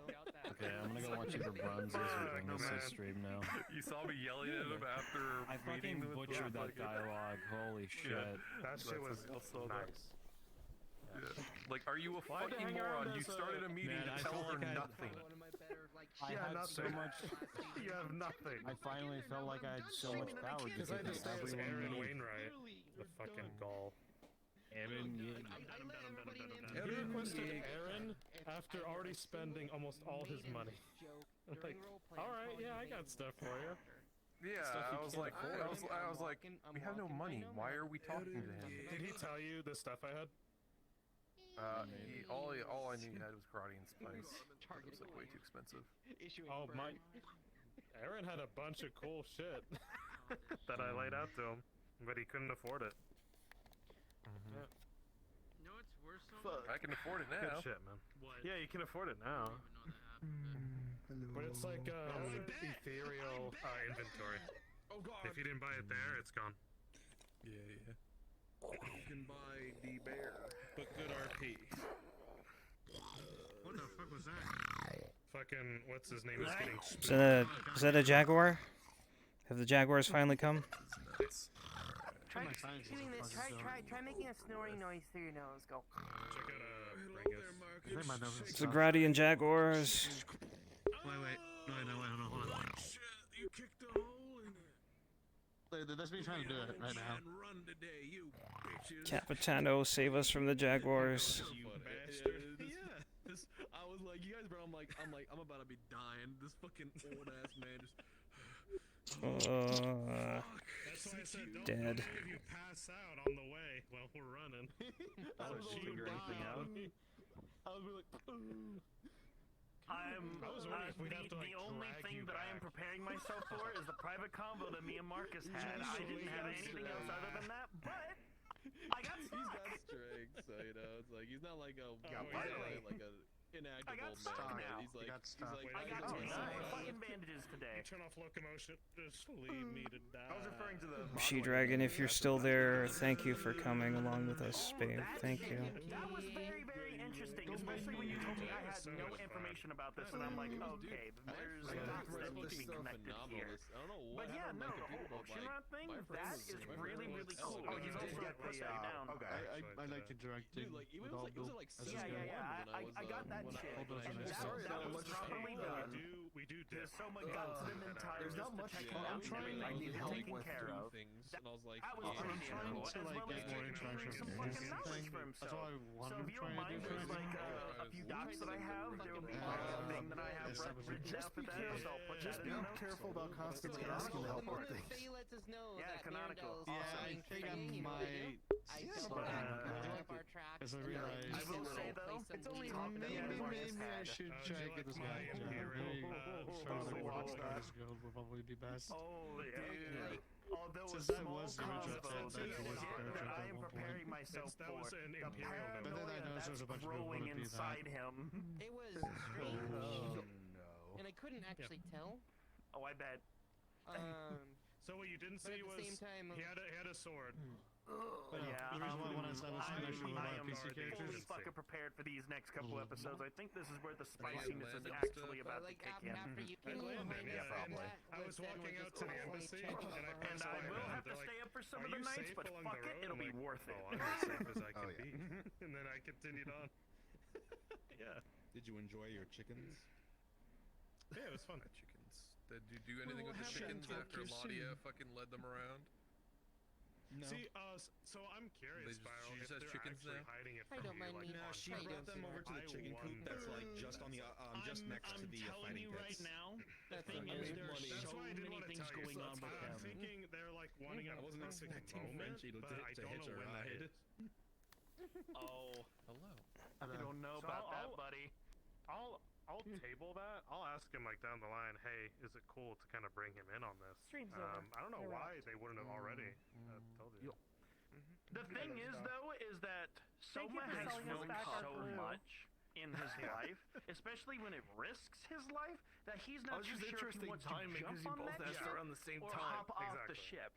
Okay, I'm gonna go watch either Bruns or Wing's stream now. You saw me yelling at him after I fucking meeting with butchered that dialogue. Holy shit. That shit was nice. Yeah. Like, are you a fucking moron? You started a meeting to tell her nothing. I had so much. You have nothing. I finally felt like I had so much power to Because I take just asked everyone Aaron me. Wainwright, the fucking gall. Aaron, You requested Aaron after already spending almost all his money. I'm like, alright, yeah, I got stuff for you. Yeah, I was like, we have no money. Why are we talking to him? Did he tell you the stuff I had? All I knew he had was karate and spice. It was like way too expensive. Oh my! Aaron had a bunch of cool shit that I laid out to him, but he couldn't afford it. Yeah. No, it's worse. I can afford it now. Good shit, man. Yeah, you can afford it now. But it's like ethereal inventory. Oh God! If you didn't buy it there, it's gone. Yeah. You can buy the bear, but good RP. What the fuck was that? Fucking, what's his name is getting Is that a jaguar? Have the jaguars finally come? Try doing this. Try making a snoring noise through your nose. Go. Check out It's the Gradian jaguars. Wait, hold on. Shit, you kicked a hole in it. That's me trying to do it right now. Run today, you bitches. Capitano, save us from the jaguars. You bastard. Yeah. I was like, you guys, bro. I'm about to be dying. This fucking old ass man just. That's why I said don't Dead. if you pass out on the way while we're running. I was figure anything out. I was like, The only thing that I am preparing myself for is the private combo that me and Marcus had. I didn't have anything else other than that, but I got stuck. He's got strength, so you know, it's like he's not like a inactive I got old stuck man. now. He's like, I got 9 fucking bandages today. Turn off locomotion. Just leave me to die. I was referring to the She-Dragon, if you're still there, thank you for coming along with us, babe. Thank you. That was very, very interesting, especially when you told me I had no information about this, and I'm like, okay, there's dots that need to be connected here. But yeah, no, the whole ocean rod thing, that is really, really cool. Oh, he's also put that down. Okay. I like interacting with all the. Yeah. I got that shit. And that was properly done. We do. There's so much guts to them entire. There's not much. I'm trying. I need help taken with care of. Things, and I was like, That was I'm pretty trying cool, to as well get as more taking interaction some with fucking the knowledge thing. for himself. That's what I So wanted if to you try don't to mind, do. there's like a few dots that I have. There will be a thing that I have written down for that, so I'll put that in the notes. Careful about constantly asking to help with things. Faye lets us know Yeah, that canonical. Mirandell's Yeah, I think I might. As I realized. I will say though, it's only Maybe I should try to get this guy. Would probably be best. Oh, dude. Although Since a that small was the original combo, plan, the that was shit the that I am original preparing plan. myself That was for, an the Imperial But then I paranoia noticed that's there's a bunch of people growing that would be inside that. him. It was strange, no. and I couldn't actually tell. Oh, I bet. So what you didn't But see at the was same time, he had a sword. But Yeah, the reason why I want to establish a connection with I my am NPC fully characters. fucking prepared for these next couple episodes. I think this is where the Like spiciness is landing actually stuff? about to kick in. after you And landing, yeah, probably. I was walking out to the embassy, and I passed I by will them. have to They're stay like, up for some "Are of the you nights, safe but along fuck the it, road?" it'll I'm be like, worth it. "Oh, I'm as safe as I can be." And then I continued on. Yeah. Did you enjoy your chickens? Yeah, it was fun. Chickens. Did you do anything will with the have chickens that after talk Ladia soon. fucking led them around? No. See, so I'm curious, She Spiral, just if has they're chickens actually now? hiding it I from don't you, mind like, me. No, on she I brought don't them see over that. to the chicken coop that's like just on the just next to the telling fighting you right pits. now, the That's thing okay. is, there are That's so why I didn't many want to things tell you. going on with I'm them. thinking they're like wanting I a wasn't perfect expecting moment, Frenchie but I to don't hitch know a when that ride. is. Oh, Hello. I don't know about that, buddy. I'll table that. I'll ask him like down the line, hey, is it cool to kind of bring him in on this? Stream's over. I don't know You're why out. they wouldn't have already. Told you. The thing is, though, is that Thank you Soma for has selling us grown back our so brew. much in his life, especially when it risks his life, that he's not too sure if he wants to jump on that ship around the same or hop off the ship.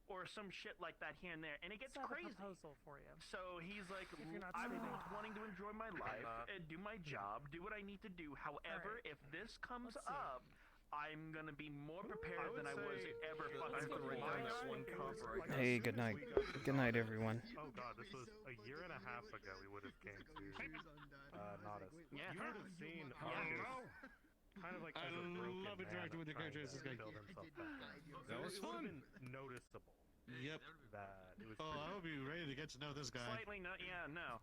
Or some shit like that here and there, and it gets Let's have crazy. a proposal for you. So he's like, If you're not I'm sleeping. wanting to enjoy my life and do my job, do what I need to do. However, if this comes Let's see. up, I'm gonna be more prepared than I was ever fucking before. Hey, good night. Good night, everyone. Oh god, this was a year and a half ago we would have came to Nodus. Yeah. You would have seen August kind of like I as a broken love interacting with the man characters. This trying guy. to build himself back up. That was It would have fun. been noticeable Yep. that it was Oh, I would be ready to get to know this guy. Slightly, no, yeah, no.